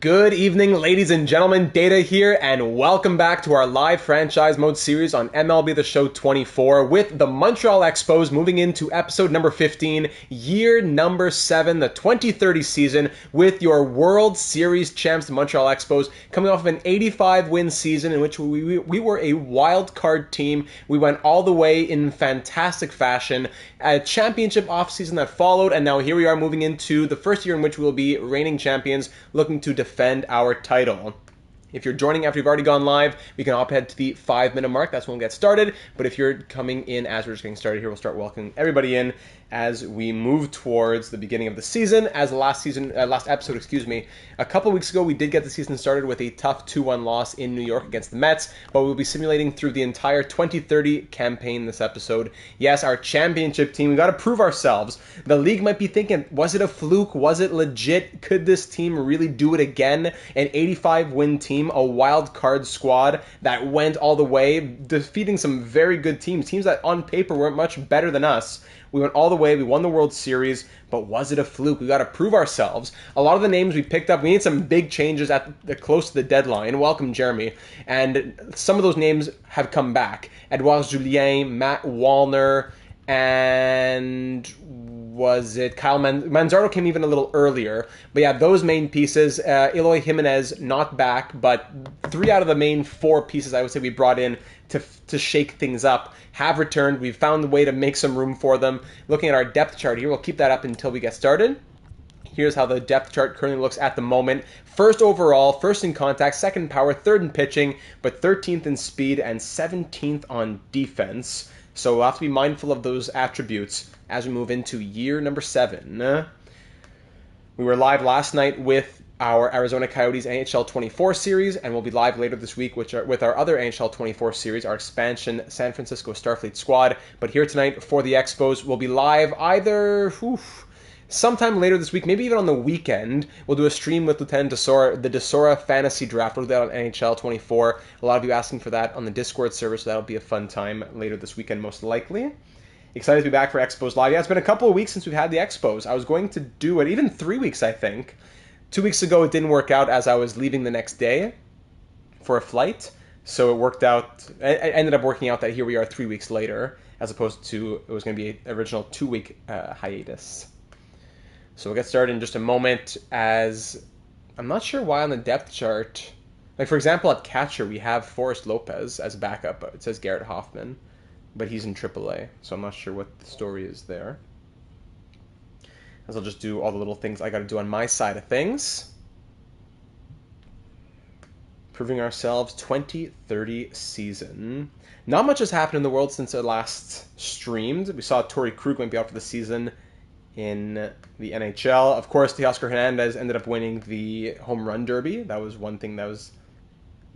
Good evening, ladies and gentlemen. Data here, and welcome back to our live franchise mode series on MLB The Show 24 with the Montreal Expos moving into episode number 15, year number 7, the 2030 season, with your World Series champs, the Montreal Expos, coming off of an 85-win season in which we were a wild card team. We went all the way in fantastic fashion. A championship offseason that followed, and now here we are moving into the first year in which we will be reigning champions, looking to defend our title. If you're joining after you've already gone live, we can hop ahead to the 5-minute mark. That's when we'll get started. But if you're coming in as we're just getting started here, we'll start welcoming everybody in as we move towards the beginning of the season. As the last episode, a couple weeks ago, we did get the season started with a tough 2-1 loss in New York against the Mets, but we'll be simulating through the entire 2030 campaign this episode. Yes, our championship team, we got to prove ourselves. The league might be thinking, was it a fluke? Was it legit? Could this team really do it again? An 85-win team, a wild card squad that went all the way, defeating some very good teams that on paper weren't much better than us. We went all the way, we won the World Series, but was it a fluke? We got to prove ourselves. A lot of the names we picked up, we need some big changes close to the deadline. Welcome, Jeremy. And some of those names have come back. Edouard Julien, Matt Wallner, and was it Kyle Manzardo came even a little earlier. But yeah, those main pieces, Eloy Jimenez not back, but 3 out of the main 4 pieces I would say we brought in to shake things up have returned. We've found a way to make some room for them. Looking at our depth chart here, we'll keep that up until we get started. Here's how the depth chart currently looks at the moment. First overall, first in contact, second in power, third in pitching, but 13th in speed and 17th on defense. So we'll have to be mindful of those attributes as we move into year number 7. We were live last night with our Arizona Coyotes NHL 24 series, and we'll be live later this week with our other NHL 24 series, our expansion San Francisco Starfleet squad. But here tonight for the Expos, we'll be live either sometime later this week, maybe even on the weekend. We'll do a stream with Lieutenant Desora, the Desora Fantasy Draft. We'll do that on NHL 24. A lot of you asking for that on the Discord server, so that'll be a fun time later this weekend, most likely. Excited to be back for Expos Live. Yeah, it's been a couple of weeks since we've had the Expos. I was going to do it, even 3 weeks, I think. 2 weeks ago, it didn't work out as I was leaving the next day for a flight. So it worked out. It ended up working out that here we are 3 weeks later, as opposed to it was going to be an original 2-week hiatus. So we'll get started in just a moment, as I'm not sure why on the depth chart. Like, for example, at catcher, we have Forrest Lopez as backup. It says Garrett Hoffman, but he's in AAA, so I'm not sure what the story is there. As I'll just do all the little things I got to do on my side of things. Proving ourselves 2030 season. Not much has happened in the world since I last streamed. We saw Torrey Krug might be out for the season in the NHL. Of course, Teoscar Hernandez ended up winning the home run derby. That was one thing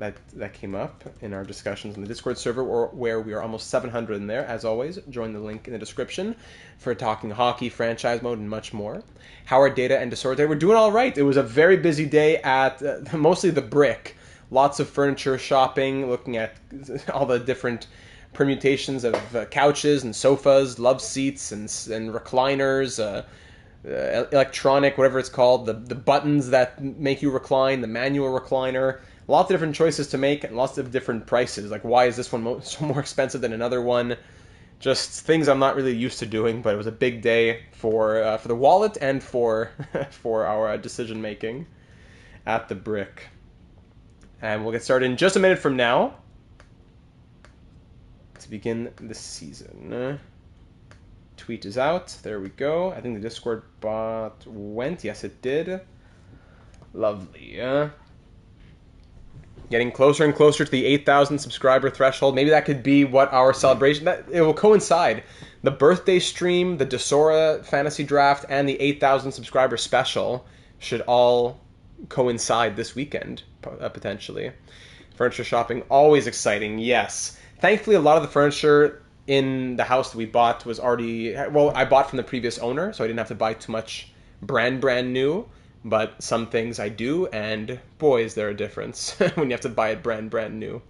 that came up in our discussions on the Discord server, where we are almost 700 in there. As always, join the link in the description for talking hockey, franchise mode, and much more. Howard, Data, and Desorde, we're doing all right. It was a very busy day at mostly the Brick. Lots of furniture shopping, looking at all the different permutations of couches and sofas, love seats and recliners, electronic, whatever it's called, the buttons that make you recline, the manual recliner. Lots of different choices to make and lots of different prices. Like, why is this one so more expensive than another one? Just things I'm not really used to doing, but it was a big day for the wallet and for for our decision making at the Brick. And we'll get started in just a minute from now to begin the season. Tweet is out. There we go. I think the Discord bot went. Yes, it did. Lovely. Getting closer and closer to the 8,000 subscriber threshold. Maybe that could be what our celebration... It will coincide. The birthday stream, the Desora Fantasy Draft, and the 8,000 subscriber special should all coincide this weekend, potentially. Furniture shopping, always exciting, yes. Thankfully, a lot of the furniture in the house that we bought was already... Well, I bought from the previous owner, so I didn't have to buy too much brand new. But some things I do, and boy, is there a difference when you have to buy it brand new.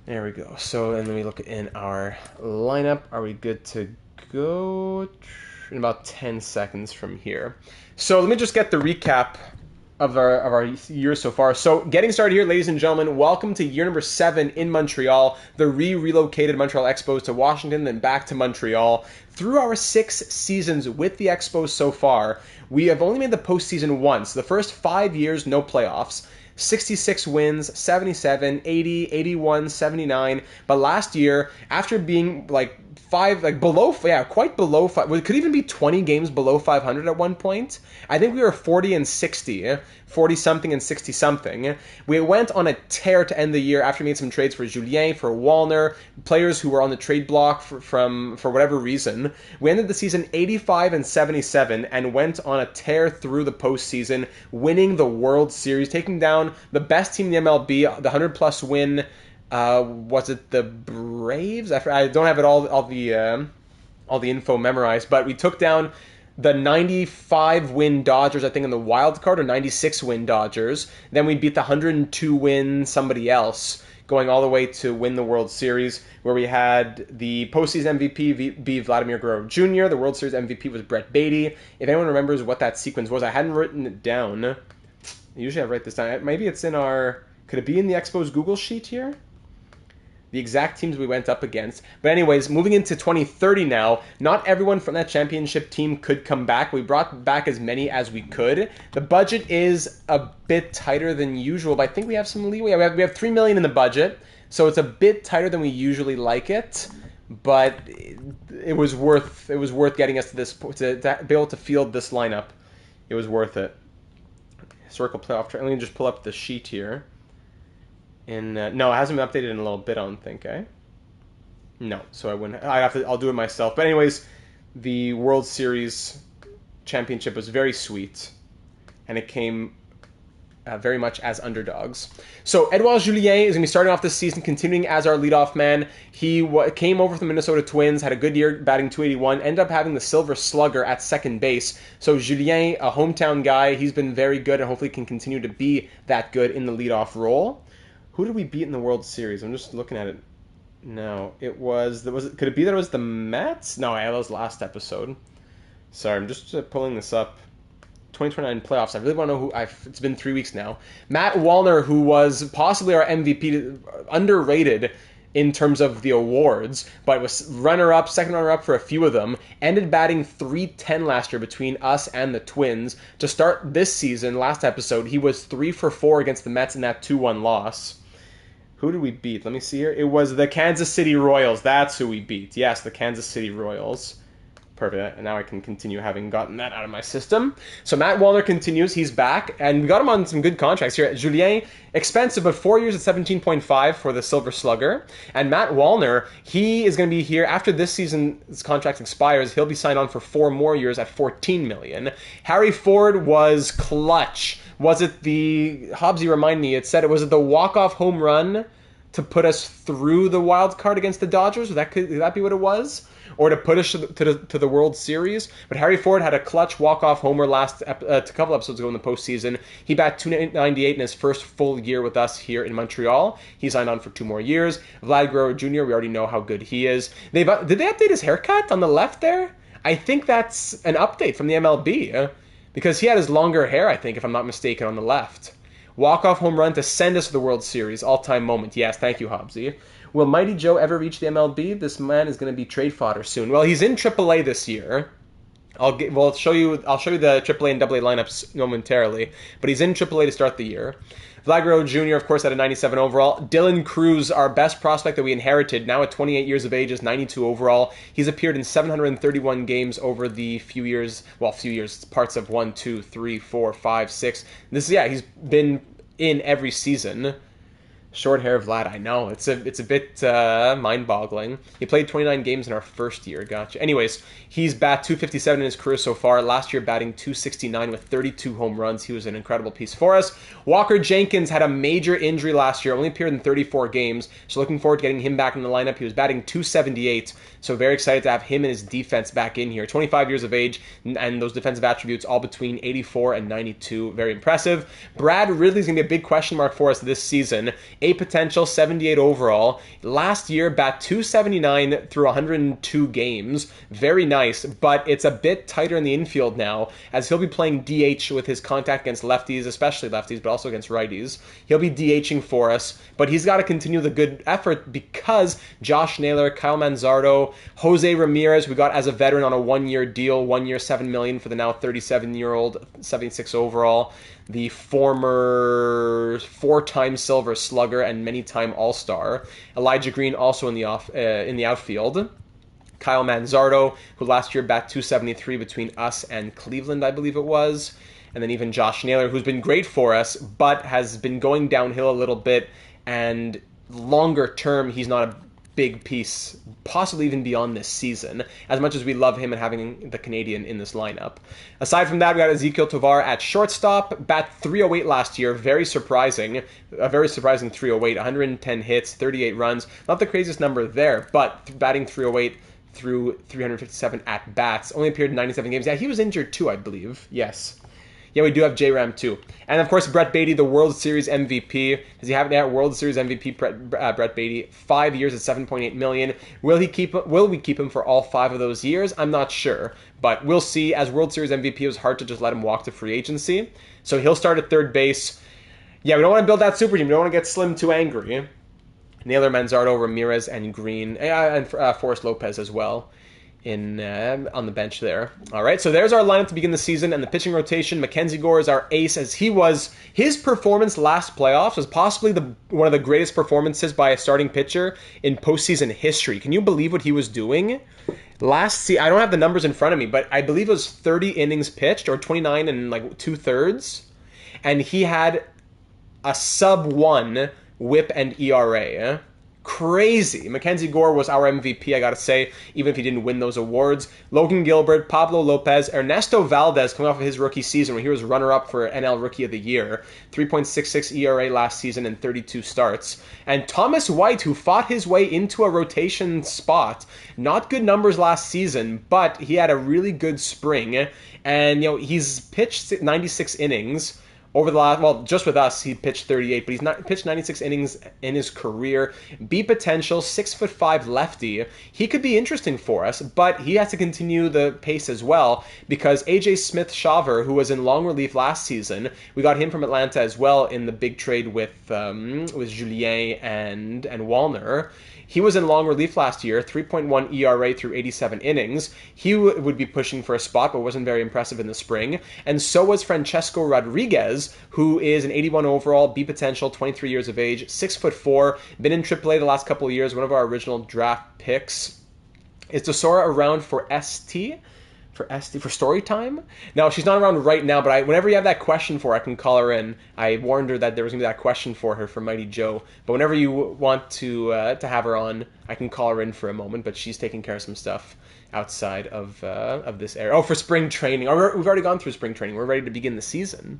There we go. So, and then we look in our lineup. Are we good to go? In about 10 seconds from here. So let me just get the recap of our year so far. So getting started here, ladies and gentlemen, welcome to year number 7 in Montreal. The relocated Montreal Expos to Washington, then back to Montreal. Through our 6 seasons with the Expos so far, we have only made the postseason once. The first 5 years, no playoffs. 66 wins, 77, 80, 81, 79. But last year, after being quite below 5, it could even be 20 games below 500 at one point. I think we were 40 and 60, 40 something and 60 something. We went on a tear to end the year after we made some trades for Julien, for Wallner, players who were on the trade block for whatever reason. We ended the season 85 and 77 and went on a tear through the postseason, winning the World Series, taking down the best team in the MLB, the 100-plus win. Was it the Braves? I don't have it all the info memorized, but we took down the 95-win Dodgers, I think, in the wild card, or 96-win Dodgers. Then we beat the 102-win somebody else, going all the way to win the World Series, where we had the postseason MVP be Vladimir Guerrero Jr., the World Series MVP was Brett Beatty. If anyone remembers what that sequence was, I hadn't written it down. Usually I write this down. Maybe it's in our... Could it be in the Expos Google sheet here? The exact teams we went up against. But anyways, moving into 2030 now, not everyone from that championship team could come back. We brought back as many as we could. The budget is a bit tighter than usual, but I think we have some leeway. We have $3 million in the budget, so it's a bit tighter than we usually like it. But it was worth getting us to this to be able to field this lineup. It was worth it. Historical playoff. Let me just pull up the sheet here. No, it hasn't been updated in a little bit, I don't think, eh? No, so I wouldn't. I'll do it myself. But anyways, the World Series championship was very sweet, and it came very much as underdogs. So Edouard Julien is going to be starting off this season, continuing as our leadoff man. He came over from the Minnesota Twins, had a good year batting .281, ended up having the Silver Slugger at second base. So Julien, a hometown guy, he's been very good and hopefully can continue to be that good in the leadoff role. Who did we beat in the World Series? I'm just looking at it. No, it was... Could it be that it was the Mets? No, that was last episode. Sorry, I'm just pulling this up. 2029 playoffs. I really want to know who... It's been 3 weeks now. Matt Wallner, who was possibly our MVP, underrated in terms of the awards, but was second runner-up for a few of them, ended batting .310 last year between us and the Twins. To start this season, last episode, he was 3 for 4 against the Mets in that 2-1 loss. Who did we beat? Let me see here. It was the Kansas City Royals. That's who we beat. Yes, the Kansas City Royals. Perfect. And now I can continue having gotten that out of my system. So Matt Wallner continues. He's back. And we got him on some good contracts here. Julien, expensive, but 4 years at 17.5 for the Silver Slugger. And Matt Wallner, he is going to be here after this season's contract expires. He'll be signed on for 4 more years at $14 million. Harry Ford was clutch. Was it the... Hobbsy, remind me. Was it the walk-off home run to put us through the wild card against the Dodgers? Could that be what it was? Or to put us to the World Series? But Harry Ford had a clutch walk-off homer a couple episodes ago in the postseason. He batted .298 in his first full year with us here in Montreal. He signed on for 2 more years. Vlad Guerrero Jr., we already know how good he is. Did they update his haircut on the left there? I think that's an update from the MLB. Because he had his longer hair, I think, if I'm not mistaken, on the left. Walk-off home run to send us to the World Series. All-time moment. Yes, thank you, Hobbsy. Will Mighty Joe ever reach the MLB? This man is going to be trade fodder soon. Well, he's in AAA this year. I'll show you the AAA and AA lineups momentarily. But he's in AAA to start the year. Vlad Guerrero Jr., of course, had a 97 overall. Dylan Cruz, our best prospect that we inherited, now at 28 years of age, is 92 overall. He's appeared in 731 games over the parts of 1, 2, 3, 4, 5, 6. He's been in every season. Short hair Vlad, I know. It's a bit mind-boggling. He played 29 games in our first year. Gotcha. Anyways, he's bat .257 in his career so far. Last year, batting .269 with 32 home runs. He was an incredible piece for us. Walker Jenkins had a major injury last year. Only appeared in 34 games. So looking forward to getting him back in the lineup. He was batting .278. So very excited to have him and his defense back in here. 25 years of age, and those defensive attributes all between 84 and 92. Very impressive. Brad Ridley's going to be a big question mark for us this season. A potential, 78 overall. Last year, bat 279 through 102 games. Very nice, but it's a bit tighter in the infield now, as he'll be playing DH with his contact against lefties, especially lefties, but also against righties. He'll be DHing for us, but he's got to continue the good effort because Josh Naylor, Kyle Manzardo, Jose Ramirez, we got as a veteran on a one-year deal, 1 year, $7 million for the now 37-year-old, 76 overall, the former four-time Silver Slugger and many-time All-Star. Elijah Green also in the outfield. Kyle Manzardo, who last year bat 273 between us and Cleveland, I believe it was. And then even Josh Naylor, who's been great for us, but has been going downhill a little bit. And longer term, he's not a big piece, possibly even beyond this season, as much as we love him and having the Canadian in this lineup. Aside from that, we got Ezequiel Tovar at shortstop, bat 308 last year, very surprising, a very surprising 308, 110 hits, 38 runs, not the craziest number there, but batting 308 through 357 at-bats, only appeared in 97 games. Yeah, he was injured too, I believe, yes. Yeah, we do have J-Ram too. And of course, Brett Beatty, the World Series MVP. Does he have that World Series MVP, Brett Beatty? 5 years at $7.8 million. Will we keep him for all 5 of those years? I'm not sure. But we'll see. As World Series MVP, it was hard to just let him walk to free agency. So he'll start at third base. Yeah, we don't want to build that super team. We don't want to get Slim too angry. Naylor, Manzardo, Ramirez, and Green. And Forrest Lopez as well. On the bench there. All right, so there's our lineup to begin the season, and the pitching rotation. Mackenzie Gore is our ace, as his performance last playoffs was possibly one of the greatest performances by a starting pitcher in postseason history. Can you believe what he was doing? I don't have the numbers in front of me, but I believe it was 30 innings pitched, or 29 and like 2/3, and he had a sub-1 WHIP and ERA. Crazy. Mackenzie Gore was our MVP, I gotta say, even if he didn't win those awards. Logan Gilbert, Pablo Lopez, Ernesto Valdez, coming off of his rookie season where he was runner-up for NL Rookie of the Year, 3.66 ERA last season and 32 starts. And Thomas White, who fought his way into a rotation spot. Not good numbers last season, but he had a really good spring. And, he's pitched 96 innings. Over the last, just with us, he pitched 38, but he's pitched 96 innings in his career. B potential, 6'5" lefty. He could be interesting for us, but he has to continue the pace as well, because AJ Smith-Shawver, who was in long relief last season, we got him from Atlanta as well in the big trade with Julien and Wallner. He was in long relief last year, 3.1 ERA through 87 innings. He would be pushing for a spot, but wasn't very impressive in the spring. And so was Francesco Rodriguez, who is an 81 overall, B potential, 23 years of age, 6'4", been in AAA the last couple of years, one of our original draft picks. Is Desora around for ST? For story time? No, she's not around right now, but whenever you have that question for her, I can call her in. I warned her that there was going to be that question for her from Mighty Joe. But whenever you want to have her on, I can call her in for a moment, but she's taking care of some stuff outside of this area. Oh, for spring training. We've already gone through spring training. We're ready to begin the season.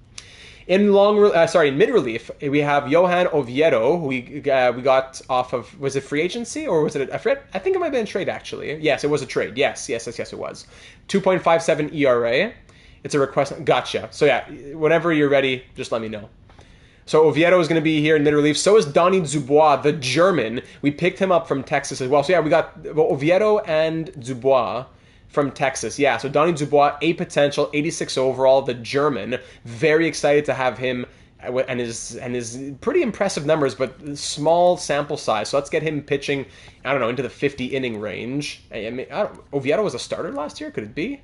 In mid relief, we have Johan Oviedo, who we got off of, was it free agency or was it I think it might have been a trade actually. Yes, it was a trade. Yes, it was. 2.57 ERA. It's a request. Gotcha. So yeah, whenever you're ready, just let me know. So Oviedo is going to be here in mid relief. So is Donny Dubois, the German. We picked him up from Texas as well. So yeah, we got Oviedo and Dubois from Texas. Yeah, so Donny Dubois, A potential, 86 overall, the German. Very excited to have him and his pretty impressive numbers, but small sample size. So let's get him pitching, into the 50 inning range. Oviedo was a starter last year, could it be?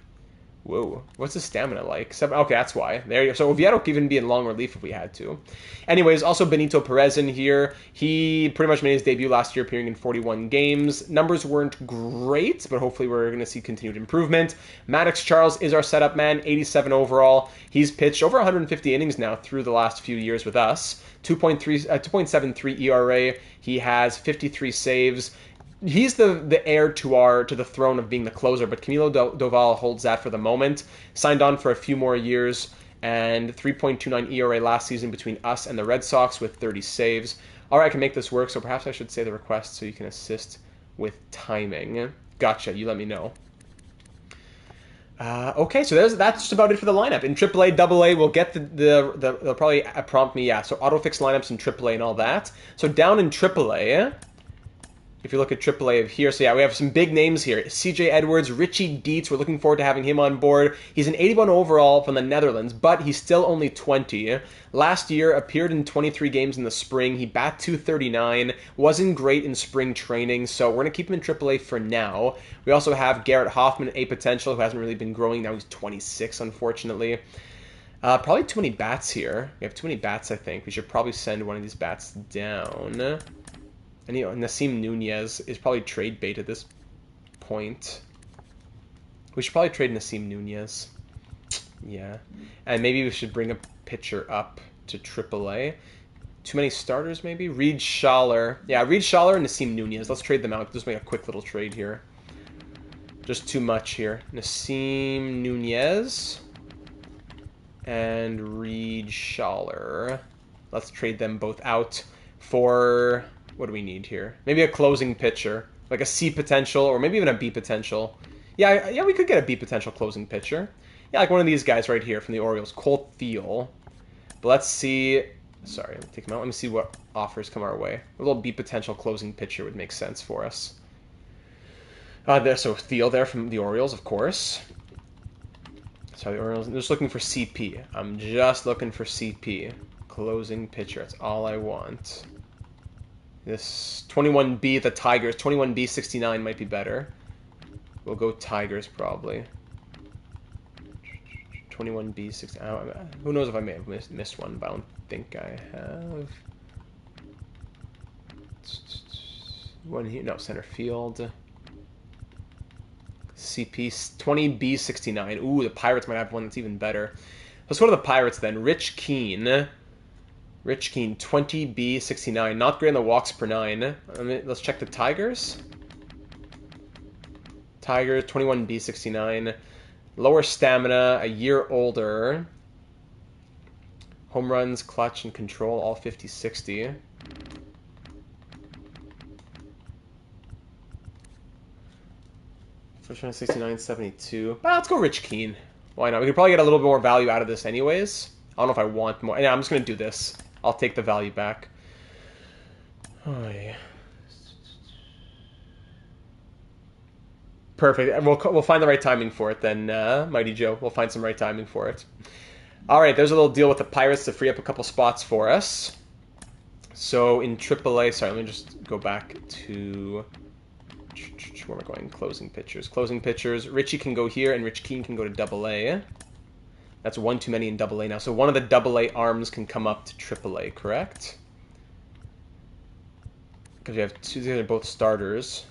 Whoa, what's his stamina like? Okay, that's why. There you go. So Oviedo could even be in long relief if we had to. Anyways, also Benito Perez in here. He pretty much made his debut last year, appearing in 41 games. Numbers weren't great, but hopefully we're going to see continued improvement. Maddox Charles is our setup man, 87 overall. He's pitched over 150 innings now through the last few years with us. 2.73 ERA. He has 53 saves. He's the heir to the throne of being the closer, but Camilo Doval holds that for the moment. Signed on for a few more years, and 3.29 ERA last season between us and the Red Sox with 30 saves. All right, I can make this work, so perhaps I should say the request so you can assist with timing. Gotcha, you let me know. Okay, so that's just about it for the lineup. In AAA, AA, we'll get they'll probably prompt me, yeah, so auto-fix lineups in AAA and all that. So down in AAA, if you look at AAA of here, so yeah, we have some big names here. CJ Edwards, Richie Dietz, we're looking forward to having him on board. He's an 81 overall from the Netherlands, but he's still only 20. Last year, appeared in 23 games in the spring. He bat 239, wasn't great in spring training, so we're going to keep him in AAA for now. We also have Garrett Hoffman, a potential, who hasn't really been growing. Now he's 26, unfortunately. Probably too many bats here. We have too many bats, I think. We should probably send one of these bats down. And, Nasim Nunez is probably trade bait at this point. We should probably trade Nasim Nunez. Yeah. And maybe we should bring a pitcher up to AAA. Too many starters, maybe? Reed Schaller. Yeah, Reed Schaller and Nasim Nunez. Let's trade them out. Just make a quick little trade here. Just too much here. Nasim Nunez and Reed Schaller. Let's trade them both out for... What do we need here? Maybe a closing pitcher, like a C potential, or maybe even a B potential. Yeah, we could get a B potential closing pitcher. Yeah, like one of these guys right here from the Orioles, Colt Thiel. But let's see. Sorry, let me take him out. Let me see what offers come our way. A little B potential closing pitcher would make sense for us. So Thiel there from the Orioles, of course. So the Orioles. I'm just looking for CP. I'm just looking for CP. Closing pitcher. That's all I want. This 21B, the Tigers. 21B 69 might be better. We'll go Tigers, probably. 21B 69. Who knows if I may have missed one, but I don't think I have. One here. No, center field. CP 20B 69. Ooh, the Pirates might have one that's even better. Let's go to the Pirates then. Rich Keane. Rich Keane, 20B 69. Not great on the walks per 9. Let's check the Tigers. Tigers, 21B 69. Lower stamina, a year older. Home runs, clutch, and control, all 50-60. First one, 69-72. Let's go Rich Keane. Why not? We could probably get a little bit more value out of this anyways. I don't know if I want more. Yeah, I'm just going to do this. I'll take the value back. Oh, yeah. Perfect. We'll find the right timing for it then, Mighty Joe. We'll find some right timing for it. All right, there's a little deal with the Pirates to free up a couple spots for us. So in AAA, sorry, let me just go back to... Where am I going? Closing pitchers. Closing pitchers. Richie can go here, and Rich Keane can go to AA. That's one too many in AA now. So one of the AA arms can come up to AAA, correct? Because you have two, they're both starters.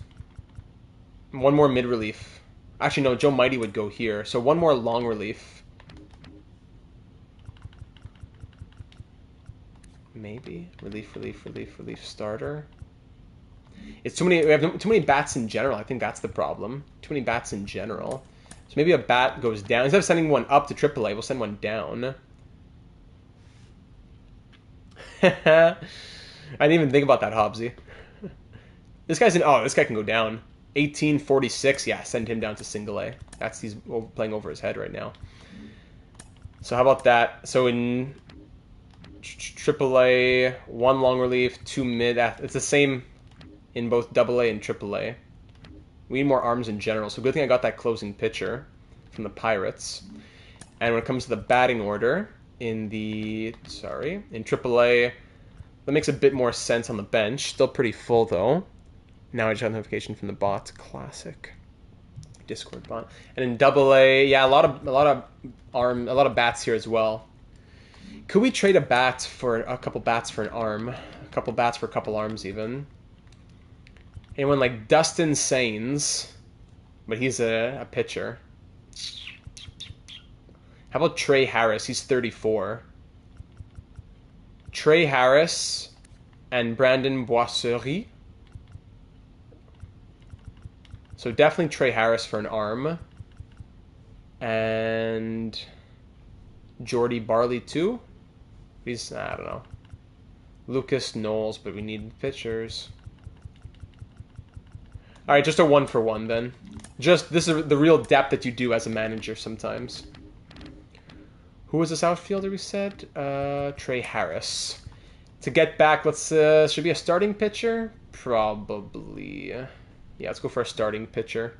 One more mid-relief. Actually, no, Joe Mighty would go here. So one more long relief. Maybe. Relief starter. It's too many. We have too many bats in general. I think that's the problem. Too many bats in general. So maybe a bat goes down. Instead of sending one up to AAA, we'll send one down. I didn't even think about that, Hobbsy. This guy's in... Oh, this guy can go down. 1846. Yeah, send him down to single A. He's playing over his head right now. So how about that? So in AAA, one long relief, two mid. It's the same in both AA and AAA. We need more arms in general, so good thing I got that closing pitcher from the Pirates. And when it comes to the batting order, in AAA, that makes a bit more sense on the bench. Still pretty full, though. Now I just got a notification from the bot. Classic. Discord bot. And in AA, yeah, a lot of bats here as well. Could we trade a couple bats for an arm? A couple bats for a couple arms, even. Anyone like Dustin Sains, but he's a pitcher. How about Trey Harris? He's 34. Trey Harris and Brandon Boisserie. So definitely Trey Harris for an arm. And Jordy Barley too. I don't know. Lucas Knowles, but we need pitchers. All right, just a 1-for-1 then. Just, this is the real depth that you do as a manager sometimes. Who was this outfielder we said? Trey Harris. To get back, let's, should be a starting pitcher? Probably. Yeah, let's go for a starting pitcher.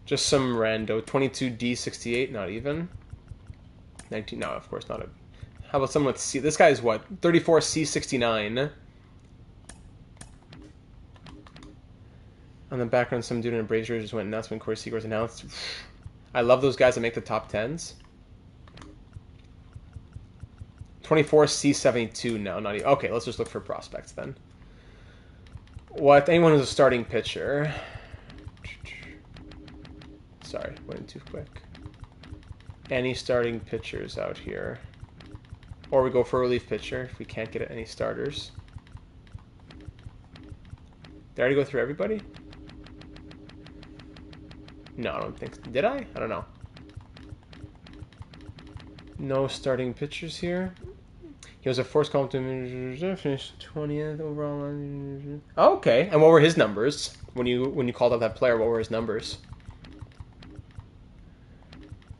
Just some rando. 22D68, not even. 19, no, of course not. How about someone with C? This guy is what? 34C69. On the background, some dude in a Brazier just went nuts when Corey Seager's announced. I love those guys that make the top 10s. 24C72, no, not even. Okay, let's just look for prospects then. What? Anyone who's a starting pitcher. Sorry, went too quick. Any starting pitchers out here? Or we go for a relief pitcher if we can't get any starters. Did I already go through everybody? No, I don't think so. Did I? I don't know. No starting pitchers here. He was a forced call to finish 20th overall. Okay, and what were his numbers when you called out that player? What were his numbers?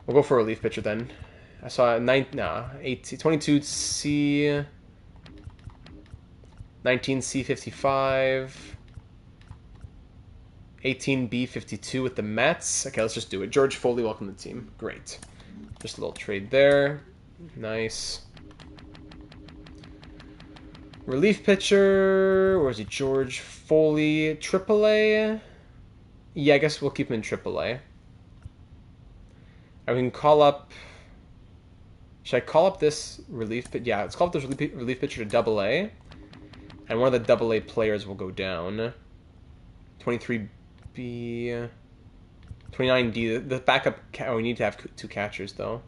We'll go for a relief pitcher then. I saw 22C, 19C55. 18B52 with the Mets. Okay, let's just do it. George Foley, welcome to the team. Great. Just a little trade there. Nice. Relief pitcher. Where is he? George Foley. AAA. Yeah, I guess we'll keep him in AAA. And we can call up... Should I call up this relief... Yeah, let's call up this relief pitcher to AA. And one of the AA players will go down. 23B... 29D. The backup... we need to have 2 catchers, though.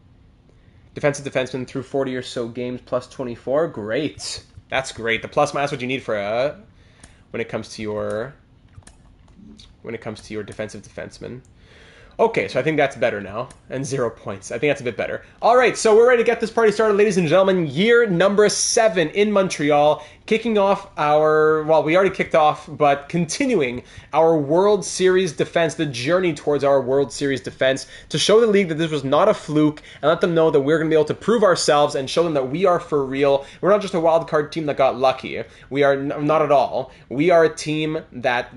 Defensive defenseman through 40 or so games, plus 24. Great. That's great. The plus minus what you need for when it comes to your defensive defenseman. Okay, so I think that's better now. And 0 points. I think that's a bit better. All right, so we're ready to get this party started, ladies and gentlemen. Year number 7 in Montreal. Kicking off our... Well, we already kicked off, but continuing our World Series defense, the journey towards our World Series defense, to show the league that this was not a fluke and let them know that we're going to be able to prove ourselves and show them that we are for real. We're not just a wild card team that got lucky. We are not at all. We are a team that...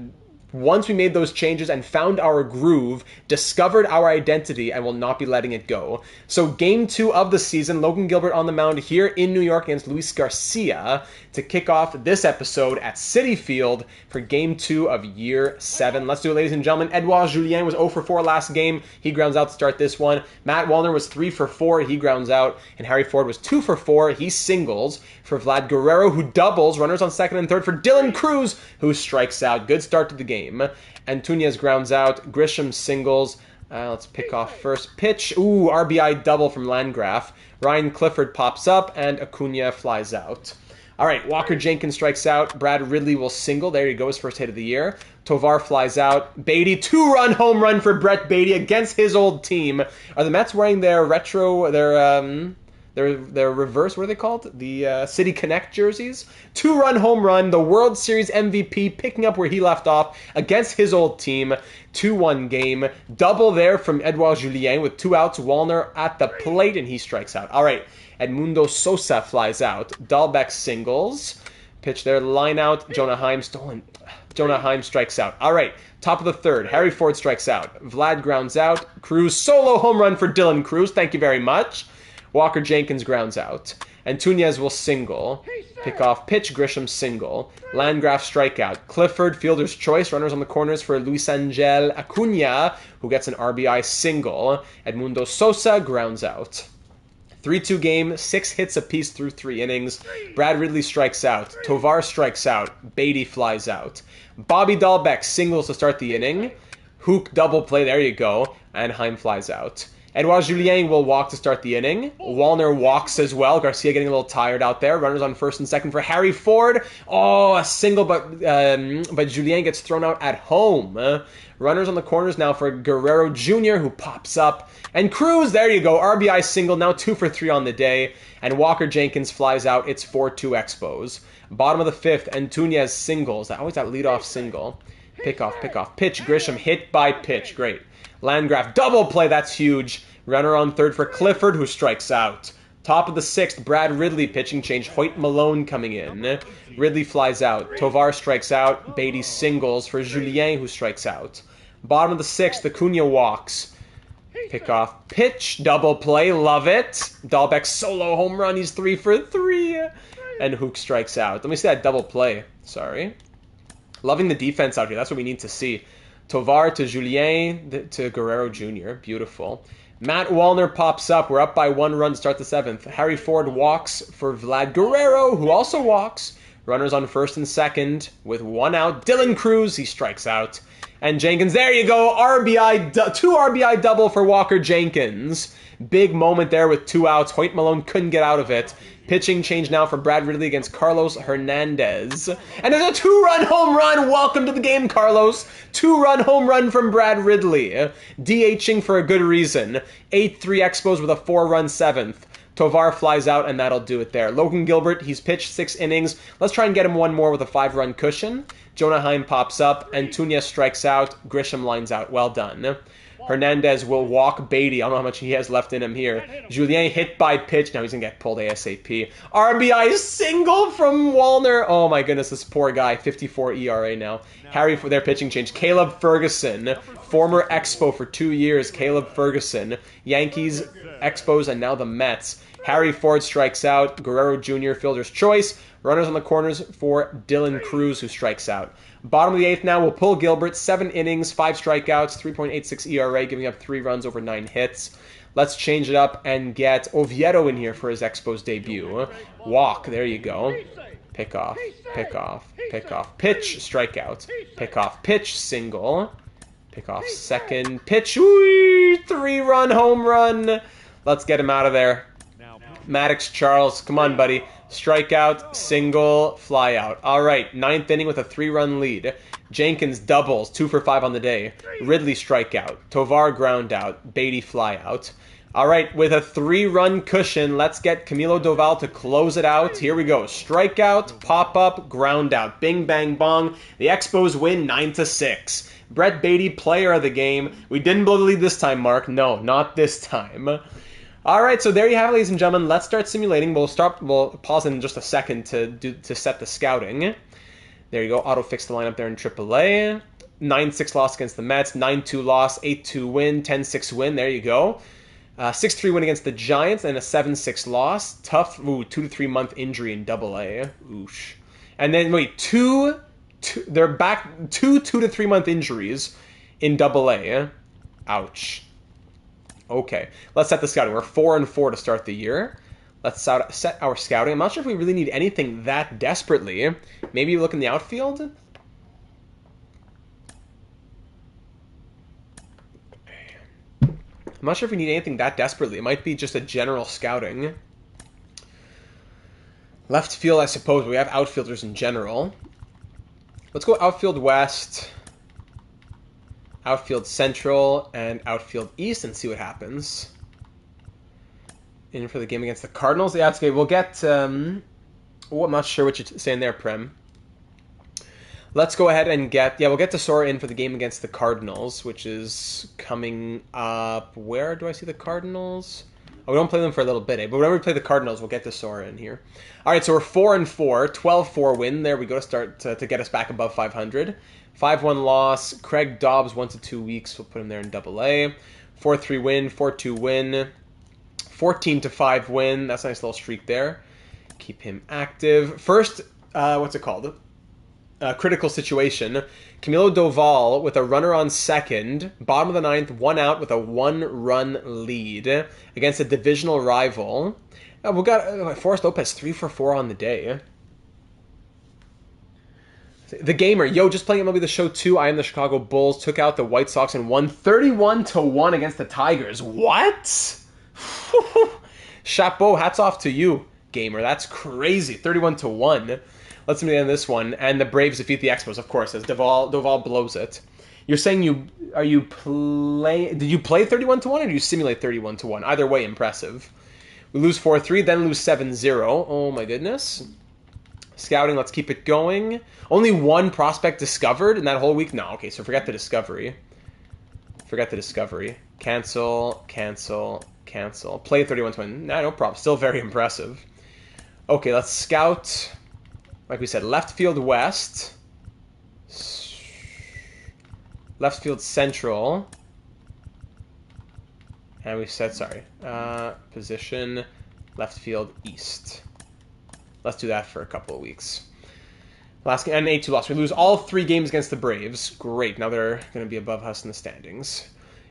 Once we made those changes and found our groove, discovered our identity, and will not be letting it go. So Game 2 of the season, Logan Gilbert on the mound here in New York against Luis Garcia to kick off this episode at Citi Field for Game 2 of Year 7. Let's do it, ladies and gentlemen. Edouard Julien was 0 for 4 last game. He grounds out to start this one. Matt Wallner was 3 for 4. He grounds out. And Harry Ford was 2 for 4. He singles for Vlad Guerrero, who doubles. Runners on second and third for Dylan Cruz, who strikes out. Good start to the game. Antunes grounds out. Grisham singles. Let's pick off first pitch. Ooh, RBI double from Landgraf. Ryan Clifford pops up, and Acuna flies out. All right, Walker Jenkins strikes out. Brad Ridley will single. There he goes, first hit of the year. Tovar flies out. Beatty, 2-run home run for Brett Beatty against his old team. Are the Mets wearing their retro, their reverse, what are they called? The City Connect jerseys. 2-run home run, the World Series MVP picking up where he left off against his old team. 2-1 game. Double there from Edouard Julien with 2 outs. Wallner at the plate, and he strikes out. All right, Edmundo Sosa flies out. Dahlbeck singles. Pitch there, line out. Jonah Heim stolen. Jonah Heim strikes out. All right, top of the third. Harry Ford strikes out. Vlad grounds out. Cruz solo home run for Dylan Cruz. Thank you very much. Walker Jenkins grounds out. Antunes will single. Pick off pitch, Grisham single. Landgraf strikeout. Clifford, fielder's choice. Runners on the corners for Luis Angel Acuna, who gets an RBI single. Edmundo Sosa grounds out. 3-2 game, 6 hits apiece through 3 innings. Brad Ridley strikes out. Tovar strikes out. Beatty flies out. Bobby Dahlbeck singles to start the inning. Hook double play, there you go. And Heim flies out. Edouard Julien will walk to start the inning. Wallner walks as well. Garcia getting a little tired out there. Runners on first and second for Harry Ford. Oh, a single, but Julien gets thrown out at home. Runners on the corners now for Guerrero Jr., who pops up. And Cruz, there you go. RBI single, now 2 for 3 on the day. And Walker Jenkins flies out. It's 4-2 Expos. Bottom of the 5th, Antunes singles. Always that leadoff single. Pick off, pick off. Pitch, Grisham hit by pitch. Great. Landgraf, double play. That's huge. Runner on third for Clifford, who strikes out. Top of the sixth, Brad Ridley pitching change. Hoyt Malone coming in. Ridley flies out. Tovar strikes out. Beatty singles for Julien, who strikes out. Bottom of the sixth, Acuna walks. Pick off, pitch, double play, love it. Dahlbeck solo home run, he's 3 for 3. And Hook strikes out. Let me see that double play. Sorry. Loving the defense out here. That's what we need to see. Tovar to Julien to Guerrero Jr. Beautiful. Matt Wallner pops up. We're up by 1 run to start the 7th. Harry Ford walks for Vlad Guerrero, who also walks. Runners on first and second with 1 out. Dylan Cruz, he strikes out. And Jenkins, there you go. RBI, 2 RBI double for Walker Jenkins. Big moment there with 2 outs. Hoyt Malone couldn't get out of it. Pitching change now for Brad Ridley against Carlos Hernandez. And there's a 2-run home run. Welcome to the game, Carlos. 2-run home run from Brad Ridley. DHing for a good reason. 8-3 Expos with a 4-run 7th. Tovar flies out, and that'll do it there. Logan Gilbert, he's pitched 6 innings. Let's try and get him 1 more with a 5-run cushion. Jonah Heim pops up. Antunes strikes out. Grisham lines out. Well done. Hernandez will walk Beatty. I don't know how much he has left in him here. Julien hit by pitch. Now he's going to get pulled ASAP. RBI single from Wallner. Oh my goodness, this poor guy. 54 ERA now. Harry for their pitching change. Caleb Ferguson, former Expo for 2 years. Caleb Ferguson. Yankees, Expos, and now the Mets. Harry Ford strikes out. Guerrero Jr. fielder's choice. Runners on the corners for Dylan Cruz, who strikes out. Bottom of the 8th now, we'll pull Gilbert. 7 innings, 5 strikeouts, 3.86 ERA, giving up 3 runs over 9 hits. Let's change it up and get Oviedo in here for his Expos debut. Walk, there you go. Pick off, pick off, pick off. Pitch, strikeout. Pick off, pitch, single. Pick off, second, pitch. Whee! 3-run home run. Let's get him out of there. Maddox Charles, come on, buddy. Strikeout, single, fly out. All right, 9th inning with a 3-run lead. Jenkins doubles, 2 for 5 on the day. Ridley strikeout. Tovar ground out. Beatty fly out. All right, with a 3-run cushion, let's get Camilo Doval to close it out. Here we go. Strikeout, pop up, ground out. Bing, bang, bong. The Expos win 9-6. Brett Beatty, player of the game. We didn't blow the lead this time, Mark. No, not this time. All right, so there you have it, ladies and gentlemen. Let's start simulating. We'll pause in just a second to set the scouting. There you go. Auto fix the lineup there in AAA. 9-6 loss against the Mets. 9-2 loss. 8-2 win. 10-6 win. There you go. 6-3 win against the Giants and a 7-6 loss. Tough 2 to 3 month injury in AA. Oosh. And then wait, they're back 2 to 3 month injuries in AA. Ouch. Okay, let's set the scouting. We're 4-4 to start the year. Let's set our scouting. I'm not sure if we really need anything that desperately. Maybe look in the outfield? I'm not sure if we need anything that desperately. It might be just a general scouting. Left field, I suppose. We have outfielders in general. Let's go outfield west, outfield central, and outfield east and see what happens. In for the game against the Cardinals. Yeah, it's okay. We'll get... I'm not sure what you're saying there, Prem. Let's go ahead and get... Yeah, we'll get Tesora in for the game against the Cardinals, which is coming up... Where do I see the Cardinals? Oh, we don't play them for a little bit, eh? But whenever we play the Cardinals, we'll get Tesora in here. All right, so we're 4-4. 12-4 win. There we go to start to get us back above 500. 5-1 loss. Craig Dobbs, 1 to 2 weeks. We'll put him there in AA. 4-3 win. 4-2 win. 14-5 win. That's a nice little streak there. Keep him active. First, what's it called? Critical situation. Camilo Doval with a runner on second. Bottom of the 9th, 1 out with a 1-run lead against a divisional rival. We've got Forrest Lopez 3 for 4 on the day. The Gamer, yo, just playing MLB The Show 2. I am the Chicago Bulls. Took out the White Sox and won 31-1 against the Tigers. What? Chapeau, hats off to you, Gamer. That's crazy. 31-1. Let's move on this one. And the Braves defeat the Expos, of course, as Doval blows it. You're saying did you play 31-1 or did you simulate 31-1? Either way, impressive. We lose 4-3, then lose 7-0. Oh my goodness. Scouting, let's keep it going. Only one prospect discovered in that whole week? No, okay, so forget the discovery. Forget the discovery. Cancel, cancel, cancel. Play 31 to win. Nah, no problem. Still very impressive. Okay, let's scout. Like we said, left field west. Left field central. And we said, sorry, position left field east. Let's do that for a couple of weeks. Last game, and 8-2 loss. We lose all 3 games against the Braves. Great. Now they're going to be above us in the standings.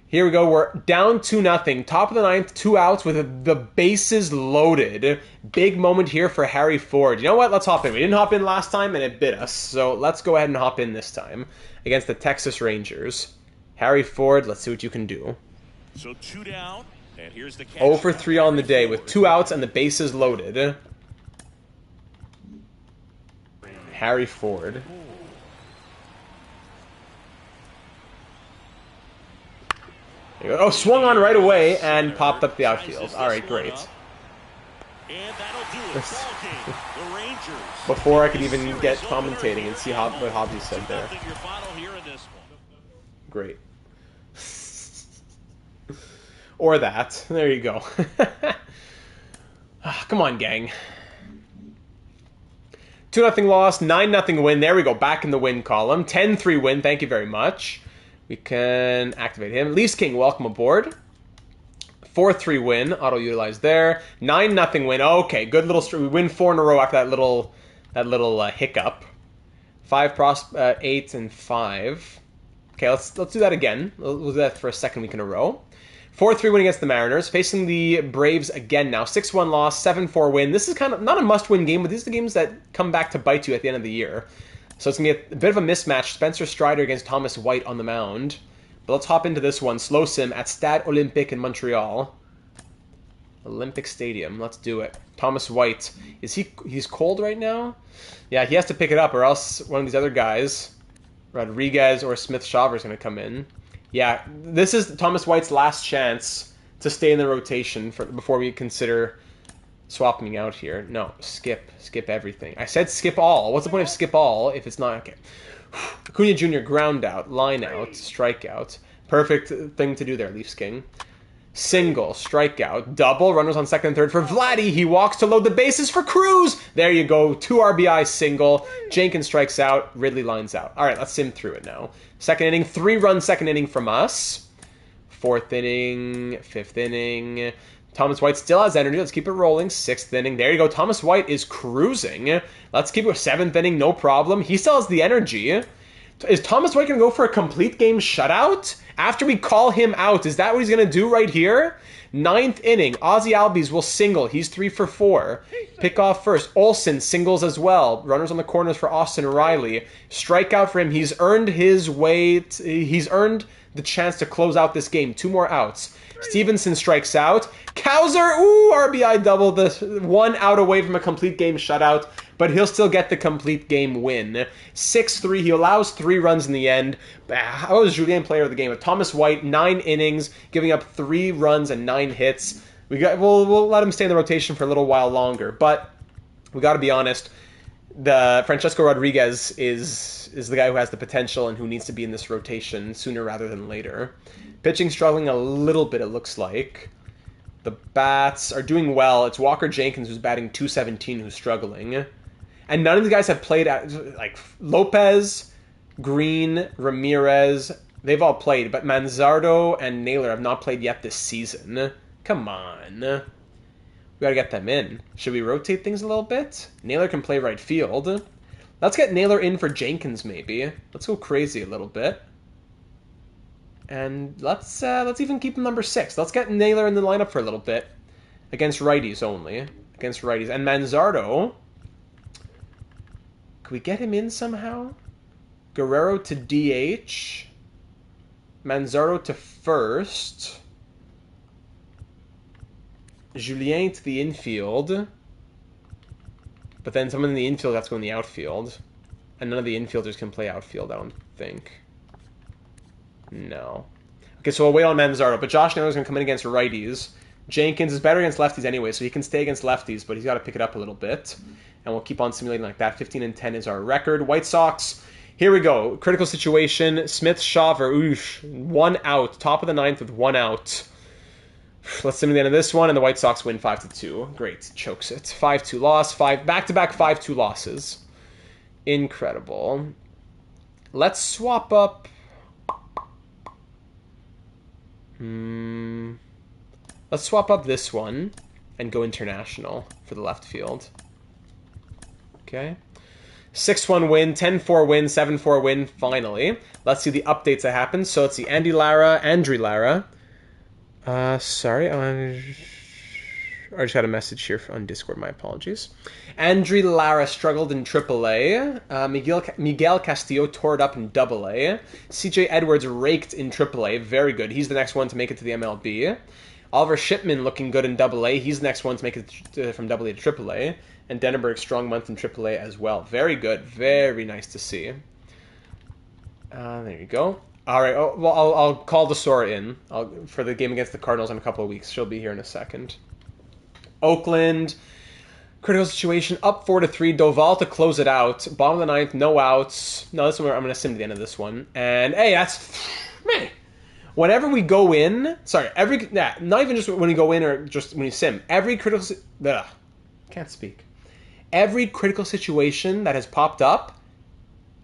Here we go. We're down 2-0. Top of the 9th, 2 outs with the bases loaded. Big moment here for Harry Ford. You know what? Let's hop in. We didn't hop in last time, and it bit us. So let's go ahead and hop in this time against the Texas Rangers. Harry Ford, let's see what you can do. So 2 down, and here's the catch. 0 for 3 on the day with 2 outs and the bases loaded. Harry Ford. There you go. Oh, swung on right away and popped up the outfield. All right, great. And that'll do it. The Rangers. Before I could even get commentating and see what Hobby said there. Great. Or that. There you go. Come on, gang. 2-0 loss, 9-0 win. There we go, back in the win column. 10-3 win, thank you very much. We can activate him. Leafs King, welcome aboard. 4-3 win, auto-utilized there. 9-0 win, okay, good little streak. We win 4 in a row after that little hiccup. 8 and 5. Okay, let's do that again. We'll do that for a second week in a row. 4-3 win against the Mariners, facing the Braves again now. 6-1 loss, 7-4 win. This is kind of not a must-win game, but these are the games that come back to bite you at the end of the year. So it's going to be a bit of a mismatch. Spencer Strider against Thomas White on the mound. But let's hop into this one. Slow sim at Stade Olympique in Montreal. Olympic Stadium. Let's do it. Thomas White. He's cold right now? Yeah, he has to pick it up or else one of these other guys, Rodriguez or Smith-Shawver, is going to come in. Yeah, this is Thomas White's last chance to stay in the rotation before we consider swapping out here. No, skip everything. I said skip all. What's the point of skip all if it's not okay? Acuna Jr. ground out, line out, strikeout. Perfect thing to do there, Leafs King. Single, strikeout, double, runners on second and third for Vladdy. He walks to load the bases for Cruz. There you go, 2 RBI single. Jenkins strikes out, Ridley lines out. All right, let's sim through it now. Second inning, 3-run second inning from us. 4th inning, 5th inning. Thomas White still has energy. Let's keep it rolling. 6th inning. There you go. Thomas White is cruising. Let's keep it with 7th inning. No problem. He still has the energy. Is Thomas White going to go for a complete game shutout? After we call him out, is that what he's going to do right here? 9th inning. Ozzy Albies will single. He's 3 for 4. Pick off first. Olsen singles as well. Runners on the corners for Austin Riley. Strikeout for him. He's earned his way. He's earned the chance to close out this game. 2 more outs. Stevenson strikes out. Cowser, ooh, RBI double. The 1 out away from a complete game shutout, but he'll still get the complete game win. 6-3, he allows 3 runs in the end. How was Julien player of the game? With Thomas White, 9 innings, giving up 3 runs and 9 hits. We'll let him stay in the rotation for a little while longer, but we got to be honest. The Francesco Rodriguez is the guy who has the potential and who needs to be in this rotation sooner rather than later. Pitching struggling a little bit, it looks like. The bats are doing well. It's Walker Jenkins who's batting .217 who's struggling. And none of the guys have played like Lopez, Green, Ramirez. They've all played, but Manzardo and Naylor have not played yet this season. Come on. We got to get them in. Should we rotate things a little bit? Naylor can play right field. Let's get Naylor in for Jenkins maybe. Let's go crazy a little bit. And let's even keep him number 6. Let's get Naylor in the lineup for a little bit. Against righties only. Against righties. And Manzardo, could we get him in somehow? Guerrero to DH. Manzardo to first. Julien to the infield. But then someone in the infield has to go in the outfield. And none of the infielders can play outfield, I don't think. No. Okay, so we'll wait on Manzardo. But Josh Naylor's going to come in against righties. Jenkins is better against lefties anyway, so he can stay against lefties, but he's got to pick it up a little bit. and we'll keep on simulating like that. 15-10 is our record. White Sox, here we go. Critical situation. Smith, Shaw, Verhoosh. 1 out. Top of the 9th with 1 out. Let's simulate the end of this one, and the White Sox win 5-2. Great. Chokes it. 5-2 loss. Back-to-back 5-2 losses. Incredible. Let's swap up. Let's swap up this one and go international for the left field. Okay. 6-1 win, 10-4 win, 7-4 win, finally. Let's see the updates that happened. So let's see, Andrew Lara. Sorry, I just got a message here on Discord, my apologies. Andrew Lara struggled in AAA. Miguel Castillo tore it up in AA. CJ Edwards raked in AAA, very good. He's the next one to make it to the MLB. Oliver Shipman looking good in AA. He's the next one to make it from AA to AAA. And Denneberg, strong month in AAA as well. Very good. Very nice to see. There you go. All right. Oh, well, I'll call Desora in for the game against the Cardinals in a couple of weeks. She'll be here in a second. Oakland, critical situation, up 4-3. Doval to close it out. Bottom of the 9th, no outs. No, this one I'm going to sim to the end of this one. And, hey, that's... Man. Whenever we go in... Sorry, not even just when we go in or just when you sim. Every critical... Can't speak. Every critical situation that has popped up,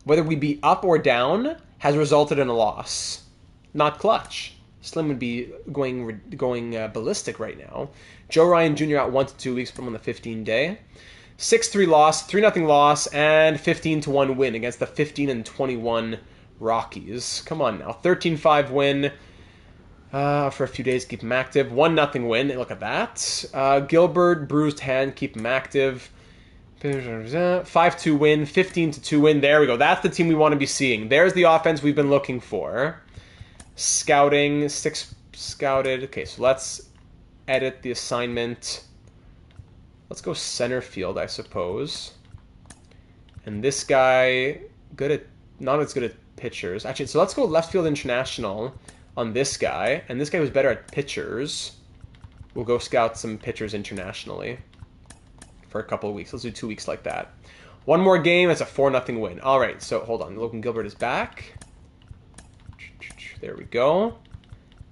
whether we be up or down, has resulted in a loss. Not clutch. Slim would be going ballistic right now. Joe Ryan Jr. out 1 to 2 weeks from on the 15-day. 6-3 loss, 3-0 loss, and 15-1 win against the 15-21 Rockies. Come on now. 13-5 win for a few days, keep him active. 1-0 win, look at that. Gilbert, bruised hand, keep him active. 5-2 win, 15-2 win. There we go. That's the team we want to be seeing. There's the offense we've been looking for. Scouting, 6 scouted. Okay, so let's edit the assignment. Let's go center field, I suppose. And this guy, not as good at pitchers. Actually, so let's go left field international on this guy. And this guy was better at pitchers. We'll go scout some pitchers internationally for a couple of weeks. Let's do 2 weeks like that. One more game. It's a 4-0 win. All right, so hold on. Logan Gilbert is back. There we go.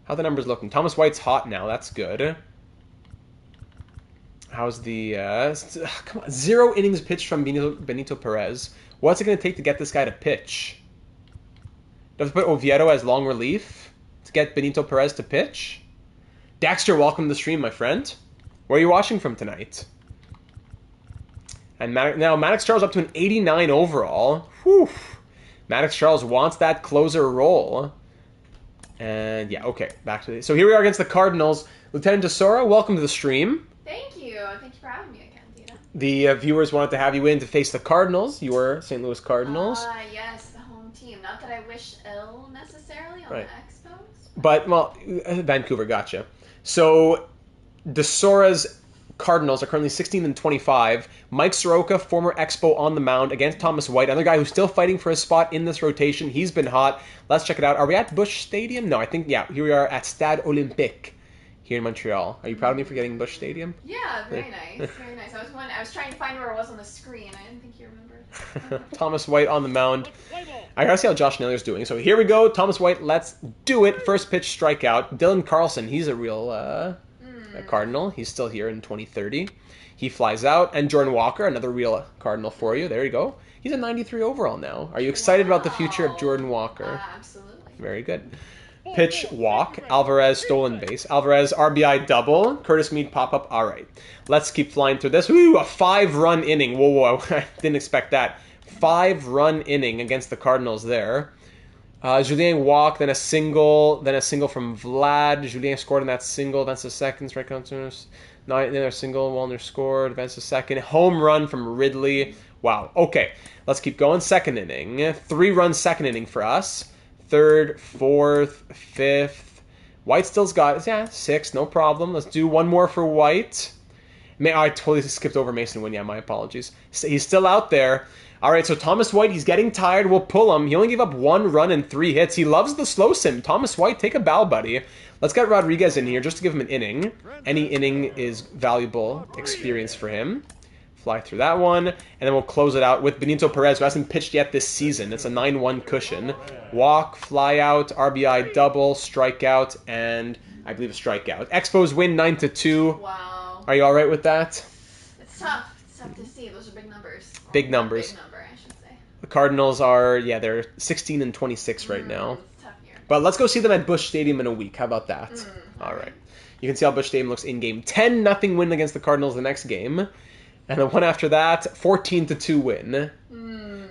How the numbers looking? Thomas White's hot now. That's good. How's the... come on. 0 innings pitched from Benito Perez. What's it going to take to get this guy to pitch? Do I have to put Oviedo as long relief to get Benito Perez to pitch? Dexter, welcome to the stream, my friend. Where are you watching from tonight? And now Maddox Charles up to an 89 overall. Whew. Maddox Charles wants that closer role. And yeah, okay, back to the... So here we are against the Cardinals. Lieutenant Desora, welcome to the stream. Thank you. Thank you for having me again, Dita. The viewers wanted to have you in to face the Cardinals. Your St. Louis Cardinals. Yes, the home team. Not that I wish ill necessarily on Right. the Expos. But, well, Vancouver, gotcha. So, Desora's Cardinals are currently 16-25. Mike Soroka, former Expo, on the mound against Thomas White, another guy who's still fighting for a spot in this rotation. He's been hot. Let's check it out. Are we at Busch Stadium? No, I think, yeah, here we are at Stade Olympique here in Montreal. Are you proud of me for getting Busch Stadium? Yeah, very nice. Very nice. I was trying to find where it was on the screen. I didn't think you remembered. Thomas White on the mound. I gotta see how Josh Naylor's doing. So here we go. Thomas White, let's do it. First pitch strikeout. Dylan Carlson, he's a real Cardinal. He's still here in 2030. He flies out. And Jordan Walker, another real Cardinal for you. There you go. He's a 93 overall now. Are you excited about the future of Jordan Walker? Absolutely. Very good. Pitch, walk. Alvarez, stolen base. Alvarez, RBI double. Curtis Mead, pop-up. All right. Let's keep flying through this. Ooh, a 5-run inning. Whoa. I didn't expect that. 5-run inning against the Cardinals there. Julien walked, then a single from Vlad. Julien scored in that single. That's the second. Strike counters. Another single. Wallner scored. That's the second. Home run from Ridley. Wow. Okay. Let's keep going. Second inning. 3-run second inning for us. Third, fourth, fifth. White still's got, 6. No problem. Let's do one more for White. I totally skipped over Mason Wynn. Yeah, my apologies. He's still out there. All right, so Thomas White, he's getting tired. We'll pull him. He only gave up 1 run and 3 hits. He loves the slow sim. Thomas White, take a bow, buddy. Let's get Rodriguez in here just to give him an inning. Any inning is valuable experience for him. Fly through that one. And then we'll close it out with Benito Perez, who hasn't pitched yet this season. It's a 9-1 cushion. Walk, fly out, RBI double, strikeout, and I believe a strikeout. Expos win 9-2. Wow. Are you all right with that? It's tough. It's tough to see. Those are big numbers. Big numbers. Big number, I should say. The Cardinals are, they're 16-26 right now. It's a tough year. But let's go see them at Busch Stadium in a week. How about that? All right. You can see how Busch Stadium looks in-game. 10-0 win against the Cardinals the next game. And the one after that, 14-2 win.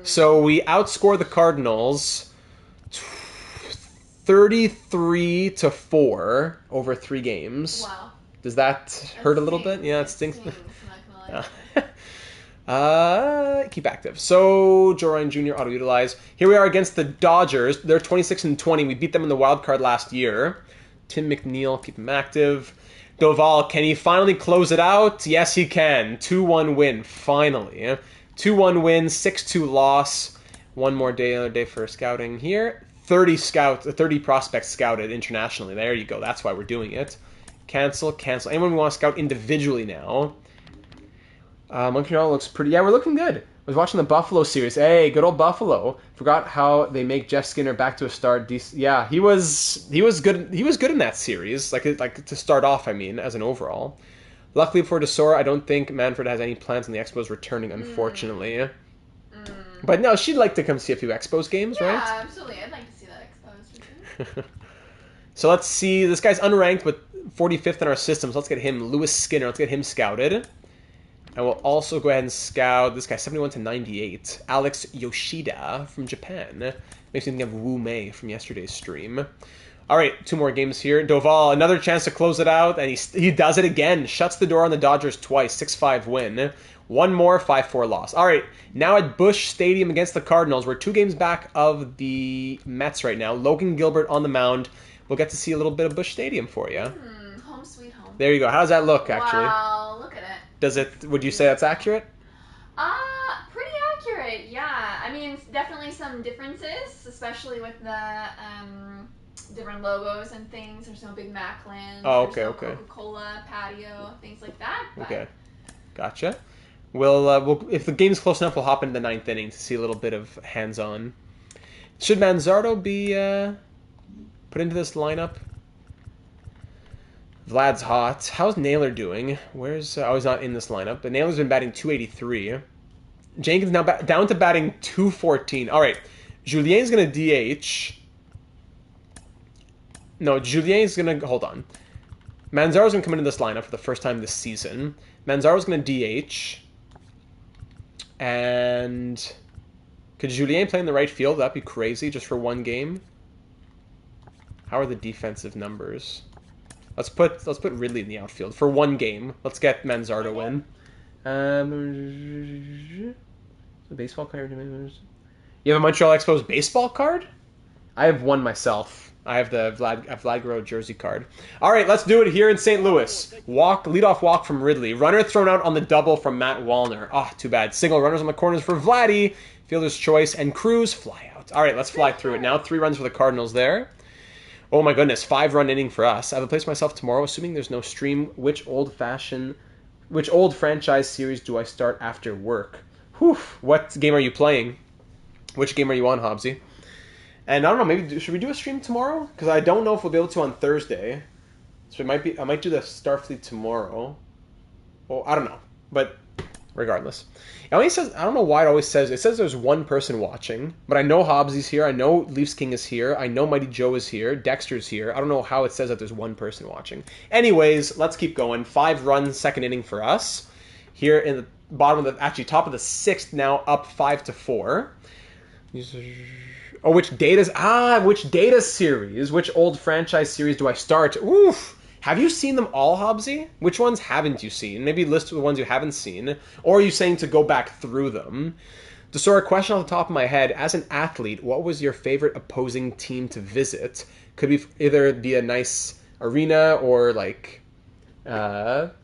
So we outscore the Cardinals 33-4 over 3 games. Wow. Does that hurt a little bit? Yeah, it stinks. Keep active. So, Joe Ryan Jr. auto-utilize. Here we are against the Dodgers. They're 26-20. We beat them in the wild card last year. Tim McNeil, keep him active. Doval, can he finally close it out? Yes, he can. 2-1 win, finally. 2-1 win, 6-2 loss. One more day for scouting here. 30 prospects scouted internationally. There you go. That's why we're doing it. Cancel. Anyone we want to scout individually now? Montreal looks pretty... Yeah, we're looking good. I was watching the Buffalo series. Hey, good old Buffalo. Forgot how they make Jeff Skinner back to a start. Yeah, he was good. He was good in that series. Like to start off, I mean, as an overall. Luckily for DeSora, I don't think Manfred has any plans on the Expos returning, unfortunately. But no, she'd like to come see a few Expos games, right? Yeah, absolutely. I'd like to see that Expos return. So let's see. This guy's unranked, but 45th in our system. So let's get him. Lewis Skinner. Let's get him scouted. And we'll also go ahead and scout this guy, 71-98. Alex Yoshida from Japan. Makes me think of Wu Mei from yesterday's stream. All right, 2 more games here. Doval, another chance to close it out, and he does it again. Shuts the door on the Dodgers twice. 6-5 win. One more, 5-4 loss. All right, now at Busch Stadium against the Cardinals. We're 2 games back of the Mets right now. Logan Gilbert on the mound. We'll get to see a little bit of Busch Stadium for you. Home sweet home. There you go. How does that look, actually? Wow, look at it. Would you say that's accurate? Pretty accurate, yeah. I mean, definitely some differences, especially with the different logos and things. There's no Big Macklin. Oh, okay, there's no okay. Coca-Cola patio, things like that. But... Okay, gotcha. We'll if the game's close enough, we'll hop into the 9th inning to see a little bit of hands-on. Should Manzardo be put into this lineup? Vlad's hot. How's Naylor doing? Where's... he's not in this lineup. But Naylor's been batting 283. Jenkins now down to batting 214. All right. Julien's going to DH. No, Julien's going to... Hold on. Manzaro's going to come into this lineup for the first time this season. Manzaro's going to DH. And... Could Julien play in the right field? That'd be crazy just for one game. How are the defensive numbers? Let's put Ridley in the outfield for one game. Let's get Manzardo in. The baseball card. You have a Montreal Expos baseball card? I have one myself. I have the Vlad Guerrero jersey card. All right, let's do it here in St. Louis. Leadoff walk from Ridley. Runner thrown out on the double from Matt Wallner. Too bad. Single runners on the corners for Vladdy. Fielder's choice and Cruz fly out. All right, let's fly through it now. 3 runs for the Cardinals there. Oh my goodness, 5-run inning for us. I have a place for myself tomorrow, assuming there's no stream. Which old franchise series do I start after work? Whew, what game are you playing? Which game are you on, Hobbsy? And I don't know, maybe should we do a stream tomorrow? Because I don't know if we'll be able to on Thursday. So I might do the Starfleet tomorrow. Well, I don't know, but regardless. It only says, I don't know why it says there's one person watching, but I know Hobbsy's here, I know Leafs King is here, I know Mighty Joe is here, Dexter's here. I don't know how it says that there's one person watching. Anyways, let's keep going. 5 runs, 2nd inning for us. Here in the top of the 6th now, up 5-4. Oh, which data series, which old franchise series do I start? Oof. Have you seen them all, Hobbsy? Which ones haven't you seen? Maybe list the ones you haven't seen. Or are you saying to go back through them? DeSora, question off the top of my head. As an athlete, what was your favorite opposing team to visit? Could be either be a nice arena or like... not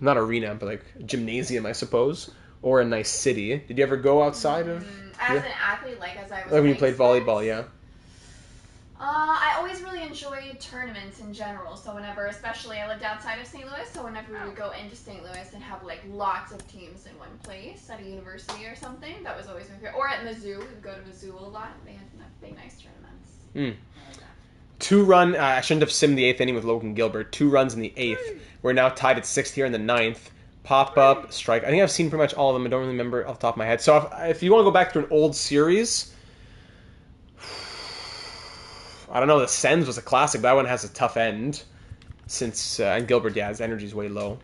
arena, but like gymnasium, I suppose. Or a nice city. Did you ever go outside of... As an athlete, like as I was... Like when you played volleyball, yeah. I always really enjoyed tournaments in general. So whenever, especially I lived outside of St. Louis, so whenever we would go into St. Louis and have like lots of teams in one place at a university or something, that was always my favorite. Or at Mizzou, we would go to Mizzou a lot. They had big, nice tournaments. I like that. 2-run. I shouldn't have simmed the 8th inning with Logan Gilbert. 2 runs in the 8th. We're now tied at 6th here in the 9th. Pop up, strike. I think I've seen pretty much all of them. I don't really remember off the top of my head. So if you want to go back to an old series, I don't know. The Sens was a classic, but that one has a tough end. Since and Gilbert, yeah, his energy's way low.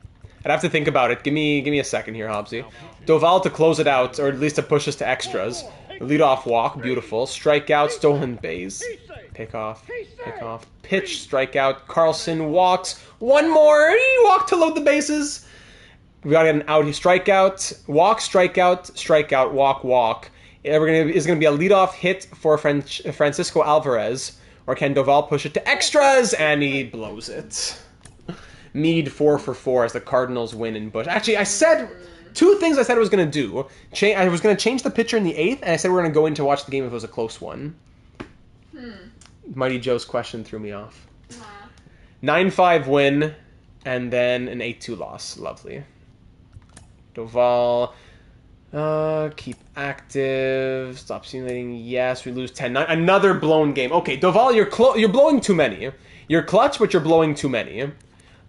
I'd have to think about it. Give me a second here, Hobbsy. Doval to close it out, or at least to push us to extras. Leadoff walk, beautiful. Strikeout, stolen base. Pick off. Pitch, strikeout. Carlson walks. One more. He walked to load the bases. We gotta get an out here. Strikeout, walk, strikeout, walk. Is gonna be a leadoff hit for Francisco Alvarez, or can Doval push it to extras? And he blows it. Mead 4 for 4 as the Cardinals win in Busch. Actually, I said 2 things I said I was gonna do. I was gonna change the pitcher in the 8th, and I said we're gonna go in to watch the game if it was a close one. Mighty Joe's question threw me off. 9-5 win, and then an 8-2 loss. Lovely. Doval, keep active, stop simulating, yes, we lose 10-9, another blown game. Okay, Doval, you're blowing too many. You're clutch, but you're blowing too many.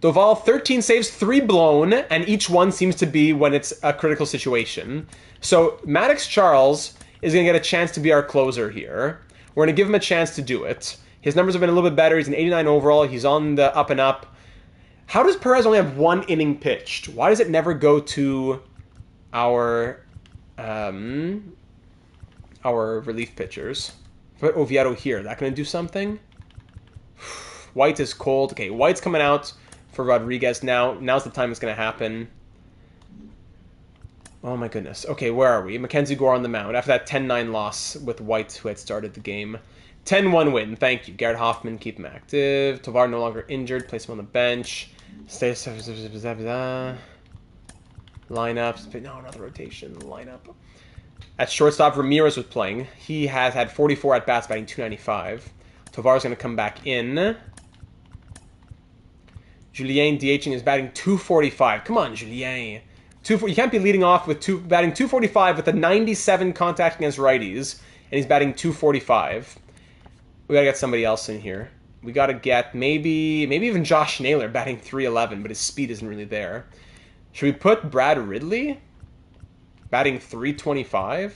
Doval, 13 saves, 3 blown, and each one seems to be when it's a critical situation. So, Maddox Charles is going to get a chance to be our closer here. We're going to give him a chance to do it. His numbers have been a little bit better, he's an 89 overall, he's on the up and up. How does Perez only have 1 inning pitched? Why does it never go to our relief pitchers? Put Oviedo here. That going to do something? White is cold. Okay, White's coming out for Rodriguez now. Now's the time it's going to happen. Oh my goodness. Okay, where are we? Mackenzie Gore on the mound after that 10-9 loss with White, who had started the game. 10-1 win. Thank you. Garrett Hoffman, keep him active. Tovar no longer injured. Place him on the bench. Lineups. No, another rotation. Lineup. At shortstop, Ramirez was playing. He has had 44 at-bats, batting .295. Tovar's going to come back in. Julien DHing is batting .245. Come on, Julien. You can't be leading off with batting .245 with a 97 contact against righties, and he's batting .245. We got to get somebody else in here. We got to get maybe even Josh Naylor batting .311, but his speed isn't really there. Should we put Brad Ridley batting .325?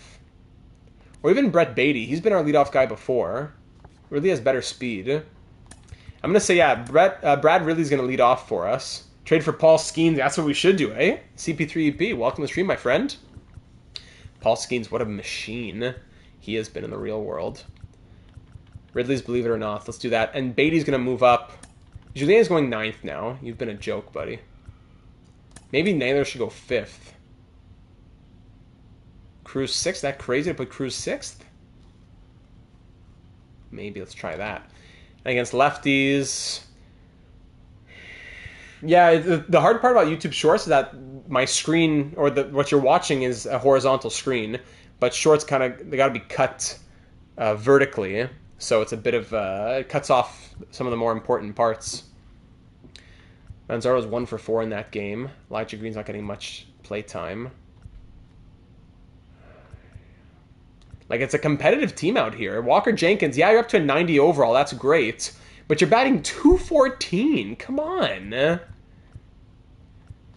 Or even Brett Beatty. He's been our leadoff guy before. Ridley has better speed. I'm going to say, yeah, Brad Ridley's going to lead off for us. Trade for Paul Skeens. That's what we should do, eh? CP3EP, welcome to the stream, my friend. Paul Skeens, what a machine he has been in the real world. Ridley's Believe It or Not. Let's do that. And Beatty's going to move up. Julien's going 9th now. You've been a joke, buddy. Maybe Naylor should go 5th. Cruz 6th? That crazy to put Cruz 6th? Maybe. Let's try that. And against lefties... Yeah, the hard part about YouTube Shorts is that my screen, or what you're watching, is a horizontal screen. But Shorts they got to be cut vertically. So it's a bit of, it cuts off some of the more important parts. Manzaro's 1 for 4 in that game. Elijah Green's not getting much play time. Like, it's a competitive team out here. Walker Jenkins, yeah, you're up to a 90 overall. That's great. But you're batting .214. Come on.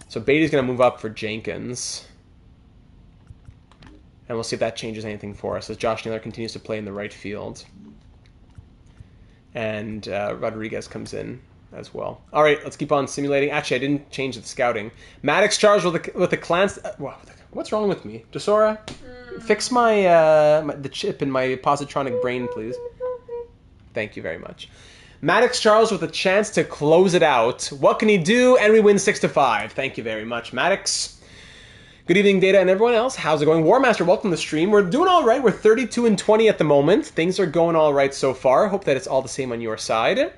So Beatty's going to move up for Jenkins. And we'll see if that changes anything for us as Josh Naylor continues to play in the right field. And Rodriguez comes in as well. All right, let's keep on simulating. Actually, I didn't change the scouting. Maddox Charles with the Clans. What's wrong with me? Desora, fix the chip in my positronic brain, please. Thank you very much. Maddox Charles with a chance to close it out. What can he do? And we win 6-5. Thank you very much, Maddox. Good evening, Data and everyone else. How's it going? Warmaster, welcome to the stream. We're doing all right. We're 32-20 at the moment. Things are going all right so far. Hope that it's all the same on your side.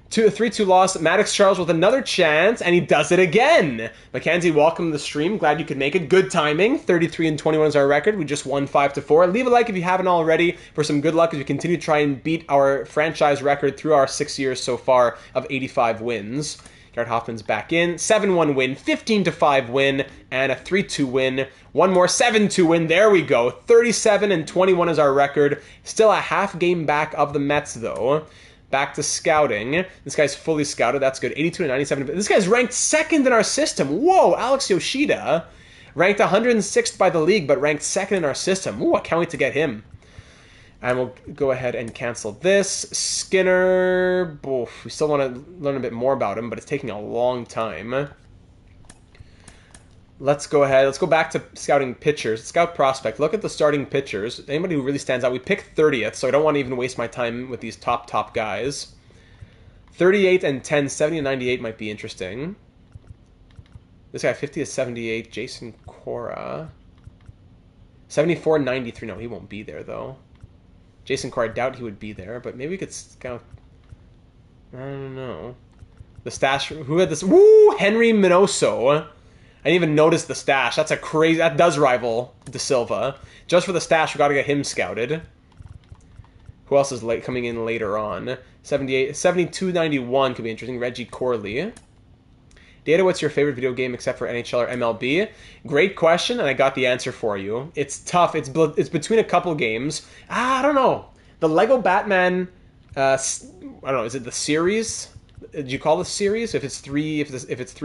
3-2 loss. Maddox Charles with another chance, and he does it again. Mackenzie, welcome to the stream. Glad you could make it. Good timing. 33-21 is our record. We just won 5-4. Leave a like if you haven't already for some good luck as we continue to try and beat our franchise record through our 6 years so far of 85 wins. Garrett Hoffman's back in. 7-1 win, 15-5 win, and a 3-2 win. One more 7-2 win. There we go. 37-21 is our record. Still a half game back of the Mets, though. Back to scouting. This guy's fully scouted. That's good. 82-97. This guy's ranked second in our system. Whoa, Alex Yoshida. Ranked 106th by the league, but ranked second in our system. Ooh, I can't wait to get him. And we'll go ahead and cancel this. Skinner. Oof, we still want to learn a bit more about him, but it's taking a long time. Let's go ahead. Let's go back to scouting pitchers. Scout prospect. Look at the starting pitchers. Anybody who really stands out. We picked 30th, so I don't want to even waste my time with these top guys. 38-10, 70-98 might be interesting. This guy, 50-78, Jason Cora. 74-93. No, he won't be there, though. Jason Cora, I doubt he would be there, but maybe we could scout... I don't know. The stash... Who had this? Woo! Henry Minoso. I didn't even notice the stash. That's a crazy... That does rival De Silva. Just for the stash, we got to get him scouted. Who else is coming in later on? 72-91 could be interesting. Reggie Corley. Data, what's your favorite video game except for NHL or MLB? Great question, and I got the answer for you. It's tough. It's between a couple games. I don't know. The Lego Batman... I don't know. Is it the series? Did you call this series? If it's three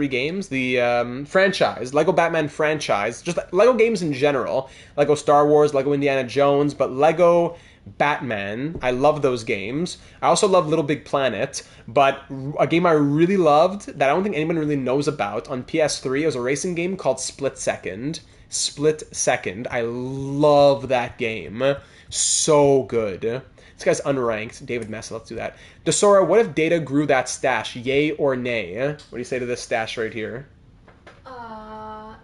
games, the franchise, Lego Batman franchise, just Lego games in general, Lego Star Wars, Lego Indiana Jones, but Lego Batman, I love those games. I also love Little Big Planet, but a game I really loved that I don't think anyone really knows about on PS3, it was a racing game called Split Second. Split Second. I love that game. So good. This guy's unranked. David Messa, let's do that. Desora, what if Data grew that stash? Yay or nay? What do you say to this stash right here? I'm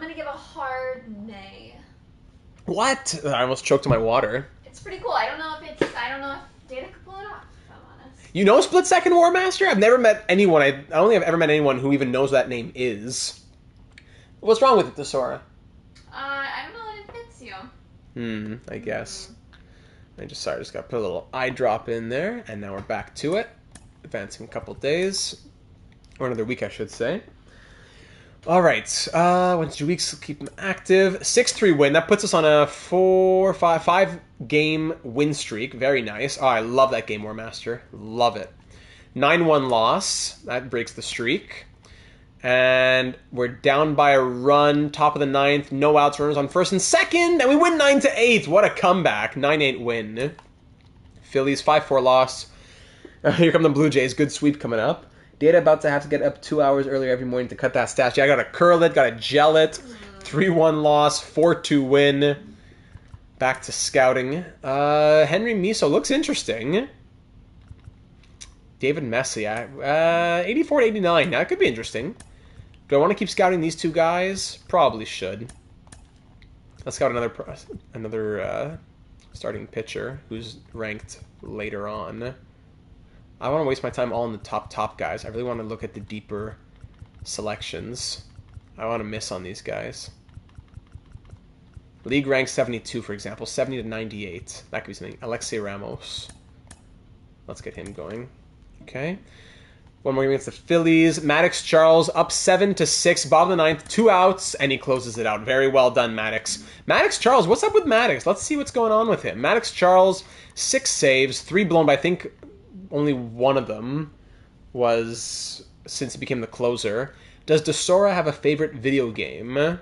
gonna give a hard nay. What? I almost choked on my water. It's pretty cool. I don't know if Data could pull it off, if I'm honest. You know Split Second War Master? I've never met anyone. I don't think I've ever met anyone who even knows what that name is. What's wrong with it, Desora? I don't know that it fits you. I guess. I just got to put a little eye drop in there, and now we're back to it. Advancing a couple days. Or another week, I should say. All right. 1 to 2 weeks, keep them active. 6-3 win. That puts us on a 5-game win streak. Very nice. Oh, I love that game, War Master. Love it. 9-1 loss. That breaks the streak. And we're down by a run, top of the 9th, no outs, runners on first and second, and we win 9-8. What a comeback. 9-8 win. Phillies, 5-4 loss. Here come the Blue Jays. Good sweep coming up. Data about to have to get up 2 hours earlier every morning to cut that stash. Yeah, I got to curl it, got to gel it. 3-1 loss, 4-2 win. Back to scouting. Henry Miso looks interesting. David Messi, 84-89. That could be interesting. Do I want to keep scouting these two guys? Probably should. Let's scout another starting pitcher who's ranked later on. I want to waste my time all in the top guys. I really want to look at the deeper selections. I want to miss on these guys. League rank 72, for example. 70-98. That could be something. Alexei Ramos. Let's get him going. Okay. One more game against the Phillies. Maddox Charles up 7-6. Bottom of the 9th. 2 outs, and he closes it out. Very well done, Maddox. Maddox Charles, what's up with Maddox? Let's see what's going on with him. Maddox Charles, 6 saves, 3 blown, but I think only one of them was since he became the closer. Does Desora have a favorite video game? Does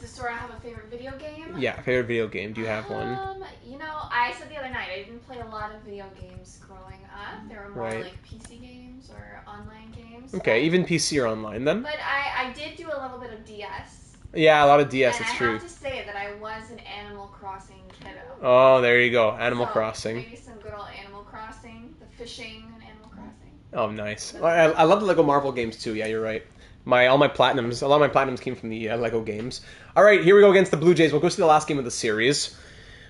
Desora have a favorite video game? Yeah, favorite video game. Do you have one? You know, I said the other night, I didn't play a lot of video games growing up. They were more like PC games or online games. Okay, even PC or online then? But I did do a little bit of DS. Yeah, a lot of DS, and it's true. I have to say that I was an Animal Crossing kiddo. Oh, there you go. Animal Crossing. Maybe some good old Animal Crossing. The fishing and Animal Crossing. Oh, nice. I love the Lego Marvel games too. Yeah, you're right. A lot of my platinums came from the Lego games. All right, here we go against the Blue Jays. We'll go see the last game of the series.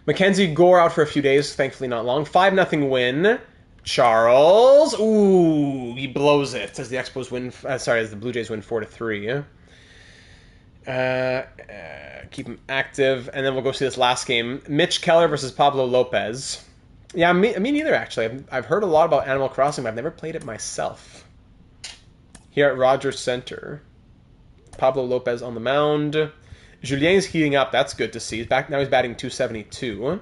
Mackenzie Gore out for a few days, thankfully not long. 5-0 win. Charles. Ooh, he blows it as the Expos win. As the Blue Jays win 4-3. Keep him active, and then we'll go see this last game. Mitch Keller versus Pablo Lopez. Yeah, me neither, actually. I've heard a lot about Animal Crossing, but I've never played it myself. Here at Rogers Center. Pablo Lopez on the mound. Julien's heating up. That's good to see. He's back now. He's batting .272.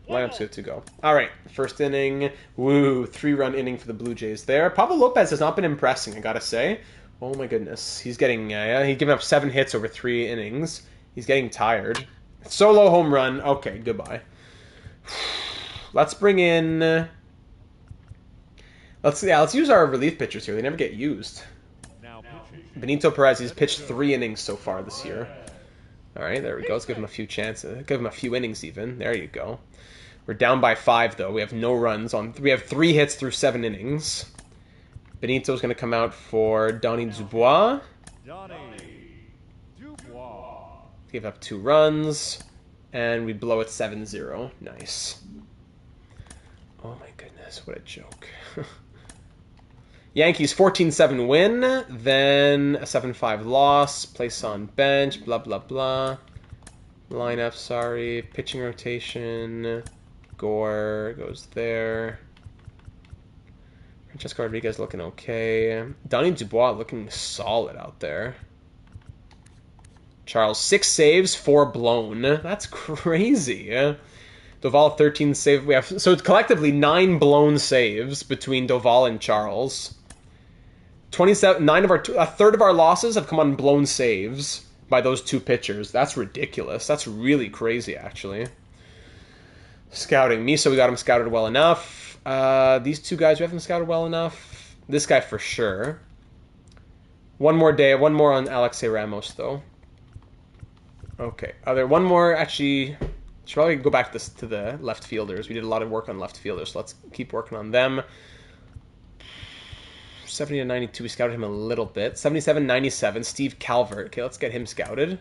Lineup's good to go. All right, first inning. Woo, 3-run inning for the Blue Jays there. Pablo Lopez has not been impressing, I gotta say. Oh my goodness, he's getting he's given up 7 hits over 3 innings. He's getting tired. Solo home run. Okay, goodbye. Let's bring in. Let's use our relief pitchers here. They never get used. Benito Perez, he's pitched 3 innings so far this year. All right, there we go. Let's give him a few chances. Give him a few innings even. There you go. We're down by 5 though. We have no runs on. We have 3 hits through 7 innings. Benito's going to come out for Donny Dubois. Give up 2 runs, and we blow it 7-0. Nice. Oh my goodness, what a joke. Yankees 14-7 win, then a 7-5 loss, place on bench, blah, blah, blah. Lineup, sorry. Pitching rotation. Gore goes there. Francesco Rodriguez looking okay. Donny Dubois looking solid out there. Charles, 6 saves, 4 blown. That's crazy. Doval, 13 saves. We have, so it's collectively 9 blown saves between Doval and Charles. 27, a third of our losses have come on blown saves by those 2 pitchers. That's ridiculous. That's really crazy, actually. Scouting. Misa, we got him scouted well enough. These 2 guys, we have them scouted well enough. This guy for sure. One more on Alexei Ramos, though. Okay. One more, actually. Should probably go back to the left fielders. We did a lot of work on left fielders, so let's keep working on them. 70-92, we scouted him a little bit. 77-97, Steve Calvert. Okay, let's get him scouted.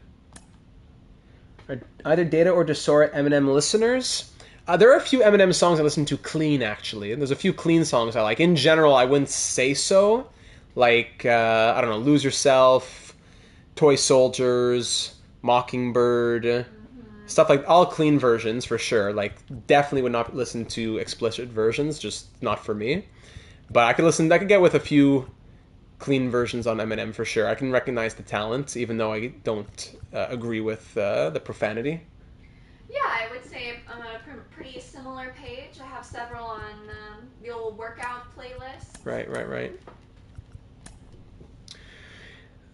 Are either Data or Desora Eminem listeners? There are a few Eminem songs I listen to clean, actually. There's a few clean songs I like. In general, I wouldn't say so. Like, I don't know, Lose Yourself, Toy Soldiers, Mockingbird, stuff like all clean versions for sure. Like, definitely would not listen to explicit versions, just not for me. But I could get with a few clean versions on Eminem for sure. I can recognize the talent, even though I don't agree with the profanity. Yeah, I would say I'm on a pretty similar page. I have several on the old workout playlist. Right.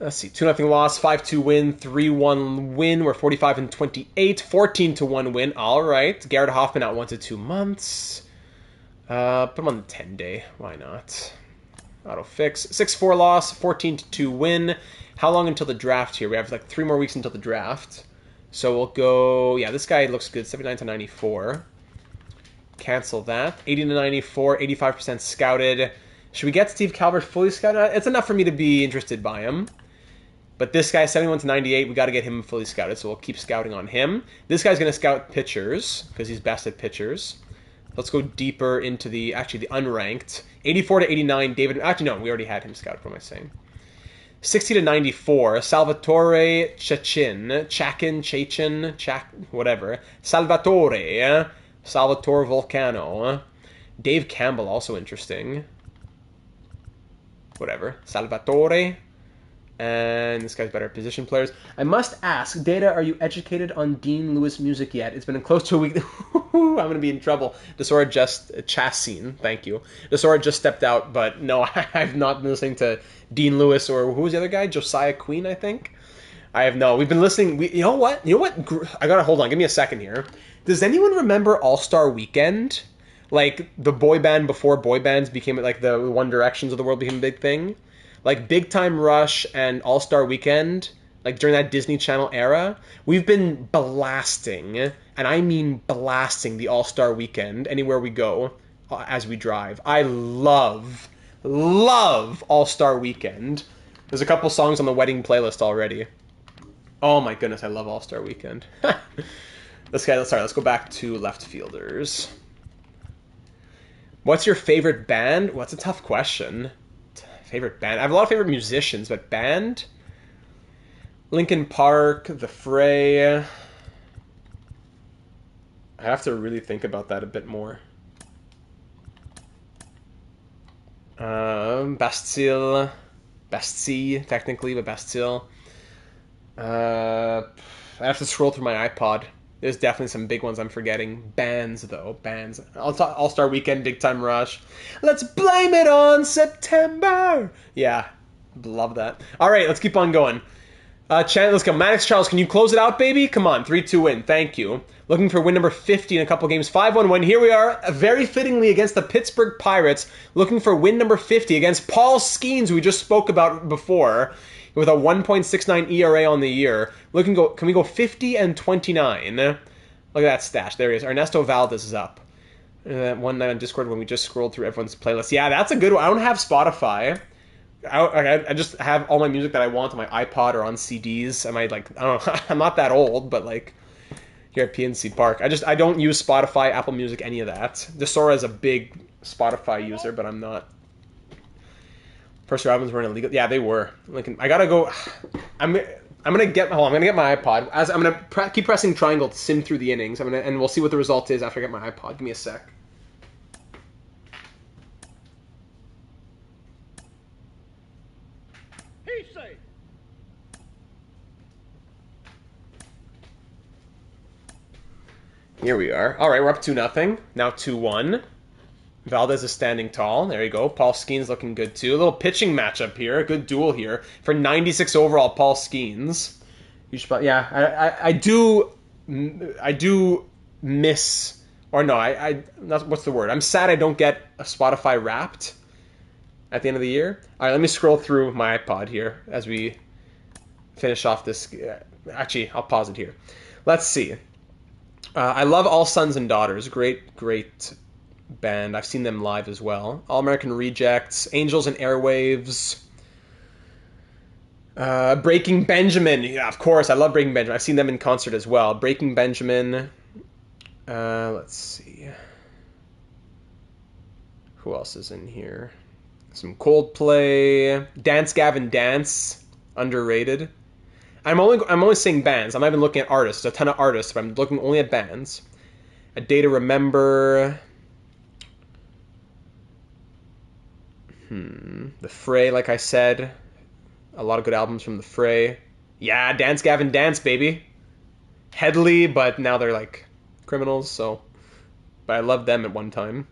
Let's see. 2-0 loss, 5-2 win, 3-1 win. We're 45-28, 14-1 win. All right. Garrett Hoffman out 1 to 2 months. Put him on the 10-day. Why not? Auto fix. 6-4 loss, 14-2 win. How long until the draft here? We have like 3 more weeks until the draft. So we'll go... Yeah, this guy looks good. 79-94. Cancel that. 80-94, 85% scouted. Should we get Steve Calvert fully scouted? It's enough for me to be interested by him. But this guy, 71-98, we got to get him fully scouted, so we'll keep scouting on him. This guy's going to scout pitchers, because he's best at pitchers. Let's go deeper into the unranked. 84-89, David... Actually, no, we already had him scouted. What am I saying? 60-94, Salvatore Chachin, whatever. Salvatore Volcano. Dave Campbell, also interesting. Whatever. Salvatore. And this guy's better at position players. I must ask, Data, are you educated on Dean Lewis music yet? It's been close to a week. I'm going to be in trouble. Desora just... Chassin, thank you. Desora just stepped out, but no, I've not been listening to Dean Lewis or who was the other guy? Josiah Queen, I think? We've been listening... You know what? I got to hold on. Give me a second here. Does anyone remember All-Star Weekend? Like, the boy band before boy bands became, like, the One Directions of the world became a big thing? Like Big Time Rush and All-Star Weekend, like during that Disney Channel era, we've been blasting, and I mean blasting the All-Star Weekend anywhere we go as we drive. I love All-Star Weekend. There's a couple songs on the wedding playlist already. Oh my goodness, I love All-Star Weekend. Let's go back to left fielders. What's your favorite band? Well, that's a tough question. Favorite band? I have a lot of favorite musicians, but band? Linkin Park, The Fray. I have to really think about that a bit more. Bastille, technically, but Bastille. I have to scroll through my iPod. There's definitely some big ones I'm forgetting. Bands, though. Bands. All-Star Weekend, Big Time Rush. Let's blame it on September! Yeah, love that. All right, let's keep on going. Let's go. Maddox Charles, can you close it out, baby? Come on, 3-2 win. Thank you. Looking for win number 50 in a couple games. 5-1 win. Here we are, very fittingly against the Pittsburgh Pirates. Looking for win number 50 against Paul Skeens, who we just spoke about before, with a 1.69 ERA on the year. Can we go 50-29? Look at that stash. There he is. Ernesto Valdez is up. That one night on Discord when we just scrolled through everyone's playlist. Yeah, that's a good one. I don't have Spotify. I just have all my music that I want on my iPod or on CDs. I don't know. I'm not that old, but like here at PNC Park, I don't use Spotify, Apple Music, any of that. Desora is a big Spotify user, but I'm not. First Robins weren't illegal. Yeah, they were. Lincoln, I gotta go. I'm gonna get my iPod. I'm gonna keep pressing triangle to sim through the innings. And we'll see what the result is after I get my iPod. Give me a sec. Here we are. All right, we're up 2-0. Now 2-1. Valdez is standing tall. There you go. Paul Skeens looking good too. A little pitching matchup here. A good duel here for 96 overall. Paul Skeens. Yeah, I do miss, or no, what's the word? I'm sad I don't get a Spotify Wrapped at the end of the year. All right, let me scroll through my iPod here as we finish off this. Actually, I'll pause it here. Let's see. I love All Sons and Daughters. Great band. I've seen them live as well. All American Rejects, Angels and Airwaves, Breaking Benjamin. Yeah, of course, I love Breaking Benjamin. I've seen them in concert as well. Breaking Benjamin. Let's see. Who else is in here? Some Coldplay. Dance Gavin Dance. Underrated. I'm only saying bands. I'm not even looking at artists. There's a ton of artists, but I'm looking only at bands. A Day to Remember. The Fray, like I said. A lot of good albums from The Fray. Yeah, Dance Gavin Dance, baby. Headley, but now they're like criminals, so. But I loved them at one time.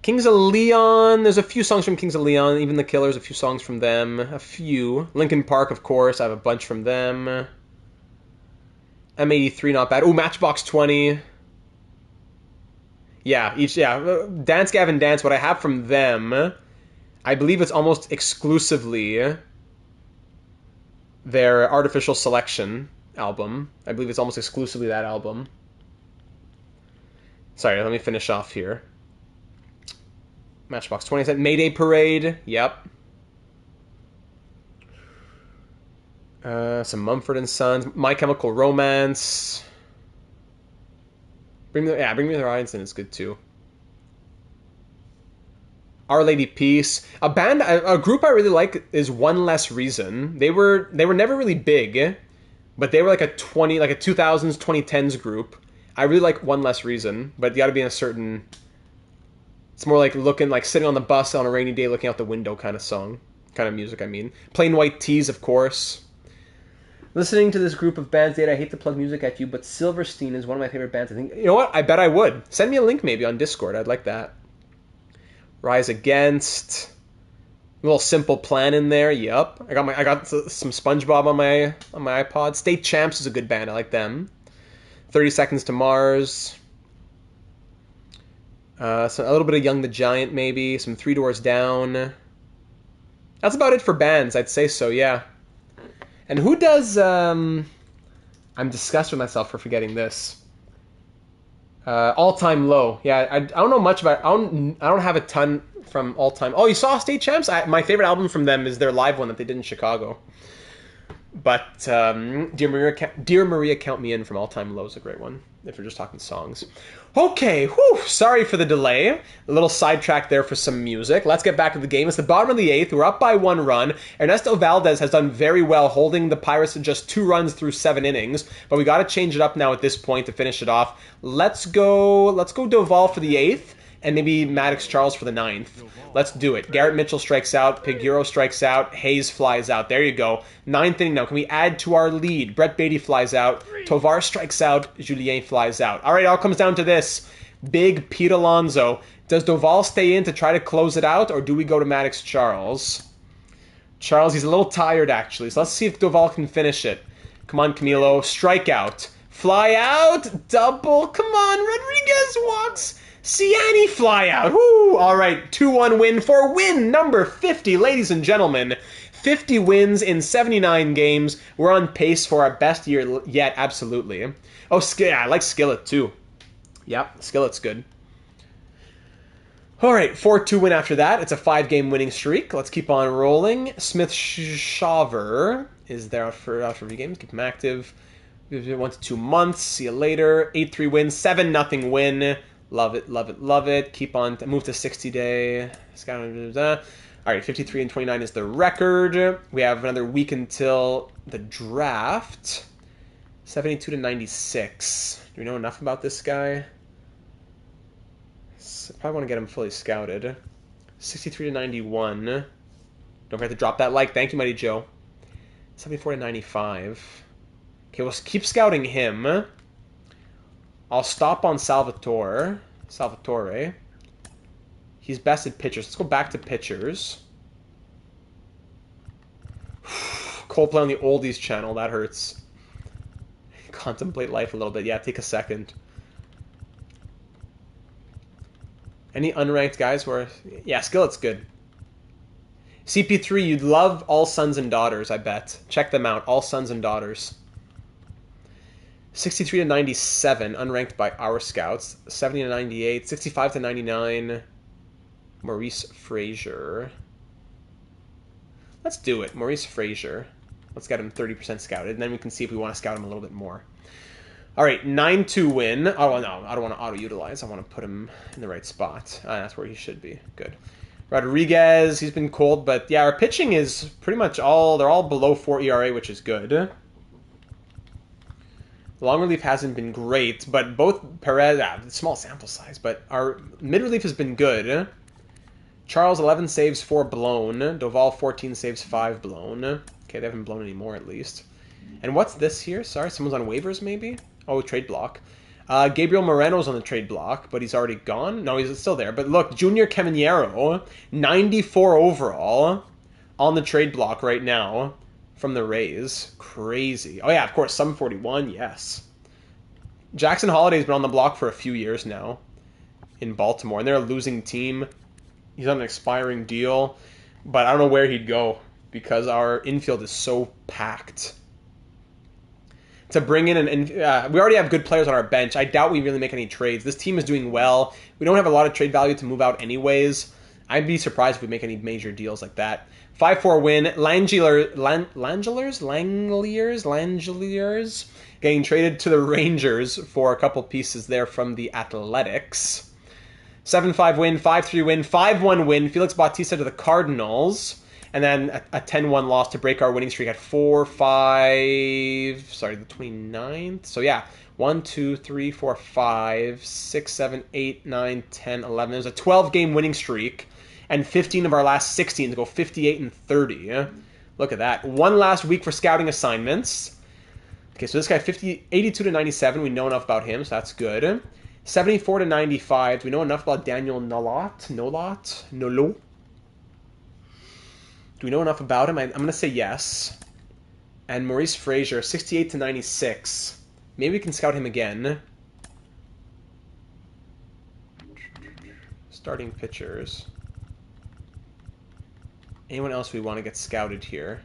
Kings of Leon, there's a few songs from Kings of Leon. Even The Killers, a few songs from them. A few. Linkin Park, of course, I have a bunch from them. M83, not bad. Ooh, Matchbox 20. Yeah, Dance Gavin Dance, what I have from them, I believe it's almost exclusively their Artificial Selection album. I believe it's almost exclusively that album. Sorry, let me finish off here. Matchbox 20 said Mayday Parade. Yep. Some Mumford & Sons. My Chemical Romance. Bring Me the Horizon is good too. Our Lady Peace. A group I really like is One Less Reason. They were never really big, but they were like a 2000s, 2010s group. I really like One Less Reason, but you got to be in a certain. It's more like sitting on the bus on a rainy day looking out the window kind of music, I mean. Plain White Tees, of course. Listening to this group of bands, Data, I hate to plug music at you, but Silverstein is one of my favorite bands. I think. You know what? I bet I would. Send me a link maybe on Discord. I'd like that. Rise Against. A little Simple Plan in there. Yep. I got some SpongeBob on my iPod. State Champs is a good band. I like them. 30 Seconds to Mars. So a little bit of Young the Giant, maybe. Some Three Doors Down. That's about it for bands, I'd say so, yeah. And who does... I'm disgusted with myself for forgetting this. All Time Low. Yeah, I don't know much about... I don't have a ton from All Time... Oh, you saw State Champs? My favorite album from them is their live one that they did in Chicago. But Dear Maria, Count Me In from All Time Low is a great one, if we're just talking songs. Okay, whew, sorry for the delay. A little sidetrack there for some music. Let's get back to the game. It's the bottom of the 8th. We're up by 1 run. Ernesto Valdez has done very well holding the Pirates to just 2 runs through 7 innings, but we got to change it up now at this point to finish it off. Let's go Doval for the 8th. And maybe Maddox Charles for the 9th. Let's do it. Garrett Mitchell strikes out. Piguero strikes out. Hayes flies out. There you go. 9th inning now. Can we add to our lead? Brett Beatty flies out. Tovar strikes out. Julien flies out. All right, it all comes down to this. Big Pete Alonso. Does Doval stay in to try to close it out, or do we go to Maddox Charles? Charles, he's a little tired, actually. So let's see if Doval can finish it. Come on, Camilo. Strikeout. Fly out. Double. Come on. Rodriguez walks. Ciani fly out. Woo! All right, 2-1 win for win number 50, ladies and gentlemen. 50 wins in 79 games. We're on pace for our best year yet, absolutely. Oh, yeah, I like Skillet, too. Yep, Skillet's good. All right, 4-2 win after that. It's a 5-game winning streak. Let's keep on rolling. Smith Shaver is there out for a few games. Keep him active. 1 to 2 months. See you later. 8-3 win, 7-0 win. Love it, love it, love it. Keep on, move to 60-day. All right, 53 and 29 is the record. We have another week until the draft. 72 to 96. Do we know enough about this guy? Probably want to get him fully scouted. 63 to 91. Don't forget to drop that like. Thank you, Mighty Joe. 74 to 95. Okay, we'll keep scouting him. I'll stop on Salvatore. He's best at pitchers. Let's go back to pitchers. Coldplay on the oldies channel. That hurts. Contemplate life a little bit. Yeah, take a second. Any unranked guys who yeah, Skillet's good. CP3, you'd love All Sons and Daughters, I bet. Check them out. All Sons and Daughters. 63 to 97, unranked by our scouts. 70 to 98, 65 to 99. Maurice Frazier. Let's do it. Maurice Frazier. Let's get him 30% scouted, and then we can see if we want to scout him a little bit more. All right, 9-2 win. Oh, no, I don't want to auto-utilize. I want to put him in the right spot. That's where he should be. Good. Rodriguez, he's been cold, but yeah, our pitching is pretty much they're all below 4 ERA, which is good. Long relief hasn't been great, but both Perez, small sample size, but our mid relief has been good. Charles, 11 saves, 4 blown. Doval, 14 saves, 5 blown. Okay, they haven't blown any more at least. And what's this here? Sorry, someone's on waivers maybe? Oh, trade block. Gabriel Moreno's on the trade block, but he's already gone? No, he's still there. But look, Junior Caminero, 94 overall, on the trade block right now. From the Rays. Crazy. Oh, yeah, of course, some 41, yes. Jackson Holliday's been on the block for a few years now in Baltimore, and they're a losing team. He's on an expiring deal, but I don't know where he'd go because our infield is so packed. To bring in we already have good players on our bench. I doubt we really make any trades. This team is doing well. We don't have a lot of trade value to move out anyways. I'd be surprised if we make any major deals like that. 5-4 win. Langeliers getting traded to the Rangers for a couple pieces there from the Athletics. 7-5 win, 5-3 win, 5-1 win. Felix Bautista to the Cardinals. And then a 10-1 loss to break our winning streak at the 29th. So yeah, 1, 2, 3, 4, 5, 6, 7, 8, 9, 10, 11. There's a 12-game winning streak. And 15 of our last 16 to go 58 and 30. Look at that. One last week for scouting assignments. Okay, so this guy, 82 to 97. We know enough about him, so that's good. 74 to 95. Do we know enough about Daniel Nolot? Do we know enough about him? I'm going to say yes. And Maurice Frazier, 68 to 96. Maybe we can scout him again. Starting pitchers. Anyone else we want to get scouted here?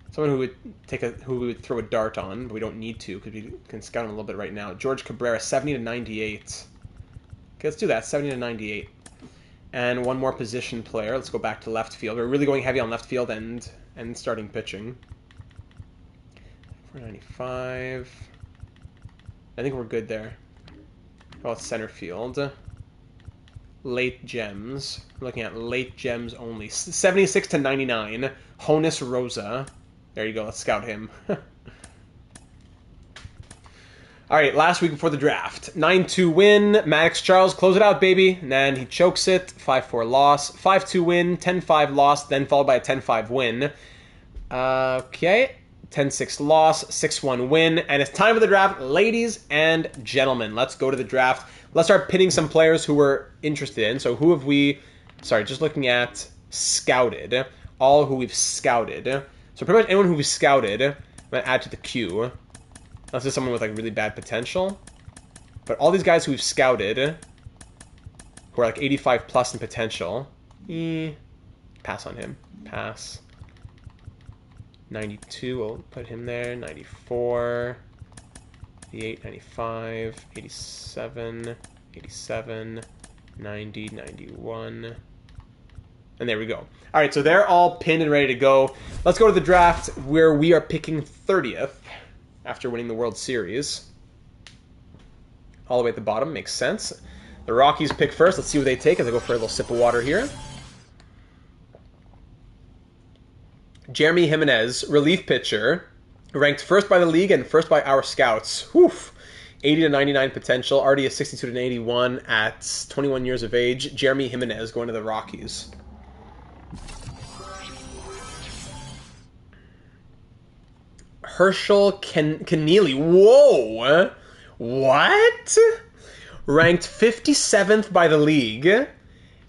Someone who we would throw a dart on, but we don't need to because we can scout him a little bit right now. George Cabrera, 70 to 98. Okay, let's do that. 70 to 98. And one more position player. Let's go back to left field. We're really going heavy on left field and and starting pitching. 495. I think we're good there. Well, it's center field. Late gems. We're looking at late gems only. 76 to 99. Honus Rosa. There you go. Let's scout him. All right, last week before the draft. 9-2 win. Maddox Charles, close it out, baby. And then he chokes it. 5-4 loss. 5-2 win. 10-5 loss. Then followed by a 10-5 win. Okay. 10-6 loss. 6-1 win. And it's time for the draft, ladies and gentlemen. Let's go to the draft. Let's start pitting some players who we're interested in. So who have we... Sorry, just looking at scouted. All who we've scouted. So pretty much anyone who we've scouted, I'm going to add to the queue. Unless there's someone with like really bad potential. But all these guys who we've scouted, who are like 85 plus in potential, pass on him. Pass. 92, we'll put him there. 94, 88, 95, 87, 87, 90, 91. And there we go. All right, so they're all pinned and ready to go. Let's go to the draft where we are picking 30th. After winning the World Series. All the way at the bottom, makes sense. The Rockies pick first. Let's see what they take as I go for a little sip of water here. Jeremy Jimenez, relief pitcher, ranked first by the league and first by our scouts. Whew. 80 to 99 potential, already a 62 to 81 at 21 years of age. Jeremy Jimenez going to the Rockies. Herschel Keneally. Whoa! What? Ranked 57th by the league and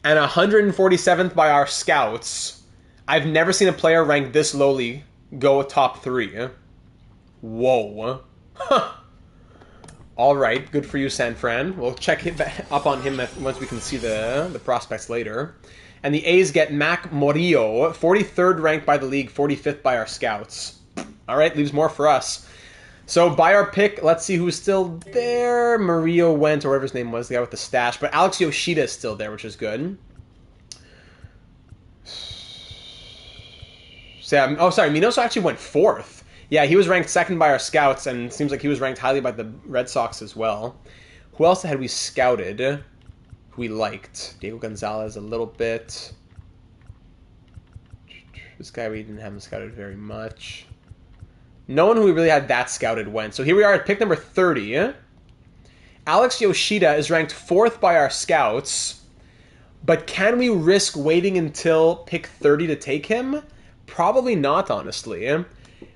147th by our scouts. I've never seen a player ranked this lowly go top 3. Whoa. Huh. All right, good for you, San Fran. We'll check up on him once we can see the prospects later. And the A's get Mac Morillo, 43rd ranked by the league, 45th by our scouts. All right, leaves more for us. So by our pick, let's see who's still there. Murillo went, or whatever his name was, the guy with the stash. But Alex Yoshida is still there, which is good. So, oh, sorry, Minoso actually went 4th. Yeah, he was ranked 2nd by our scouts, and it seems like he was ranked highly by the Red Sox as well. Who else had we scouted who we liked? Diego Gonzalez a little bit. This guy we didn't have him scouted very much. No one who we really had that scouted went. So here we are at pick number 30. Alex Yoshida is ranked 4th by our scouts. But can we risk waiting until pick 30 to take him? Probably not, honestly.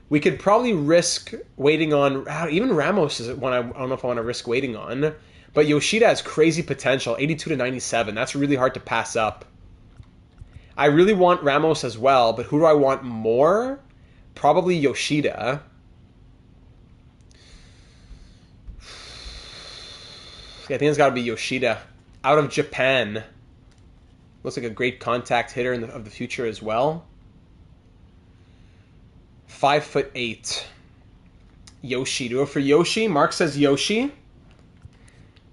We could probably risk waiting on... Even Ramos is one I don't know if I want to risk waiting on. But Yoshida has crazy potential, 82 to 97. That's really hard to pass up. I really want Ramos as well, but who do I want more? Probably Yoshida. Yeah, I think it's got to be Yoshida. Out of Japan. Looks like a great contact hitter of the future as well. 5'8". Yoshi. Do it for Yoshi. Mark says Yoshi.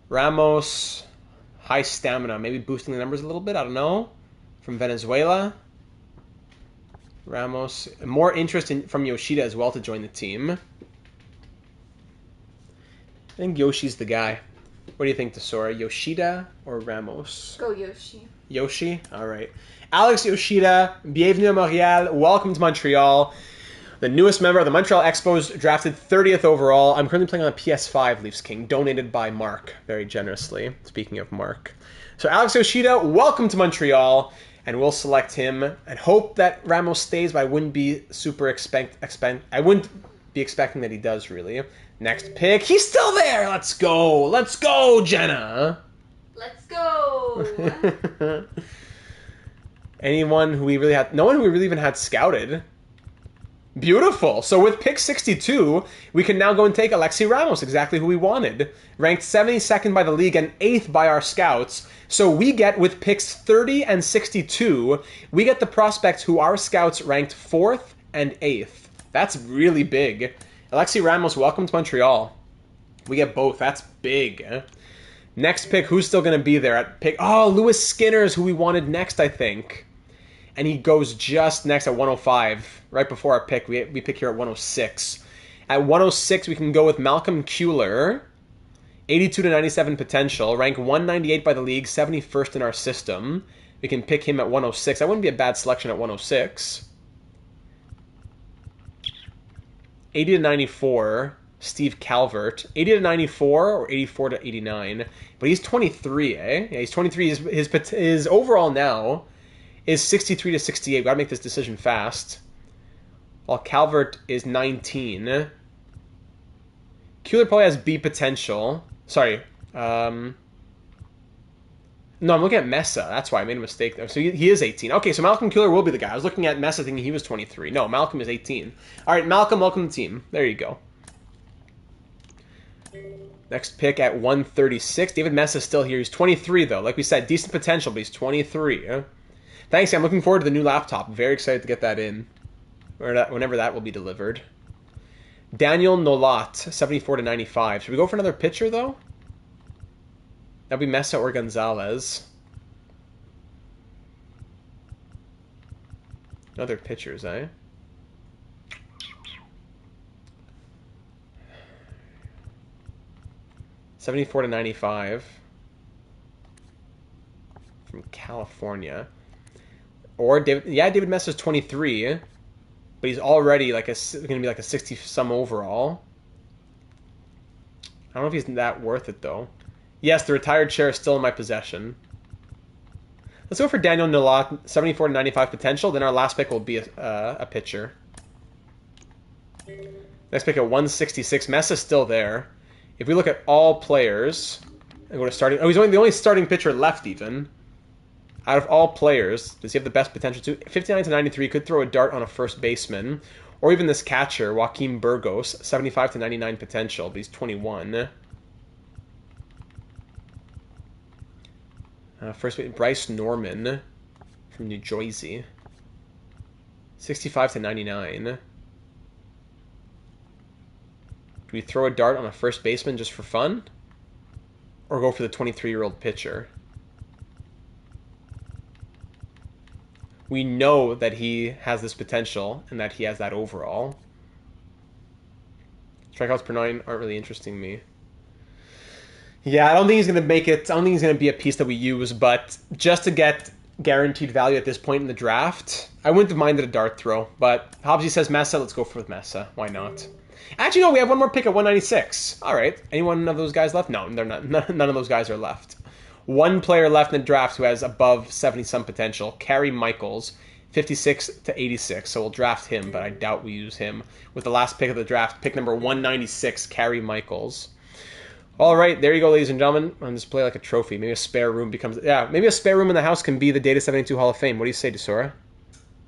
Ramos. High stamina. Maybe boosting the numbers a little bit. I don't know. From Venezuela. Ramos. More interest from Yoshida as well to join the team. I think Yoshi's the guy. What do you think, Tesora? Yoshida or Ramos? Go Yoshi. Yoshi? All right. Alex Yoshida, bienvenue à Montréal. Welcome to Montreal. The newest member of the Montreal Expos, drafted 30th overall. I'm currently playing on a PS5, Leafs King, donated by Mark, very generously. Speaking of Mark. So Alex Yoshida, welcome to Montreal. And we'll select him and hope that Ramos stays, but I wouldn't be super I wouldn't be expecting that he does, really. Next pick. He's still there! Let's go! Let's go, Jenna! Let's go! Anyone who we really had... No one who we really even had scouted. Beautiful. So with pick 62, we can now go and take Alexi Ramos, exactly who we wanted. Ranked 72nd by the league and 8th by our scouts. So we get, with picks 30 and 62, we get the prospects who our scouts ranked 4th and 8th. That's really big. Alexi Ramos, welcome to Montreal. We get both. That's big. Next pick, who's still going to be there at pick... Oh, Lewis Skinner is who we wanted next, I think. and he goes just next at 105, right before our pick. We pick here at 106. At 106, we can go with Malcolm Kuehler, 82 to 97 potential, ranked 198 by the league, 71st in our system. We can pick him at 106. That wouldn't be a bad selection at 106. 80 to 94, Steve Calvert. 80 to 94 or 84 to 89. But he's 23, eh? Yeah, he's 23. His overall now is 63 to 68. Got to make this decision fast. While Calvert is 19. Kuehler probably has B potential. Sorry. No, I'm looking at Mesa. That's why I made a mistake there. So he is 18. Okay, so Malcolm Kuehler will be the guy. I was looking at Mesa thinking he was 23. No, Malcolm is 18. All right, Malcolm, welcome to the team. There you go. Next pick at 136. David Mesa is still here. He's 23, though. Like we said, decent potential, but he's 23. Thanks, I'm looking forward to the new laptop. Very excited to get that in. Whenever that will be delivered. Daniel Nolat, 74 to 95. Should we go for another pitcher, though? That'd be Mesa or Gonzalez. Other pitchers, eh? $74 to 95 from California. Or David Mesa's 23, but he's already like going to be like a 60-some overall. I don't know if he's that worth it though. Yes, the retired chair is still in my possession. Let's go for Daniel Nolat, 74 to 95 potential. Then our last pick will be a pitcher. Next pick at 166. Mesa's still there. If we look at all players and go to starting, he's only the only starting pitcher left even. Out of all players, does he have the best potential to? 59 to 93, could throw a dart on a first baseman. Or even this catcher, Joaquim Burgos, 75 to 99 potential, but he's 21. First base, Bryce Norman from New Jersey, 65 to 99. Do we throw a dart on a first baseman just for fun? Or go for the 23-year-old pitcher? We know that he has this potential and that he has that overall. Strikeouts per 9 aren't really interesting me. Yeah, I don't think he's going to make it. I don't think he's going to be a piece that we use, but just to get guaranteed value at this point in the draft, I wouldn't have minded a dart throw. But Hobbsy says Mesa, let's go for Mesa. Why not? Actually, no, we have one more pick at 196. All right. Anyone of those guys left? No, they're not. None of those guys are left. One player left in the draft who has above 70-some potential. Carey Michaels, 56 to 86. So we'll draft him, but I doubt we use him with the last pick of the draft. Pick number 196, Carey Michaels. All right, there you go, ladies and gentlemen. On display like a trophy. Maybe a spare room becomes... Yeah, maybe a spare room in the house can be the Data 72 Hall of Fame. What do you say, Desora?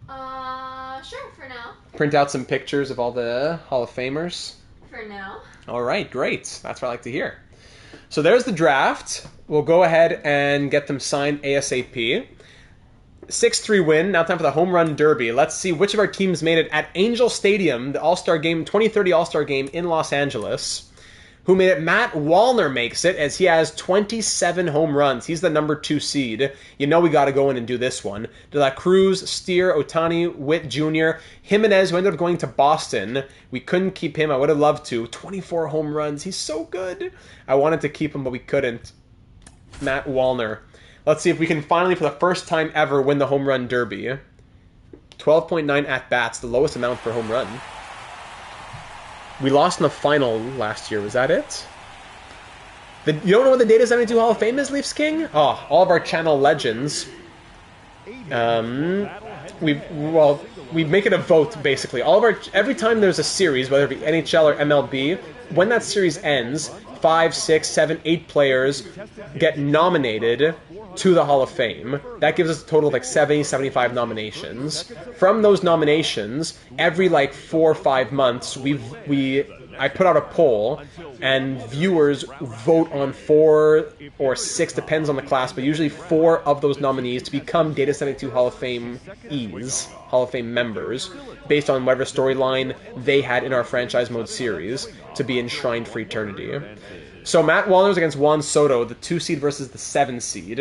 Sure, for now. Print out some pictures of all the Hall of Famers. For now. All right, great. That's what I like to hear. So there's the draft. We'll go ahead and get them signed ASAP. 6-3 win. Now time for the Home Run Derby. Let's see which of our teams made it at Angel Stadium, the All-Star Game, 2030 All-Star Game in Los Angeles. Who made it? Matt Wallner makes it as he has 27 home runs. He's the number 2 seed. You know we got to go in and do this one. De La Cruz, Steer, Otani, Witt Jr., Jimenez, who ended up going to Boston. We couldn't keep him. I would have loved to. 24 home runs. He's so good. I wanted to keep him, but we couldn't. Matt Wallner. Let's see if we can finally, for the first time ever, win the Home Run Derby. 12.9 at-bats, the lowest amount for home run. We lost in the final last year. Was that it? You don't know what the Data 72 Hall of Fame is, Leafs King? Oh, all of our channel legends. We make it a vote, basically. Every time there's a series, whether it be NHL or MLB, when that series ends, 5, 6, 7, 8 players get nominated to the Hall of Fame. That gives us a total of like 70, 75 nominations. From those nominations, every like 4 or 5 months, I put out a poll, and viewers vote on 4 or 6, depends on the class, but usually 4 of those nominees to become Data 72 Hall of Fame Hall of Fame members, based on whatever storyline they had in our franchise mode series to be enshrined for eternity. So Matt Wallner's against Juan Soto, the 2 seed versus the 7 seed.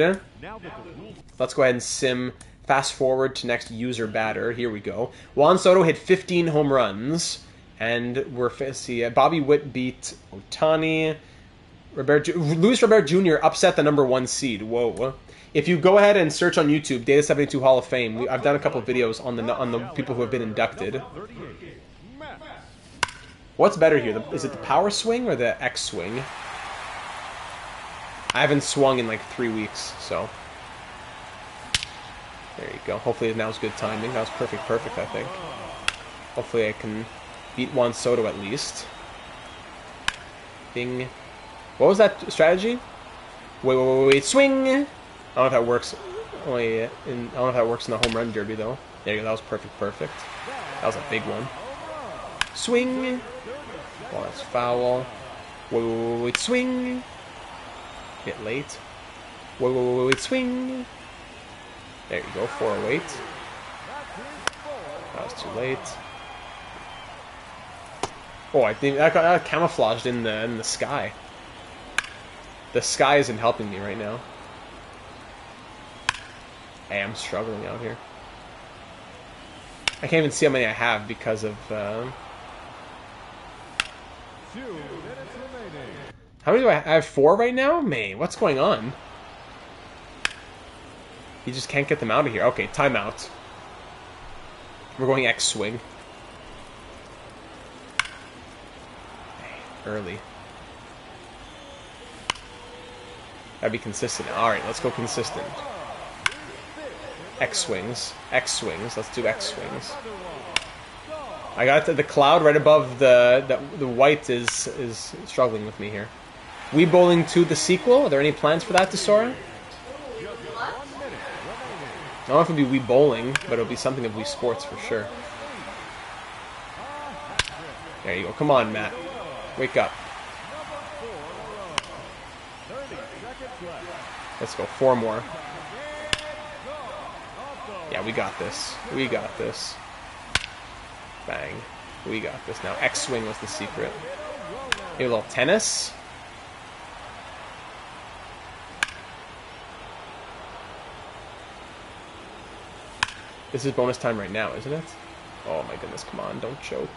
Let's go ahead and sim Fast forward to next user batter. Here we go. Juan Soto hit 15 home runs. And we're see Bobby Witt beat Ohtani. Luis Robert Jr. upset the #1 seed. Whoa. If you go ahead and search on YouTube, Data 72 Hall of Fame, I've done a couple of videos on the people who have been inducted. What's better here? Is it the power swing or the X swing? I haven't swung in like 3 weeks, so there you go. Hopefully now's good timing. That was perfect, I think. Hopefully I can beat Juan Soto at least. Ding. What was that strategy? Wait, swing! I don't know if that works. I don't know if that works in the home run derby though. There you go. That was perfect. That was a big one. Swing. Oh, that's foul. Wait, swing. Bit late. Wait, swing. There you go. 408. That was too late. Oh, I think that got camouflaged in the sky. The sky isn't helping me right now. Hey, I'm struggling out here. I can't even see how many I have because of... How many do I have? I have 4 right now? Man, what's going on? You just can't get them out of here. Okay, timeout. We're going X swing. Early. Gotta be consistent. Alright, let's go consistent. X swings. Let's do X swings. I got the cloud right above the white is struggling with me here. We Bowling 2 the sequel? Are there any plans for that, Desora? I don't know if it'll be Wii Bowling, but it'll be something of Wii Sports for sure. There you go. Come on, Matt. Wake up. Let's go. 4 more. Yeah, we got this. Bang. We got this. Now, X-swing was the secret. Maybe a little tennis. This is bonus time right now, isn't it? Oh my goodness, come on, don't choke.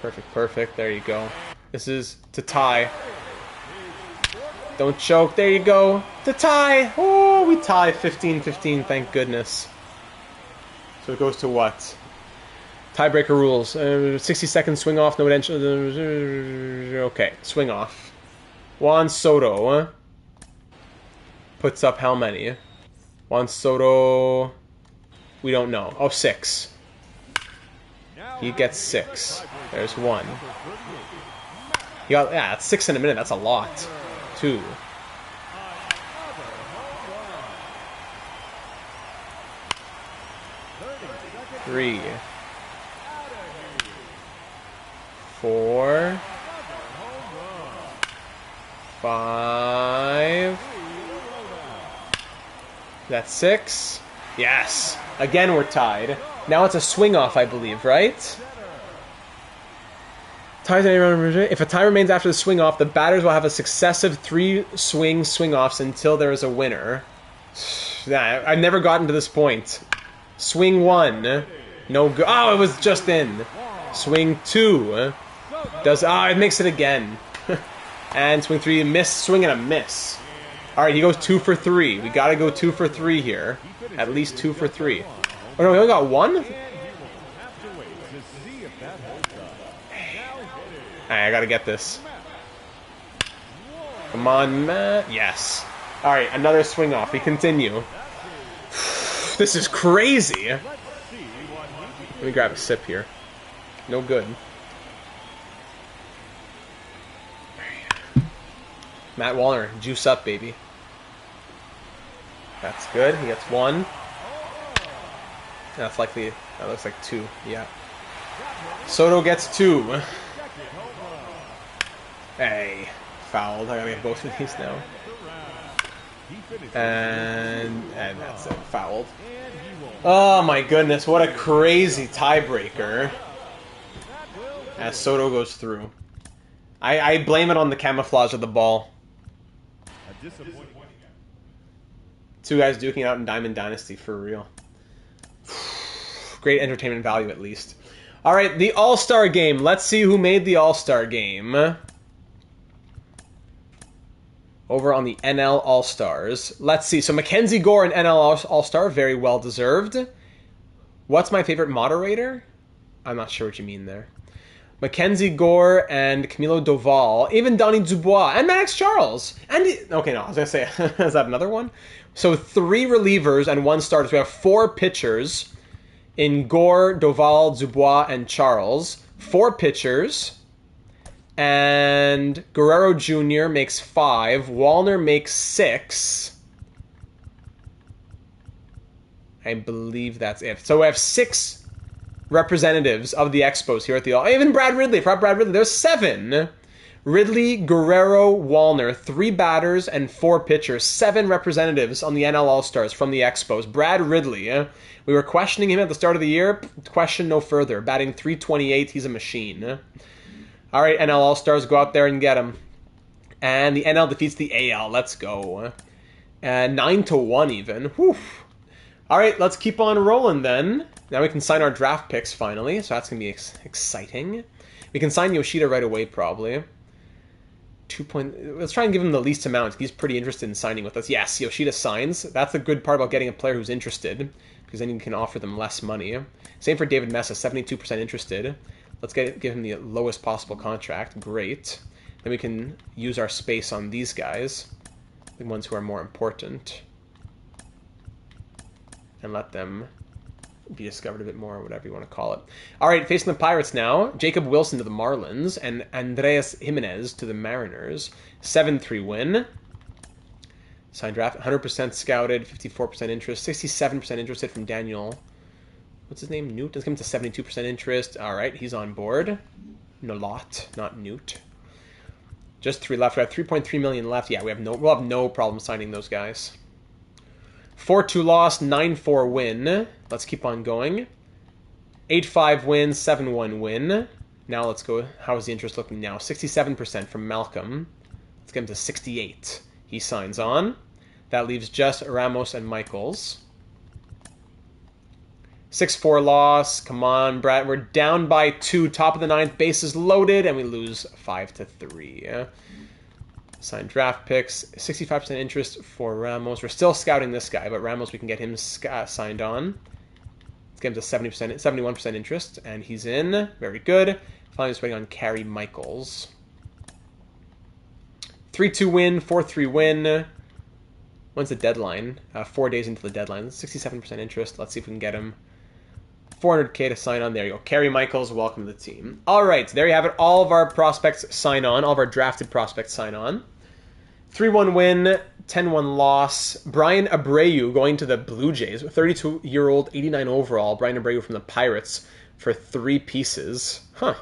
Perfect. There you go. This is to tie. Don't choke. There you go. To tie. Oh, we tie 15-15. Thank goodness. So it goes to what? Tiebreaker rules. 60-second swing off. No potential. Okay, swing off. Juan Soto puts up how many? Juan Soto. We don't know. Oh, 6. He gets 6. There's 1. He got, yeah, that's 6 in a minute. That's a lot. 2. 3. 4. 5. That's 6. Yes. Again, we're tied. Now it's a swing off, I believe, right? If a tie remains after the swing off, the batters will have a successive 3 swing offs until there is a winner. Yeah, I've never gotten to this point. Swing 1. No good. Oh, it was just in. Swing 2. It makes it again. And swing 3, miss, swing and a miss. Alright, he goes 2 for 3. We gotta go 2 for 3 here. At least 2 for 3. Oh no, we only got 1? I gotta get this. Come on, Matt. Yes. Alright, another swing off. We continue. This is crazy. Let me grab a sip here. No good. Matt Wallner, juice up, baby. That's good. He gets 1. That's likely. That looks like 2. Yeah. Soto gets 2. Hey, fouled. I gotta get both of these now. And that's it. Fouled. Oh my goodness! What a crazy tiebreaker. As Soto goes through. I blame it on the camouflage of the ball. Two guys duking out in Diamond Dynasty for real. Great entertainment value, at least. All right, the All-Star Game. Let's see who made the All-Star Game. Over on the NL All-Stars. Let's see. So Mackenzie Gore and NL All-Star, very well deserved. What's my favorite moderator? I'm not sure what you mean there. Mackenzie Gore and Camilo Doval, even Donnie Dubois, and Max Charles. And okay, no, I was going to say, is that another one? So 3 relievers and 1 starter. So we have 4 pitchers in Gore, Doval, Dubois, and Charles. 4 pitchers. And Guerrero Jr. makes 5. Wallner makes 6. I believe that's it. So we have 6 representatives of the Expos here at the even Brad Ridley. For Brad Ridley, there's 7. Ridley, Guerrero, Wallner, 3 batters and 4 pitchers. 7 representatives on the NL All-Stars from the Expos. Brad Ridley, we were questioning him at the start of the year. Question no further. Batting .328, he's a machine. All right, NL All-Stars, go out there and get him. And the NL defeats the AL. Let's go. 9-1 even. Whew. All right, let's keep on rolling then. Now we can sign our draft picks finally, so that's going to be exciting. We can sign Yoshida right away, probably. Let's try and give him the least amount. He's pretty interested in signing with us. Yes, Yoshida signs. That's the good part about getting a player who's interested, because then you can offer them less money. Same for David Messa, 72% interested. Let's give him the lowest possible contract. Great. Then we can use our space on these guys, the ones who are more important, and let them be discovered a bit more, or whatever you want to call it. All right, facing the Pirates now. Jacob Wilson to the Marlins and Andreas Jimenez to the Mariners. 7-3 win. Signed draft, 100% scouted, 54% interest, 67% interested from Daniel. What's his name? Newt. Let's give him to 72% interest. All right, he's on board. Nolot, not Newt. Just 3 left. We have 3.3 million left. Yeah, we'll have no problem signing those guys. 4-2 loss, 9-4 win. Let's keep on going. 8-5 win, 7-1 win. Now let's go. How is the interest looking now? 67% from Malcolm. Let's get him to 68. He signs on. That leaves just Ramos and Michaels. 6-4 loss. Come on, Brad. We're down by 2. Top of the 9th. Bases loaded, and we lose 5-3. Signed draft picks. 65% interest for Ramos. We're still scouting this guy, but Ramos, we can get him signed on. Let's get him to 71% interest, and he's in. Very good. Finally, just waiting on Carey Michaels. 3-2 win, 4-3 win. When's the deadline? 4 days into the deadline. 67% interest. Let's see if we can get him. 400K to sign on. There you go. Carey Michaels, welcome to the team. All right, there you have it. All of our prospects sign on. All of our drafted prospects sign on. 3-1 win, 10-1 loss. Brian Abreu going to the Blue Jays. 32-year-old, 89 overall. Brian Abreu from the Pirates for 3 pieces. Huh.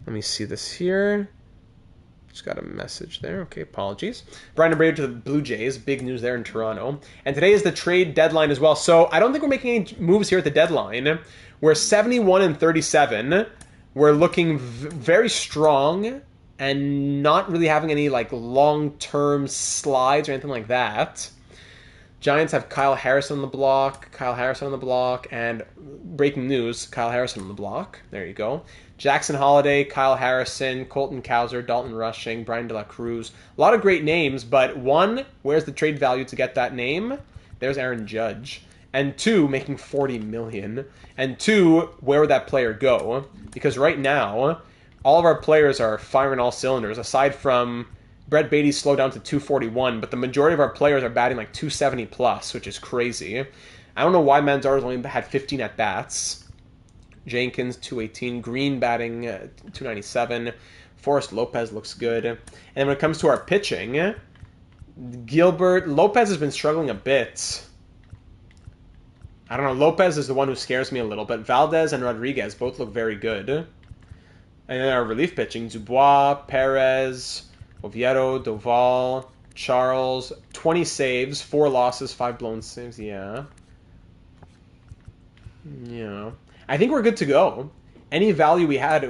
Let me see this here. Just got a message there. Okay, apologies. Brian Abreu to the Blue Jays. Big news there in Toronto. And today is the trade deadline as well. So I don't think we're making any moves here at the deadline. We're 71-37. We're looking very strong and not really having any like long-term slides or anything like that. Giants have Kyle Harrison on the block. And breaking news, Kyle Harrison on the block. There you go. Jackson Holliday, Kyle Harrison, Colton Cowser, Dalton Rushing, Brian De La Cruz. A lot of great names, but 1, where's the trade value to get that name? There's Aaron Judge. And 2, making $40 million. And 2, where would that player go? Because right now, all of our players are firing all cylinders, aside from Brett Beatty's slowed down to 241, but the majority of our players are batting like 270 plus, which is crazy. I don't know why Manzardo's only had 15 at-bats. Jenkins, 218. Green batting 297. Forrest Lopez looks good. And when it comes to our pitching, Lopez has been struggling a bit. I don't know. Lopez is the one who scares me a little, but Valdez and Rodriguez both look very good. And then our relief pitching, Dubois, Perez, Oviedo, Doval, Charles, 20 saves, 4 losses, 5 blown saves. Yeah. Yeah. I think we're good to go. Any value we have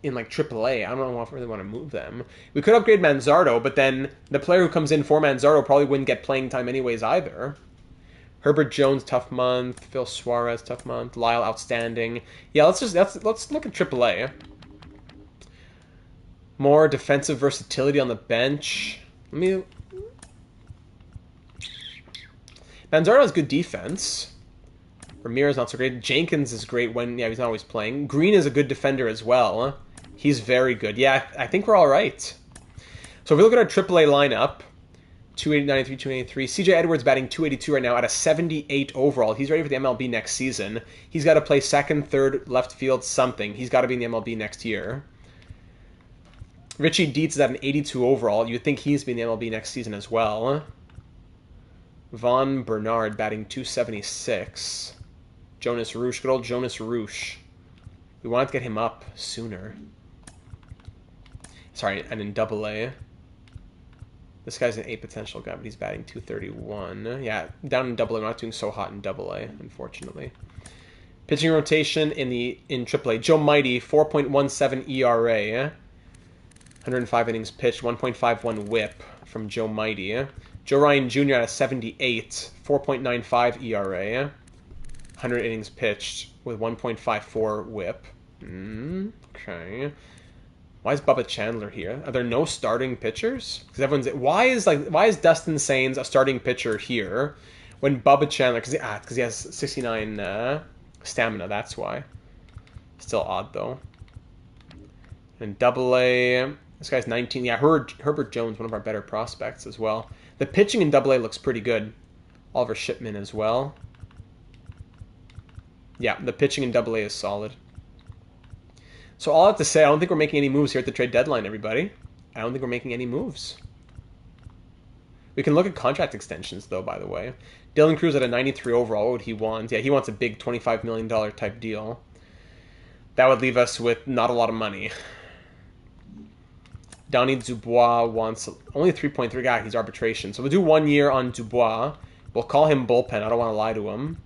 in like AAA. I don't know if I really want to move them. We could upgrade Manzardo, but then the player who comes in for Manzardo probably wouldn't get playing time anyways either. Herbert Jones, tough month. Phil Suarez, tough month. Lyle, outstanding. Yeah, let's look at AAA. More defensive versatility on the bench. Manzardo has good defense. Ramirez not so great. Jenkins is great when he's not always playing. Green is a good defender as well. He's very good. Yeah, I think we're all right. So if we look at our AAA lineup, 293, 283. CJ Edwards batting 282 right now at a 78 overall. He's ready for the MLB next season. He's got to play second, third, left field, something. He's got to be in the MLB next year. Richie Dietz is at an 82 overall. You'd think he's be in the MLB next season as well. Vaughn Bernard batting 276. Jonas Roosh, good old Jonas Roosh. We wanted to get him up sooner. Sorry, and in AA. This guy's an A potential guy, but he's batting 231. Yeah, down in AA, we're not doing so hot in AA, unfortunately. Pitching rotation in AAA. Joe Mighty, 4.17 ERA. 105 innings pitched, 1.51 whip from Joe Mighty. Joe Ryan Jr. at a 78, 4.95 ERA. 100 innings pitched with 1.54 whip. Okay. Why is Bubba Chandler here? Are there no starting pitchers? Because everyone's why is Dustin Sains a starting pitcher here when Bubba Chandler because he has 69 stamina, that's why. Still odd though. And AA, this guy's 19. Yeah, Herbert Jones, one of our better prospects as well. The pitching in AA looks pretty good. Oliver Shipman as well. Yeah, the pitching in AA is solid. So all I have to say, I don't think we're making any moves here at the trade deadline, everybody. I don't think we're making any moves. We can look at contract extensions, though, by the way. Dylan Cruz at a 93 overall. What would he want? Yeah, he wants a big $25 million type deal. That would leave us with not a lot of money. Donnie Dubois wants only 3.3 guy. He's arbitration. So we'll do 1 year on Dubois. We'll call him bullpen. I don't want to lie to him.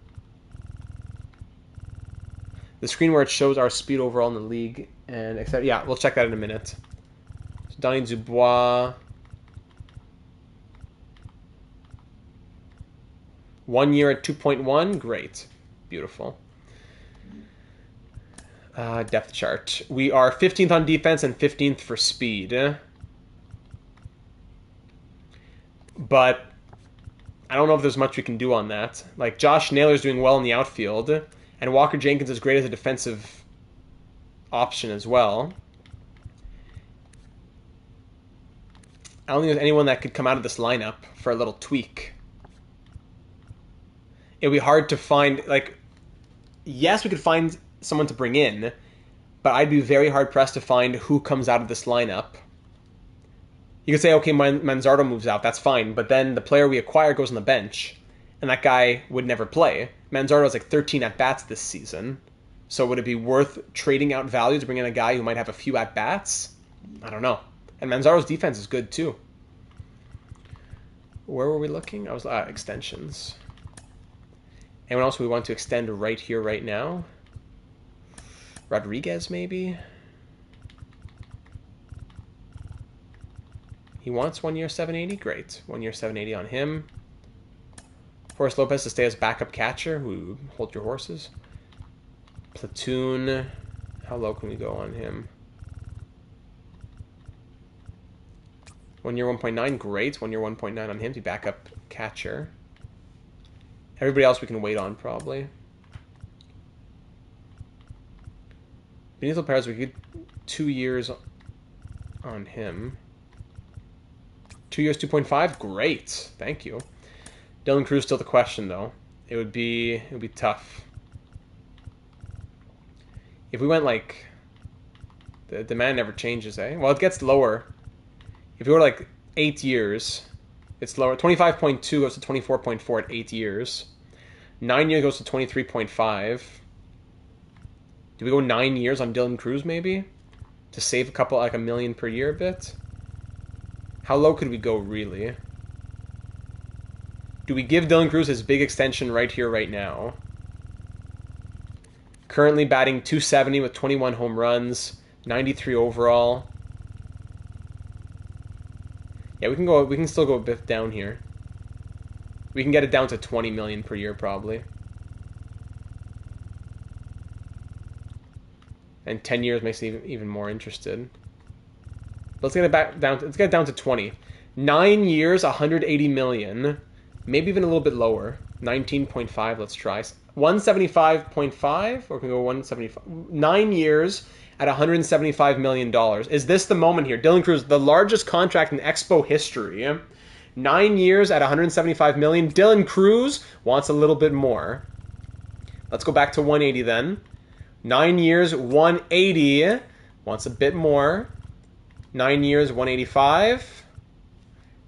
The screen where it shows our speed overall in the league and etc. Yeah, we'll check that in a minute. So Donnie Dubois. 1 year at 2.1. Great. Beautiful. Depth chart. We are 15th on defense and 15th for speed. But I don't know if there's much we can do on that. Like, Josh Naylor's doing well in the outfield, and Walker Jenkins is great as a defensive option as well. I don't think there's anyone that could come out of this lineup for a little tweak. It'd be hard to find, like, yes, we could find someone to bring in, but I'd be very hard-pressed to find who comes out of this lineup. You could say, okay, Manzardo moves out, that's fine, but then the player we acquire goes on the bench, and that guy would never play. Manzardo has like 13 at-bats this season, so would it be worth trading out value to bring in a guy who might have a few at-bats? I don't know. And Manzaro's defense is good, too. Where were we looking? I was extensions. Anyone else we want to extend right here, right now? Rodriguez, maybe? He wants 1 year 780? Great. 1 year 780 on him. Horace Lopez to stay as backup catcher. Ooh, hold your horses. Platoon. How low can we go on him? 1 year 1.9. Great. 1 year 1.9 on him to be backup catcher. Everybody else we can wait on, probably. Benito Perez, we could 2 years on him. 2 years, 2.5? Great. Thank you. Dylan Cruz still the question, though. It would be tough. If we went, like... The demand never changes, eh? Well, it gets lower. If you go to, like, 8 years... It's lower. 25.2 goes to 24.4 at 8 years. 9 years goes to 23.5. Do we go 9 years on Dylan Cruz, maybe? To save a couple, like $1 million per year a bit? How low could we go, really? Do we give Dylan Cruz his big extension right here, right now? Currently batting .270 with 21 home runs. 93 overall. Yeah, we can still go a bit down here. We can get it down to 20 million per year probably. And 10 years makes me even more interested. Let's get it back down. Let's get it down to 20. 9 years, 180 million. Maybe even a little bit lower. 19.5. Let's try 175.5, or we can go 175. 9 years at $175 million. Is this the moment here? Dylan Cruz, the largest contract in Expo history. 9 years at $175 million. Dylan Cruz wants a little bit more. Let's go back to 180 then. 9 years, 180. Wants a bit more. 9 years, 185.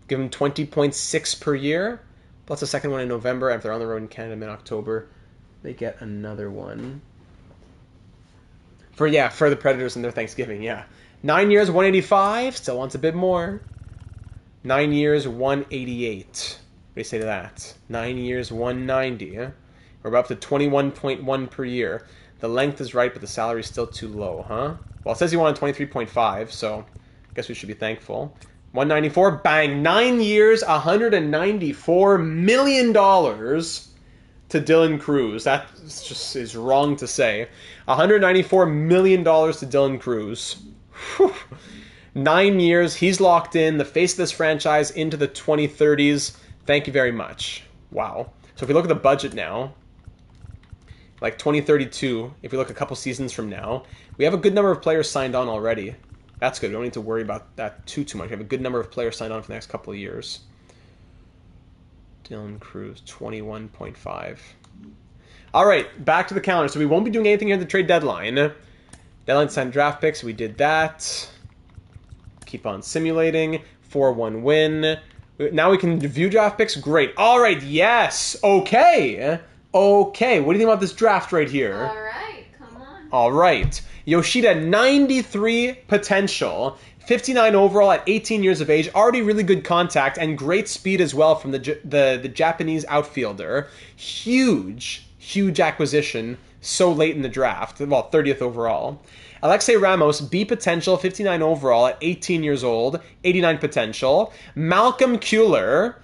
Give him 20.6 per year. Plus a second one in November. If they're on the road in Canada mid-October, they get another one. For the Predators and their Thanksgiving, yeah. 9 years, 185. Still wants a bit more. 9 years, 188. What do you say to that? 9 years, 190. We're up to 21.1 per year. The length is right, but the salary is still too low, huh? Well, it says he wanted 23.5, so I guess we should be thankful. 194, bang! 9 years, $194 million to Dylan Cruz. That just is wrong to say. $194 million to Dylan Cruz. Whew. 9 years, he's locked in, the face of this franchise into the 2030s. Thank you very much. Wow. So if we look at the budget now, like 2032, if we look a couple seasons from now, we have a good number of players signed on already. That's good. We don't need to worry about that too much. We have a good number of players signed on for the next couple of years. Dylan Cruz, 21.5. All right, back to the calendar. So we won't be doing anything here at the trade deadline. Deadline signed draft picks. We did that. Keep on simulating. 4-1 win. Now we can view draft picks. Great. All right, yes. Okay. Okay, what do you think about this draft right here? All right, come on. All right. Yoshida, 93 potential, 59 overall at 18 years of age, already really good contact and great speed as well from the Japanese outfielder. Huge acquisition so late in the draft, well, 30th overall. Alexei Ramos, B potential, 59 overall at 18 years old, 89 potential. Malcolm Kuehler,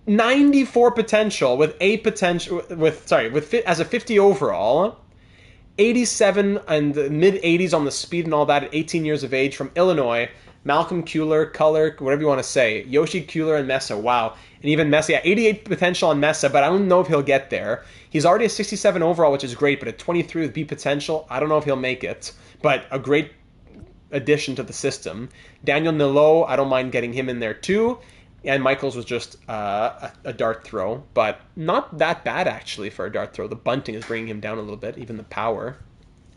94 potential with as a 50 overall, 87 and mid 80s on the speed and all that at 18 years of age from Illinois. Malcolm Kuehler, Color, whatever you want to say. Yoshi Kuehler and Mesa, wow. And even Mesa, yeah, 88 potential on Mesa, but I don't know if he'll get there. He's already a 67 overall, which is great, but at 23 with B potential, I don't know if he'll make it. But a great addition to the system. Daniel Nilo, I don't mind getting him in there too. And Michaels was just a dart throw, but not that bad actually for a dart throw. The bunting is bringing him down a little bit, even the power.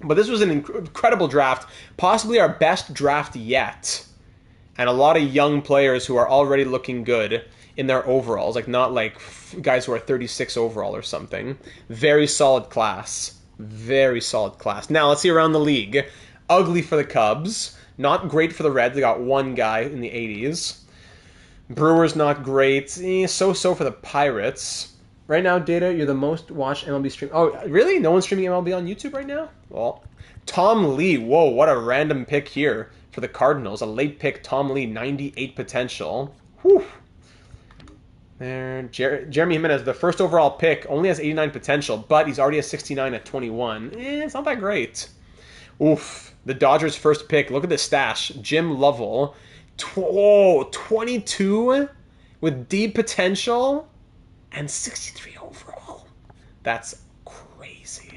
But this was an incredible draft, possibly our best draft yet. And a lot of young players who are already looking good in their overalls, like not like guys who are 36 overall or something. Very solid class. Very solid class. Now let's see around the league. Ugly for the Cubs. Not great for the Reds. They got one guy in the 80s. Brewers not great. So-so for the Pirates. Right now, Data, you're the most watched MLB stream. Oh, really? No one's streaming MLB on YouTube right now? Well, Tom Lee. Whoa, what a random pick here for the Cardinals. A late pick, Tom Lee, 98 potential. Whew. There, Jeremy Jimenez, the first overall pick, only has 89 potential, but he's already a 69 at 21. It's not that great. Oof. The Dodgers' first pick. Look at this stash. Jim Lovell. 22 with D potential and 63 overall. That's crazy.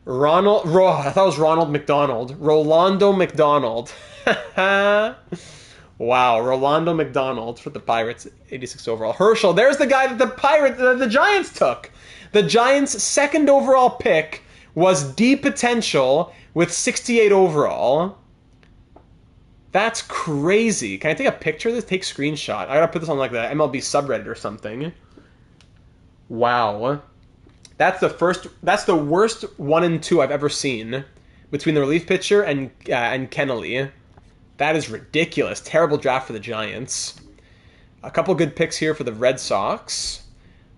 I thought it was Ronald McDonald. Rolando McDonald. Wow, Rolando McDonald for the Pirates, 86 overall. Herschel, there's the guy that the Giants took. The Giants' second overall pick was D potential with 68 overall. That's crazy. Can I take a picture of this? Take screenshot. I gotta put this on like the MLB subreddit or something. Wow. That's the worst 1 and 2 I've ever seen between the relief pitcher and Kennelly. That is ridiculous. Terrible draft for the Giants. A couple good picks here for the Red Sox.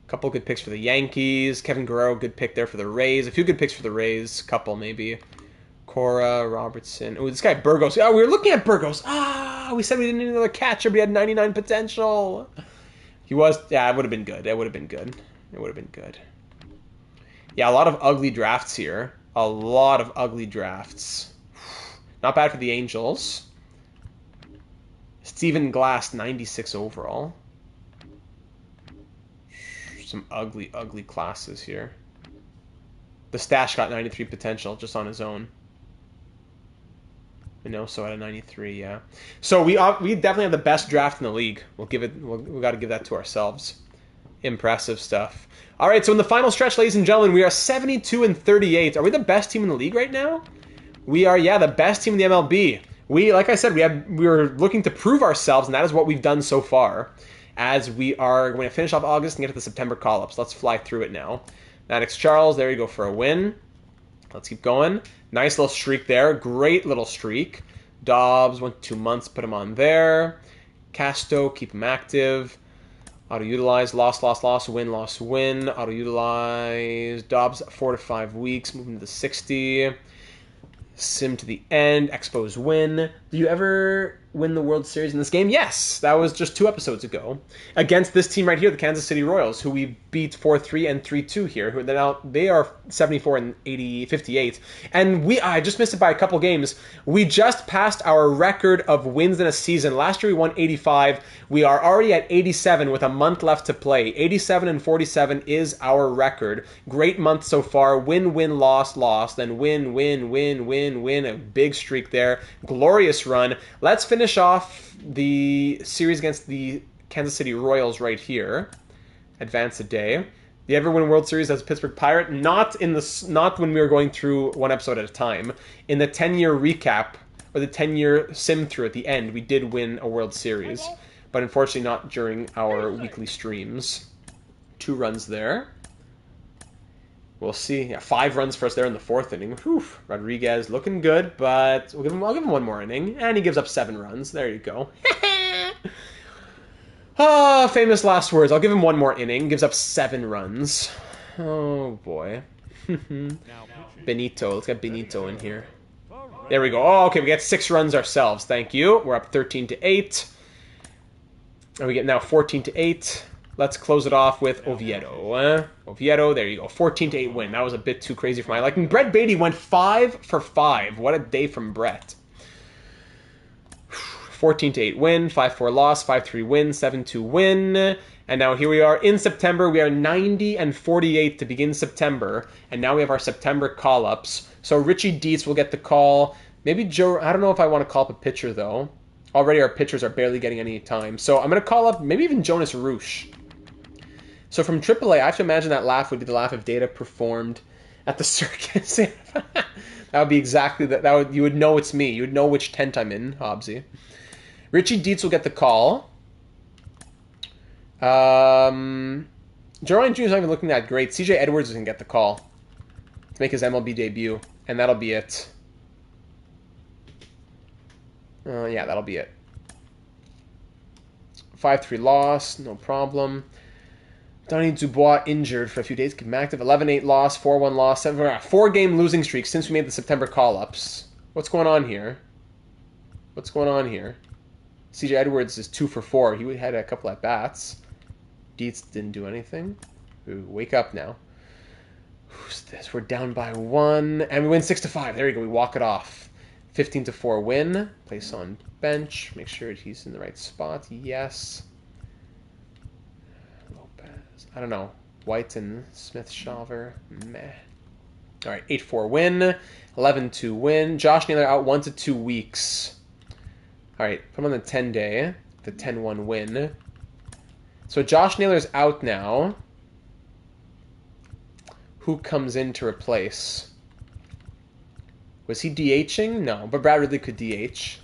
A couple good picks for the Yankees. Kevin Guerrero, good pick there for the Rays. A few good picks for the Rays. Couple maybe. Cora, Robertson. Oh, this guy Burgos. Oh, we were looking at Burgos. We said we didn't need another catcher, but he had 99 potential. He was, yeah, it would have been good. It would have been good. It would have been good. Yeah, a lot of ugly drafts here. A lot of ugly drafts. Not bad for the Angels. Steven Glass, 96 overall. Some ugly, ugly classes here. The Stash got 93 potential just on his own. So at a 93, yeah. So we definitely have the best draft in the league. We got to give that to ourselves. Impressive stuff. All right, so in the final stretch, ladies and gentlemen, we are 72-38. Are we the best team in the league right now? We are, yeah, the best team in the MLB. Like I said, we were looking to prove ourselves, and that is what we've done so far. As we are going to finish off August and get to the September call-ups. Let's fly through it now. Maddox Charles, there you go for a win. Let's keep going. Nice little streak there. Great little streak. Dobbs, 1 to 2 months, put him on there. Casto, keep him active. Auto-utilize, loss, win, loss, win. Auto-utilize. Dobbs, 4 to 5 weeks, moving to the 60. Sim to the end. Expos win. Do you ever win the World Series in this game? Yes, that was just 2 episodes ago against this team right here, the Kansas City Royals, who we beat 4-3 and 3-2 here. Who now they are 74 and 58, and I just missed it by a couple games. We just passed our record of wins in a season. Last year we won 85. We are already at 87 with a month left to play. 87 and 47 is our record. Great month so far. Win, win, loss, loss. Then win, win, win, win, win. A big streak there. Glorious run. Let's finish off the series against the Kansas City Royals right here. Advance a day. Do you ever win a World Series as a Pittsburgh Pirate? Not when we were going through 1 episode at a time. In the 10-year recap, or the 10-year sim through at the end, we did win a World Series. Okay. But unfortunately not during our weekly streams. 2 runs there. We'll see. Yeah, 5 runs for us there in the 4th inning. Whew. Rodriguez looking good, but I'll give him 1 more inning. And he gives up 7 runs. There you go. Famous last words. I'll give him 1 more inning. Gives up 7 runs. Oh, boy. Benito. Let's get Benito in here. There we go. Oh, okay, we get 6 runs ourselves. Thank you. We're up 13-8. And we get now 14-8. Let's close it off with Oviedo. Oviedo, there you go. 14-8 win. That was a bit too crazy for my liking. Brett Beatty went 5 for 5. What a day from Brett. 14-8 win, 5-4 loss, 5-3 win, 7-2 win. And now here we are in September. We are 90-48 to begin September. And now we have our September call-ups. So Richie Dietz will get the call. Maybe Joe, I don't know if I want to call up a pitcher, though. Already our pitchers are barely getting any time. So I'm going to call up maybe even Jonas Roosh. So from AAA, I have to imagine that laugh would be the laugh if Data performed at the circus. That would be exactly that. You would know it's me. You would know which tent I'm in, Hobbsy. Richie Dietz will get the call. Jerome Jr. is not even looking that great. CJ Edwards is going to get the call to make his MLB debut. And that'll be it. Yeah, that'll be it. 5-3 loss, no problem. Donnie Dubois injured for a few days. Keep him active. 11-8 loss, 4-1 loss, 4-game losing streak since we made the September call-ups. What's going on here? What's going on here? CJ Edwards is 2 for 4. He had a couple at bats. Dietz didn't do anything. Ooh, wake up now. Who's this? We're down by 1, and we win 6-5. There you go. We walk it off. 15-4 win. Place on bench. Make sure he's in the right spot. Yes. Lopez. I don't know. White and Smith Shaver. Meh. All right. 8-4 win. 11-2 win. Josh Naylor out 1 to 2 weeks. All right. Put him on the 10-day. The 10-1 win. So Josh Naylor's out now. Who comes in to replace? Was he DHing? No, but Brad Ridley could DH.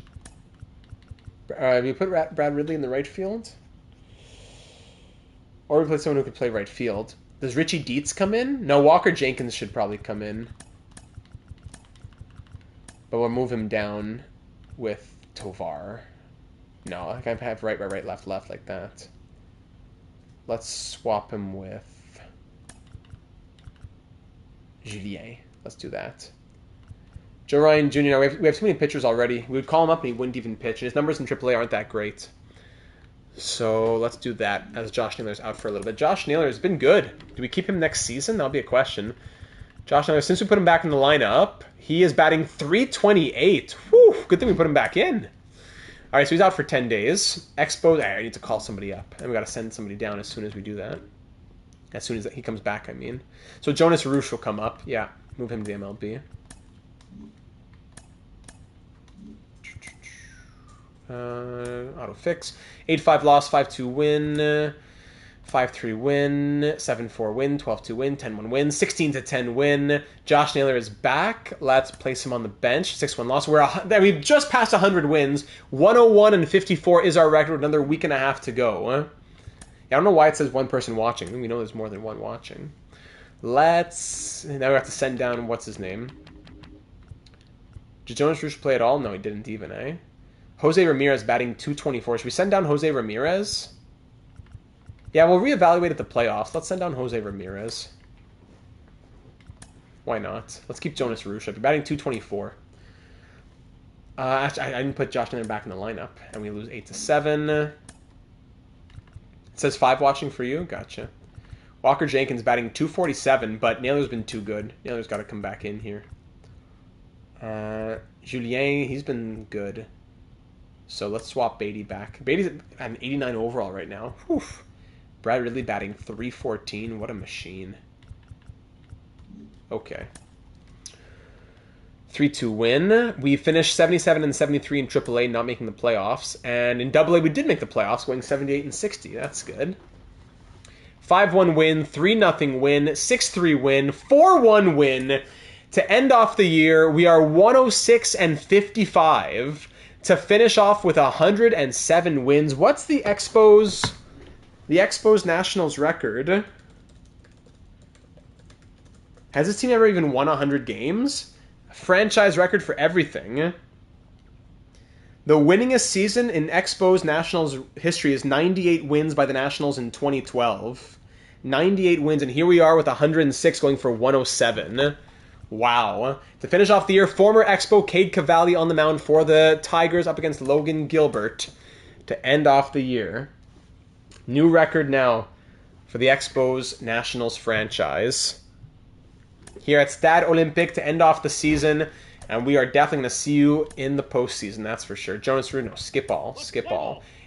We put Brad Ridley in the right field? Or we play someone who could play right field. Does Richie Dietz come in? No, Walker Jenkins should probably come in. But we'll move him down with Tovar. No, I can't have right, left like that. Let's swap him with Julien. Let's do that. Joe Ryan Jr. Now we have too many pitchers already. We would call him up and he wouldn't even pitch. His numbers in AAA aren't that great. So let's do that as Josh Naylor's out for a little bit. Josh Naylor has been good. Do we keep him next season? That'll be a question. Josh Naylor, since we put him back in the lineup, he is batting .328. Whew, good thing we put him back in. All right, so he's out for 10 days. Expos, I need to call somebody up. And we got to send somebody down as soon as we do that. As soon as he comes back, I mean. So Jonas Roosh will come up. Yeah, move him to the MLB. Auto fix. 8-5 loss, 5-2 win, 5-3 win, 7-4 win, 12-2 win, 10-1 win, 16-10 win. Josh Naylor is back. Let's place him on the bench. 6-1 loss. We've just passed 100 wins. 101-54 is our record. Another week and a half to go. Yeah, I don't know why it says one person watching. We know there's more than one watching. Now we have to send down, what's his name? Did Jonas Roosh play at all? No, he didn't even, eh? Jose Ramirez batting .224. Should we send down Jose Ramirez? Yeah, we'll reevaluate at the playoffs. Let's send down Jose Ramirez. Why not? Let's keep Jonas Roosh up. You're batting .224. Actually, I didn't put Josh Naylor back in the lineup. And we lose 8-7. It says 5 watching for you. Gotcha. Walker Jenkins batting .247, but Naylor's been too good. Naylor's got to come back in here. Julien, he's been good. So let's swap Beatty back. Beatty's at an 89 overall right now. Whew. Brad Ridley batting .314. What a machine. Okay. 3-2 win. We finished 77-73 in AAA, not making the playoffs. And in AA, we did make the playoffs, going 78-60. That's good. 5-1 win, 3-0 win, 6-3 win, 4-1 win. To end off the year, we are 106-55. To finish off with 107 wins. What's the Expos Nationals record? Has this team ever even won 100 games? Franchise record for everything. The winningest season in Expos Nationals history is 98 wins by the Nationals in 2012. 98 wins, and here we are with 106 going for 107. Wow. To finish off the year, former Expo Cade Cavalli on the mound for the Tigers up against Logan Gilbert to end off the year. New record now for the Expos Nationals franchise. Here at Stade Olympique to end off the season, and we are definitely going to see you in the postseason, that's for sure. Jonas Roosh, no, skip all.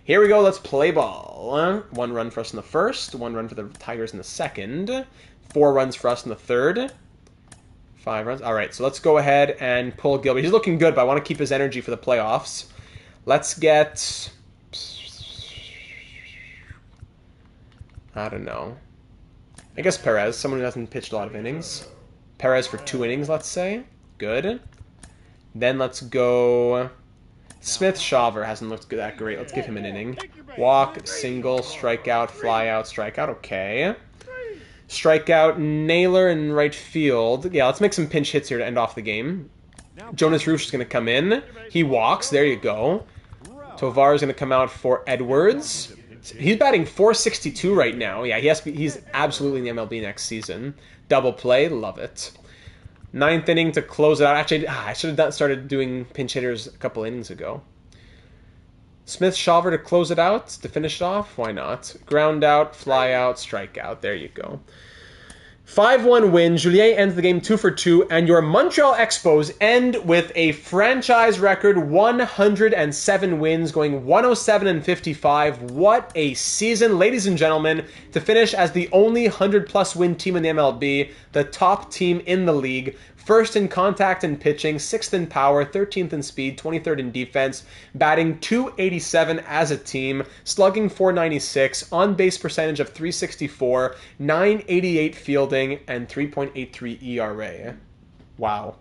Here we go, let's play ball. 1 run for us in the first, 1 run for the Tigers in the second, 4 runs for us in the third. 5 runs. All right, so let's go ahead and pull Gilbert. He's looking good, but I want to keep his energy for the playoffs. Let's get... I don't know. I guess Perez, someone who hasn't pitched a lot of innings. Perez for 2 innings, let's say. Good. Then let's go... Smith Shawver hasn't looked that great. Let's give him an inning. Walk, single, strikeout, flyout, strikeout. Okay. Strikeout, Naylor in right field. Yeah, let's make some pinch hits here to end off the game. Jonas Roosh is going to come in. He walks. There you go. Tovar is going to come out for Edwards. He's batting .462 right now. Yeah, he's absolutely in the MLB next season. Double play. Love it. 9th inning to close it out. Actually, I should have started doing pinch hitters a couple innings ago. Smith Shawver to close it out, to finish it off. Why not? Ground out, fly out, strike out. There you go. 5-1 win. Julien ends the game 2 for 2, and your Montreal Expos end with a franchise record 107 wins, going 107-55. What a season, ladies and gentlemen! To finish as the only 100-plus win team in the MLB, the top team in the league. First in contact and pitching, 6th in power, 13th in speed, 23rd in defense, batting .287 as a team, slugging .496, on-base percentage of .364, .988 fielding, and 3.83 ERA. Wow.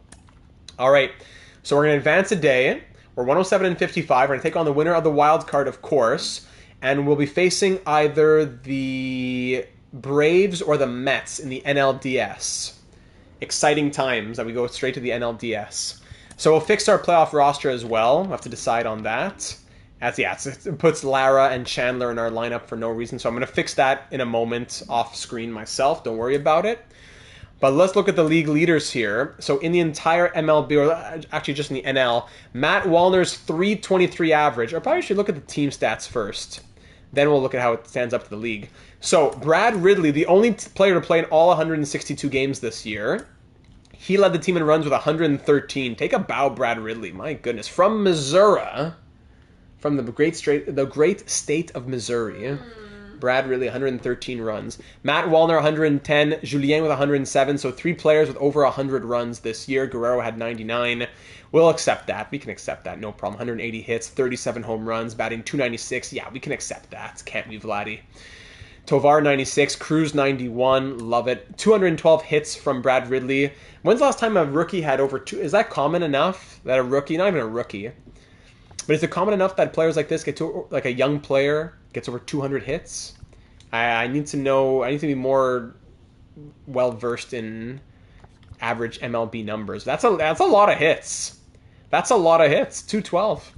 All right, so we're going to advance a day. We're 107-55. We're going to take on the winner of the wild card, of course, and we'll be facing either the Braves or the Mets in the NLDS. Exciting times that we go straight to the NLDS. So we'll fix our playoff roster as well. We'll have to decide on that. It puts Lara and Chandler in our lineup for no reason. So I'm going to fix that in a moment off screen myself. Don't worry about it. But let's look at the league leaders here. So in the entire MLB, or actually just in the NL, Matt Wallner's 323 average. Or probably should look at the team stats first. Then we'll look at how it stands up to the league. So Brad Ridley, the only player to play in all 162 games this year, he led the team in runs with 113. Take a bow, Brad Ridley. My goodness. From Missouri. From the great state of Missouri. Brad Ridley, 113 runs. Matt Wallner, 110. Julien with 107. So 3 players with over 100 runs this year. Guerrero had 99. We'll accept that. We can accept that. No problem. 180 hits, 37 home runs, batting 296. Yeah, we can accept that. Can't we, Vladdy? Tovar, 96. Cruz, 91. Love it. 212 hits from Brad Ridley. When's the last time a rookie had over 2? Is that common enough that a rookie, not even a rookie, but is it common enough that players like this get to, like a young player gets over 200 hits? I need to know. I need to be more well versed in average MLB numbers. That's a lot of hits. That's a lot of hits. 212.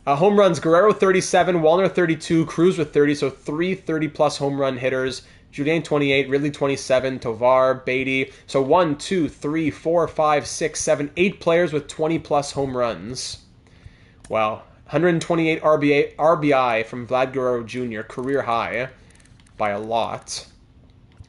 Home runs: Guerrero 37, Wallner 32, Cruz with 30. So 3 30-plus home run hitters. Julien 28, Ridley 27, Tovar, Beatty. So 1, 2, 3, 4, 5, 6, 7, 8 players with 20-plus home runs. Wow. 128 RBI from Vlad Guerrero Jr., career high by a lot.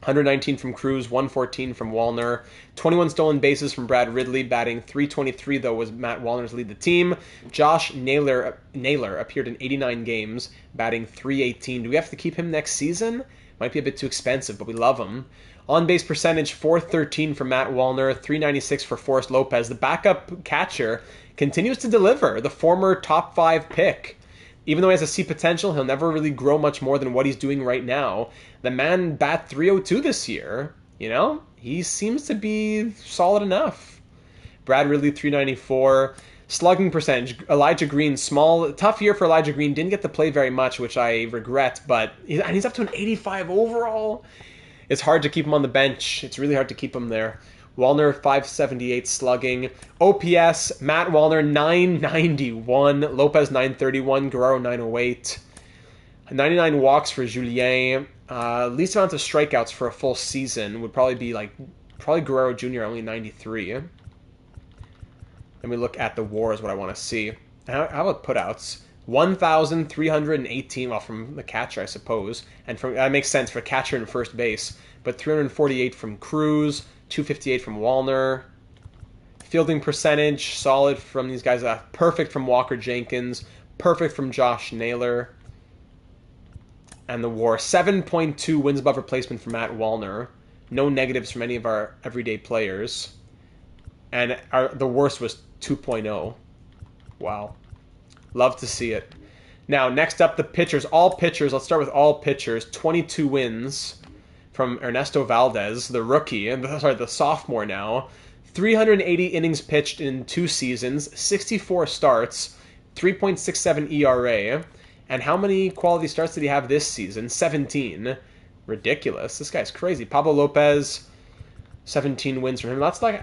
119 from Cruz, 114 from Wallner. 21 stolen bases from Brad Ridley, batting 323, though, was Matt Wallner's lead the team. Josh Naylor appeared in 89 games, batting 318. Do we have to keep him next season? Might be a bit too expensive, but we love him. On-base percentage, 413 for Matt Wallner, 396 for Forrest Lopez. The backup catcher continues to deliver, the former top 5 pick. Even though he has a C potential, he'll never really grow much more than what he's doing right now. The man bat 302 this year. You know, he seems to be solid enough. Brad Ridley, 394. Slugging percentage, Elijah Green, tough year for Elijah Green. Didn't get to play very much, which I regret, but he's up to an 85 overall. It's hard to keep him on the bench. It's really hard to keep him there. Wallner, 578 slugging. OPS, Matt Wallner, 991. Lopez, 931. Guerrero, 908. 99 walks for Julien. Least amount of strikeouts for a full season would probably be Guerrero Jr., only 93. Let me look at the WAR is what I want to see. How about putouts? 1,318, well, from the catcher, I suppose. And that makes sense for catcher and first base. But 348 from Cruz, 258 from Wallner. Fielding percentage, solid from these guys. Perfect from Walker Jenkins. Perfect from Josh Naylor. And the WAR, 7.2 wins above replacement for Matt Wallner. No negatives from any of our everyday players. And the worst was 2.0. Wow. Love to see it. Now, next up, the pitchers. All pitchers. Let's start with all pitchers. 22 wins from Ernesto Valdez, the rookie. The sophomore now. 380 innings pitched in 2 seasons. 64 starts. 3.67 ERA. And how many quality starts did he have this season? 17. Ridiculous. This guy's crazy. Pablo Lopez, 17 wins from him. Let's look at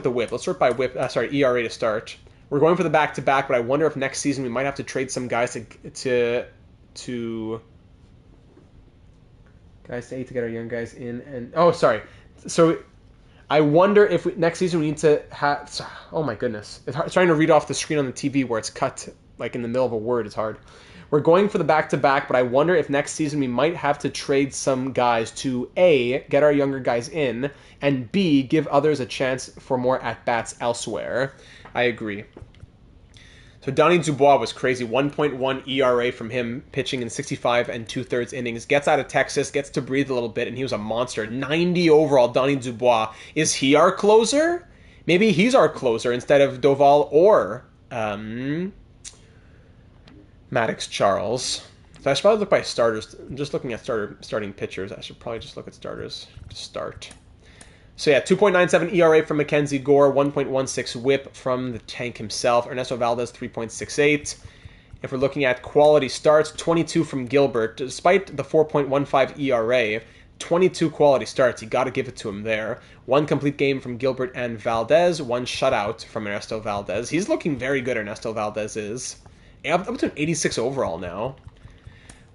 the WHIP. Let's sort by WHIP. ERA to start. We're going for the back-to-back, but I wonder if next season we might have to trade some guys to get our young guys in. And so I wonder if next season we need to have. Oh my goodness! It's trying to read off the screen on the TV where it's cut like in the middle of a word. It's hard. We're going for the back-to-back, but I wonder if next season we might have to trade some guys to A, get our younger guys in, and B, give others a chance for more at-bats elsewhere. I agree. So Donnie Dubois was crazy. 1.1 ERA from him pitching in 65 and 2/3 innings. Gets out of Texas, gets to breathe a little bit, and he was a monster. 90 overall, Donnie Dubois. Is he our closer? Maybe he's our closer instead of Doval or Maddox Charles. So I should probably look by starters. I'm just looking at starting pitchers. I should probably just look at starters to start. So yeah, 2.97 ERA from Mackenzie Gore, 1.16 WHIP from the tank himself. Ernesto Valdez, 3.68. If we're looking at quality starts, 22 from Gilbert. Despite the 4.15 ERA, 22 quality starts. You got to give it to him there. 1 complete game from Gilbert and Valdez. 1 shutout from Ernesto Valdez. He's looking very good, Ernesto Valdez is. Up to an 86 overall now.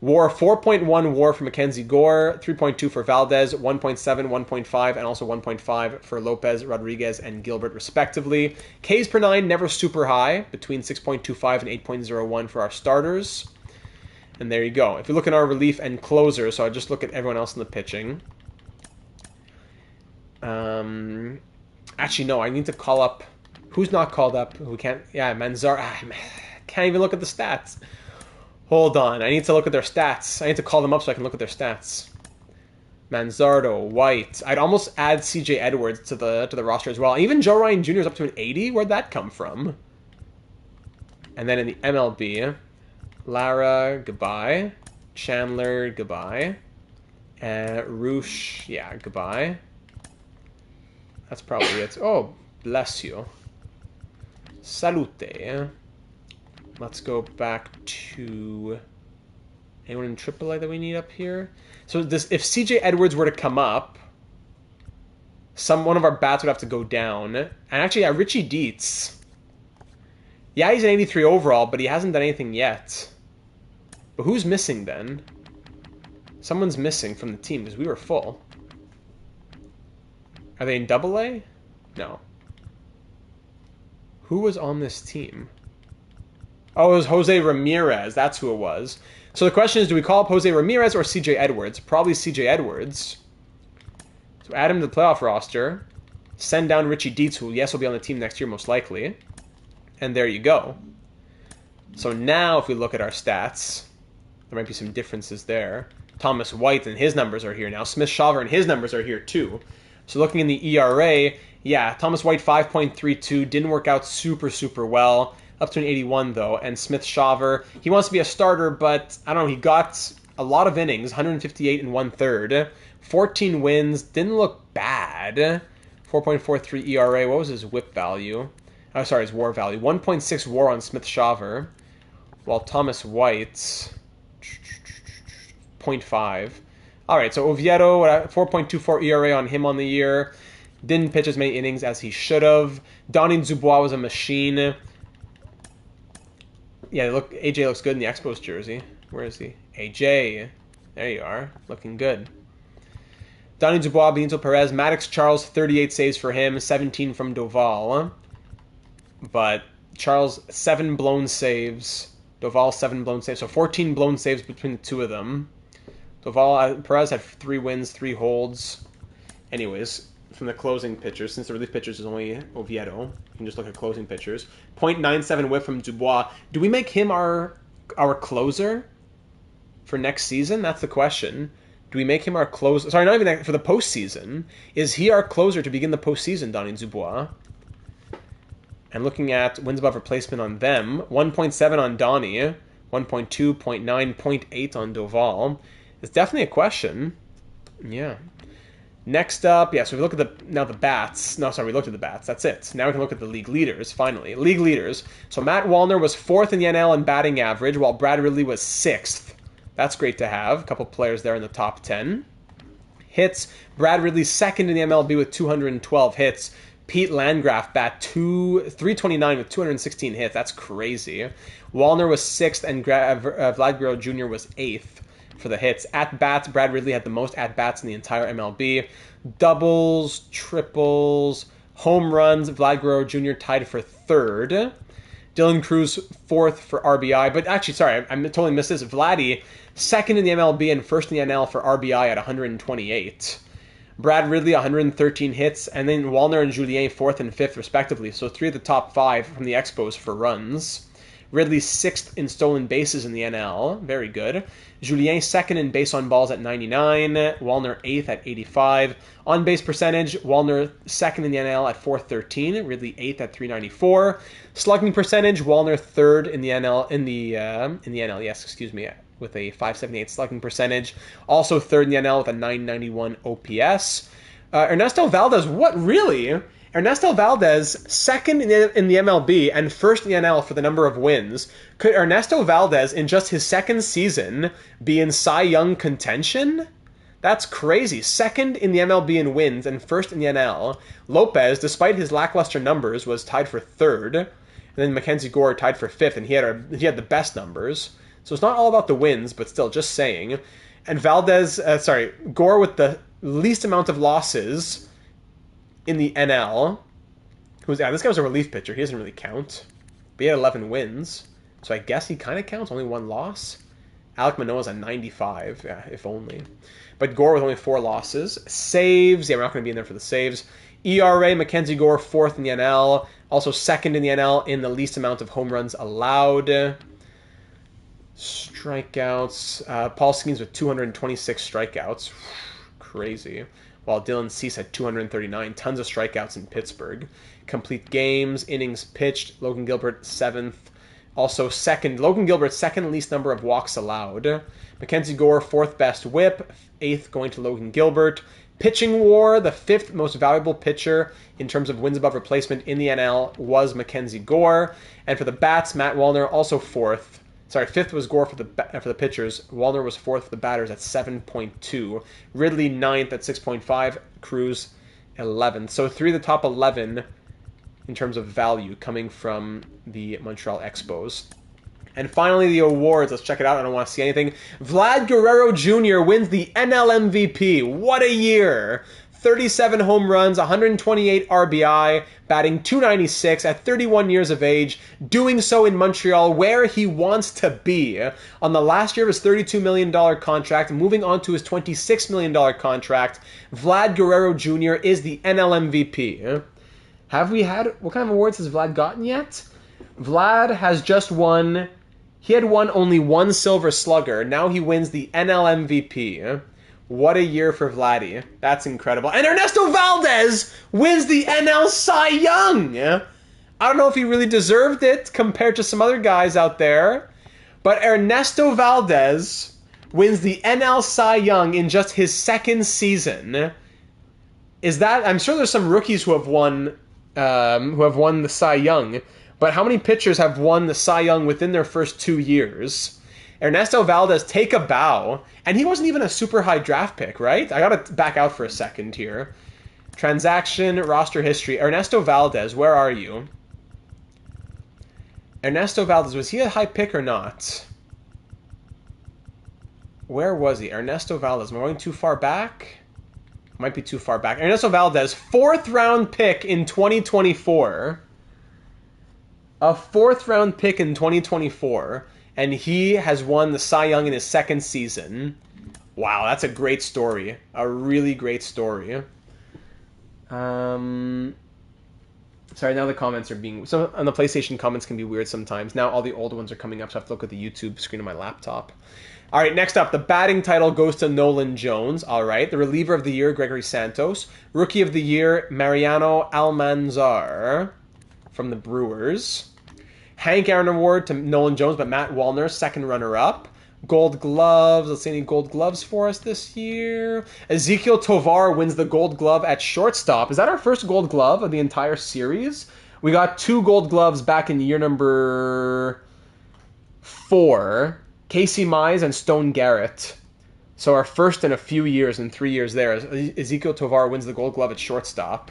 WAR 4.1 WAR for Mackenzie Gore, 3.2 for Valdez, 1.7, 1.5, and also 1.5 for Lopez, Rodriguez, and Gilbert, respectively. Ks per 9 never super high, between 6.25 and 8.01 for our starters. And there you go. If you look at our relief and closer, so I just look at everyone else in the pitching. Actually, no, I need to call up. Who's not called up? Who can't? Yeah, Manzar. Can't even look at the stats. Hold on, I need to look at their stats. I need to call them up so I can look at their stats. Manzardo, White. I'd almost add CJ Edwards to the roster as well. Even Joe Ryan Jr. is up to an 80. Where'd that come from? And then in the MLB, Lara, goodbye. Chandler, goodbye. Roosh, yeah, goodbye. That's probably it. Oh, bless you. Salute. Let's go back to anyone in AAA that we need up here. So this, if CJ Edwards were to come up, one of our bats would have to go down. And actually, yeah, Richie Dietz. Yeah, he's an 83 overall, but he hasn't done anything yet. But who's missing then? Someone's missing from the team because we were full. Are they in AA? No. Who was on this team? Oh, it was Jose Ramirez. That's who it was. So the question is, do we call up Jose Ramirez or CJ Edwards? Probably CJ Edwards. So add him to the playoff roster. Send down Richie Dietz, who, yes, will be on the team next year most likely. And there you go. So now if we look at our stats, there might be some differences there. Thomas White and his numbers are here now. Smith Shawver and his numbers are here too. So looking in the ERA, yeah, Thomas White 5.32 didn't work out super well. Up to an 81, though. And Smith Shawver, he wants to be a starter, but I don't know, he got a lot of innings, 158 and 1/3. 14 wins, didn't look bad. 4.43 ERA, what was his whip value? Oh, sorry, his WAR value. 1.6 WAR on Smith Shawver, while Thomas White, 0.5. All right, so Oviedo, 4.24 ERA on him on the year. Didn't pitch as many innings as he should have. Donnie Dubois was a machine. Yeah, look, AJ looks good in the Expos jersey. Where is he? AJ. There you are. Looking good. Donnie Dubois, Benito Perez, Maddox Charles, 38 saves for him, 17 from Doval. But Charles, 7 blown saves. Doval, 7 blown saves. So 14 blown saves between the two of them. Perez had 3 wins, 3 holds. Anyways, from the closing pitchers, since the relief pitchers is only Oviedo, you can just look at closing pitchers. 0.97 whip from Dubois. Do we make him our closer for next season? That's the question. Do we make him our closer? Sorry, not even for the postseason. Is he our closer to begin the postseason, Donnie Dubois? And looking at wins above replacement on them, 1.7 on Donnie, 1.2, 0.9, 0.8 on Doval. It's definitely a question. Yeah. Next up, yeah, so we look at the bats. No, sorry, we looked at the bats. That's it. Now we can look at the league leaders, finally. League leaders. So Matt Wallner was 4th in the NL in batting average, while Brad Ridley was 6th. That's great to have. A couple players there in the top 10. Hits, Brad Ridley 2nd in the MLB with 212 hits. Pete Landgraf bat 329 with 216 hits. That's crazy. Wallner was 6th, and Vlad Guerrero Jr. was 8th. For the hits. At-bats, Brad Ridley had the most at-bats in the entire MLB. Doubles, triples, home runs, Vlad Guerrero Jr. tied for 3rd. Dylan Cruz 4th for RBI. But actually, sorry, I totally missed this. Vladdy, 2nd in the MLB and 1st in the NL for RBI at 128. Brad Ridley, 113 hits. And then Wallner and Julien 4th and 5th, respectively. So 3 of the top 5 from the Expos for runs. Ridley 6th in stolen bases in the NL. Very good. Julien 2nd in base on balls at 99. Wallner 8th at 85. On base percentage, Wallner 2nd in the NL at 413. Ridley 8th at 394. Slugging percentage, Wallner 3rd in the NL with a 578 slugging percentage. Also 3rd in the NL with a 991 OPS. Ernesto Valdez, what really? Ernesto Valdez, 2nd in the MLB and 1st in the NL for the number of wins. Could Ernesto Valdez, in just his 2nd season, be in Cy Young contention? That's crazy. 2nd in the MLB in wins and 1st in the NL. Lopez, despite his lackluster numbers, was tied for 3rd. And then Mackenzie Gore tied for 5th, and he had the best numbers. So it's not all about the wins, but still, just saying. And Gore with the least amount of losses in the NL. This guy was a relief pitcher. He doesn't really count. But he had 11 wins. So I guess he kind of counts. Only 1 loss. Alek Manoah's at 95. Yeah, if only. But Gore with only 4 losses. Saves. Yeah, we're not going to be in there for the saves. ERA, Mackenzie Gore, 4th in the NL. Also 2nd in the NL in the least amount of home runs allowed. Strikeouts. Paul Skeens with 226 strikeouts. Crazy. While Dylan Cease had 239. Tons of strikeouts in Pittsburgh. Complete games, innings pitched. Logan Gilbert, 7th. Also 2nd. Logan Gilbert, 2nd least number of walks allowed. Mackenzie Gore, 4th best whip. 8th going to Logan Gilbert. Pitching WAR, the 5th most valuable pitcher in terms of wins above replacement in the NL was Mackenzie Gore. And for the bats, Matt Wallner, also 4th. Sorry, 5th was Gore for the pitchers. Wallner was 4th for the batters at 7.2. Ridley 9th at 6.5. Cruz 11th. So 3 of the top 11 in terms of value coming from the Montreal Expos. And finally, the awards. Let's check it out. I don't want to see anything. Vlad Guerrero Jr. wins the NL MVP. What a year! 37 home runs, 128 RBI, batting .296 at 31 years of age, doing so in Montreal where he wants to be. On the last year of his $32 million contract, moving on to his $26 million contract, Vlad Guerrero Jr. is the NL MVP. What kind of awards has Vlad gotten yet? Vlad has just won, he had won only 1 Silver Slugger. Now he wins the NL MVP. What a year for Vladdy. That's incredible. And Ernesto Valdez wins the NL Cy Young. I don't know if he really deserved it compared to some other guys out there, but Ernesto Valdez wins the NL Cy Young in just his 2nd season. I'm sure there's some rookies who have won the Cy Young, but how many pitchers have won the Cy Young within their first 2 years? Ernesto Valdez, take a bow. And he wasn't even a super high draft pick, right? I gotta back out for a second here. Transaction, roster history. Ernesto Valdez, where are you? Ernesto Valdez, was he a high pick or not? Where was he? Ernesto Valdez, am I going too far back? Might be too far back. Ernesto Valdez, 4th round pick in 2024. A 4th round pick in 2024. And he has won the Cy Young in his 2nd season. Wow, that's a great story. A really great story. Sorry, now the comments are being... So on the PlayStation, comments can be weird sometimes. Now all the old ones are coming up, so I have to look at the YouTube screen on my laptop. All right, next up, the batting title goes to Nolan Jones. All right, the reliever of the year, Gregory Santos. Rookie of the year, Mariano Almanzar from the Brewers. Hank Aaron Award to Nolan Jones, but Matt Wallner, 2nd runner-up. Gold Gloves. Let's see any Gold Gloves for us this year. Ezekiel Tovar wins the Gold Glove at shortstop. Is that our first Gold Glove of the entire series? We got 2 Gold Gloves back in year number 4. Casey Mize and Stone Garrett. So our first in a few years, in 3 years there. Ezekiel Tovar wins the Gold Glove at shortstop.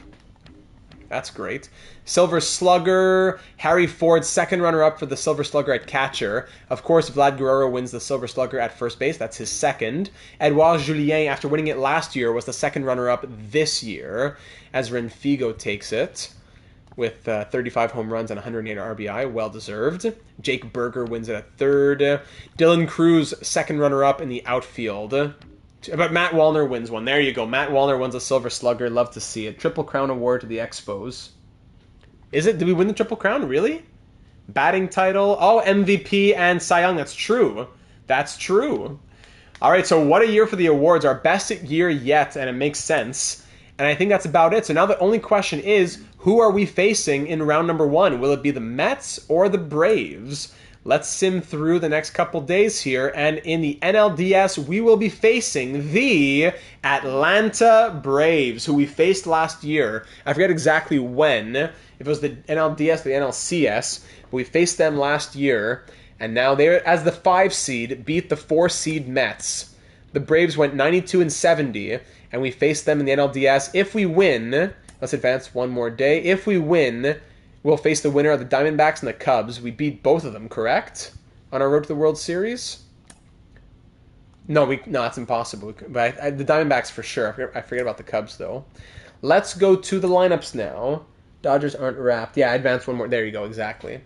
That's great. Silver Slugger, Harry Ford, 2nd runner-up for the Silver Slugger at catcher. Of course, Vlad Guerrero wins the Silver Slugger at first base. That's his 2nd. Edouard Julien, after winning it last year, was the 2nd runner-up this year, as Renfigo takes it with 35 home runs and 108 RBI. Well-deserved. Jake Berger wins it at 3rd. Dylan Cruz, 2nd runner-up in the outfield. But Matt Wallner wins one. There you go. Matt Wallner wins a Silver Slugger. Love to see it. Triple Crown Award to the Expos. Is it? Did we win the Triple Crown? Really? Batting title. Oh, MVP and Cy Young. That's true. That's true. All right, so what a year for the awards. Our best year yet, and it makes sense. And I think that's about it. So now the only question is, who are we facing in round number 1? Will it be the Mets or the Braves? Let's sim through the next couple days here, and in the NLDS, we will be facing the Atlanta Braves, who we faced last year. I forget exactly when, if it was the NLDS or the NLCS, but we faced them last year, and now they, as the 5 seed, beat the 4 seed Mets. The Braves went 92-70, and we faced them in the NLDS. If we win, let's advance one more day. If we win, we'll face the winner of the Diamondbacks and the Cubs. We beat both of them, correct? on our road to the World Series? No, that's impossible. But the Diamondbacks for sure. I forget about the Cubs, though. Let's go to the lineups now. Dodgers aren't wrapped. Yeah, I advanced one more. There you go, exactly.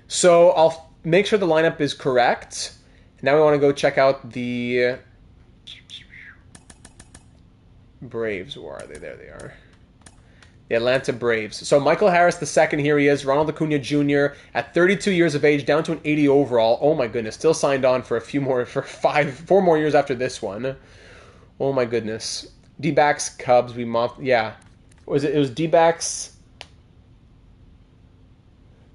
So I'll make sure the lineup is correct. Now we want to go check out the Braves. Where are they? There they are. The Atlanta Braves. So Michael Harris II, here he is. Ronald Acuna Jr. at 32 years of age, down to an 80 overall. Oh my goodness, still signed on for 4 more years after this one. Oh my goodness. D-backs, Cubs, yeah. It was D-backs.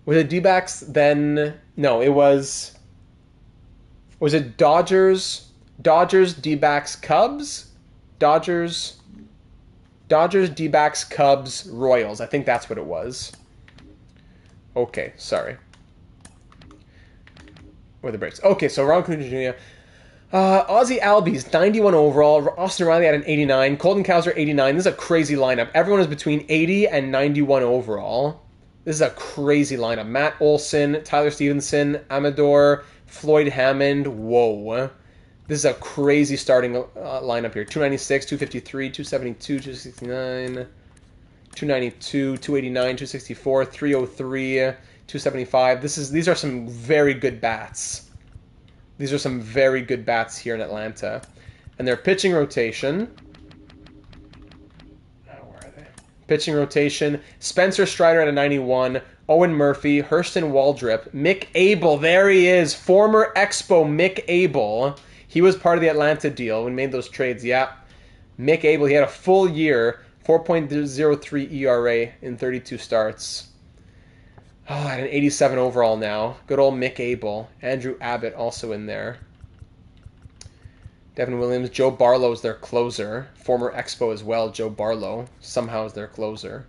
Was it D-backs then? No, it was it Dodgers, D-backs, Cubs? Dodgers, D-backs, Cubs, Royals. I think that's what it was. Okay, sorry. Or the Braves. Okay, so Ron Acuna Jr. Ozzie Albies, 91 overall. Austin Riley at an 89. Colton Cowser, 89. This is a crazy lineup. Everyone is between 80 and 91 overall. This is a crazy lineup. Matt Olson, Tyler Stevenson, Amador, Floyd Hammond. Whoa. This is a crazy starting lineup here. 296, 253, 272, 269, 292, 289, 264, 303, 275. These are some very good bats. These are some very good bats here in Atlanta. And their pitching rotation. Where are they? Pitching rotation. Spencer Strider at a 91. Owen Murphy, Hurston Waldrep, Mick Abel. There he is. Former Expo Mick Abel. He was part of the Atlanta deal when we made those trades. Yeah. Mick Abel, he had a full year, 4.03 ERA in 32 starts. Oh, at an 87 overall now. Good old Mick Abel. Andrew Abbott also in there. Devin Williams. Joe Barlow is their closer. Former Expo as well, Joe Barlow. Somehow is their closer.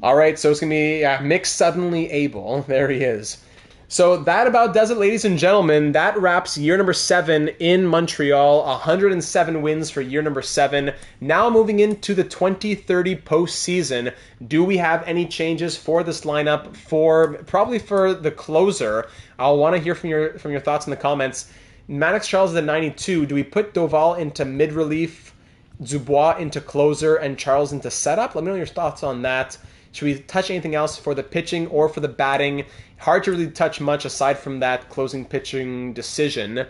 All right, so it's going to be Mick Suddenly Abel. There he is. So that about does it, ladies and gentlemen. That wraps year number 7 in Montreal. 107 wins for year number 7. Now moving into the 2030 postseason. Do we have any changes for this lineup? Probably for the closer. I'll want to hear from your thoughts in the comments. Maddox Charles is at 92. Do we put Doval into mid-relief, Dubois into closer, and Charles into setup? Let me know your thoughts on that. Should we touch anything else for the pitching or for the batting? Hard to really touch much aside from that closing pitching decision,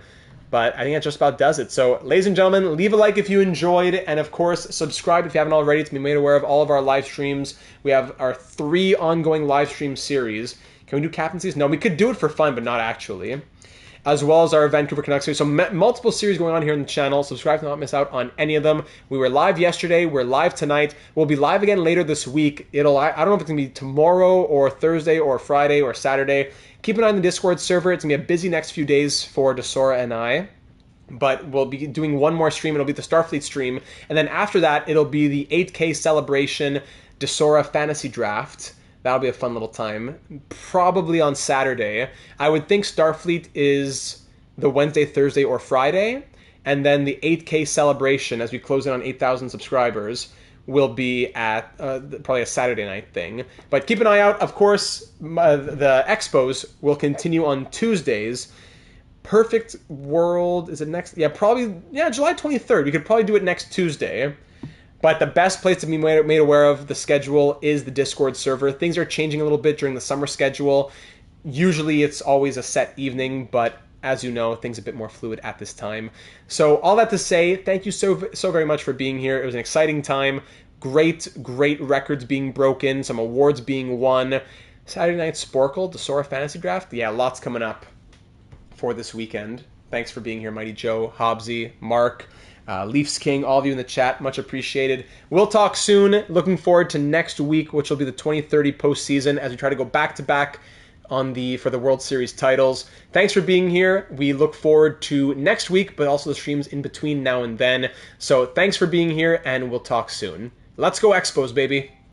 but I think that just about does it. So, ladies and gentlemen, leave a like if you enjoyed, and of course, subscribe if you haven't already to be made aware of all of our live streams. We have our 3 ongoing live stream series. Can we do captaincies? No, we could do it for fun, but not actually. As well as our Vancouver Canucks series. So multiple series going on here on the channel. Subscribe to not miss out on any of them. We were live yesterday. We're live tonight. We'll be live again later this week. I don't know if it's going to be tomorrow or Thursday or Friday or Saturday. Keep an eye on the Discord server. It's going to be a busy next few days for Desora and I. But we'll be doing one more stream. It'll be the Starfleet stream. And then after that, it'll be the 8K celebration Desora fantasy draft. That'll be a fun little time. Probably on Saturday. I would think Starfleet is the Wednesday, Thursday, or Friday. And then the 8K celebration, as we close in on 8,000 subscribers, will be at probably a Saturday night thing. But keep an eye out. Of course, the Expos will continue on Tuesdays. Perfect World, is it next? Yeah, probably, July 23rd. We could probably do it next Tuesday. But the best place to be made aware of the schedule is the Discord server. Things are changing a little bit during the summer schedule. Usually it's always a set evening, but as you know, things are a bit more fluid at this time. So all that to say, thank you so very much for being here. It was an exciting time. Great records being broken, some awards being won. Saturday Night Sporkle, Desora Fantasy Draft. Yeah, lots coming up for this weekend. Thanks for being here, Mighty Joe, Hobbsy, Mark, Leafs King, all of you in the chat, much appreciated. We'll talk soon. Looking forward to next week, which will be the 2030 postseason, as we try to go back-to-back for the World Series titles. Thanks for being here. We look forward to next week, but also the streams in between now and then. So thanks for being here, and we'll talk soon. Let's go Expos, baby.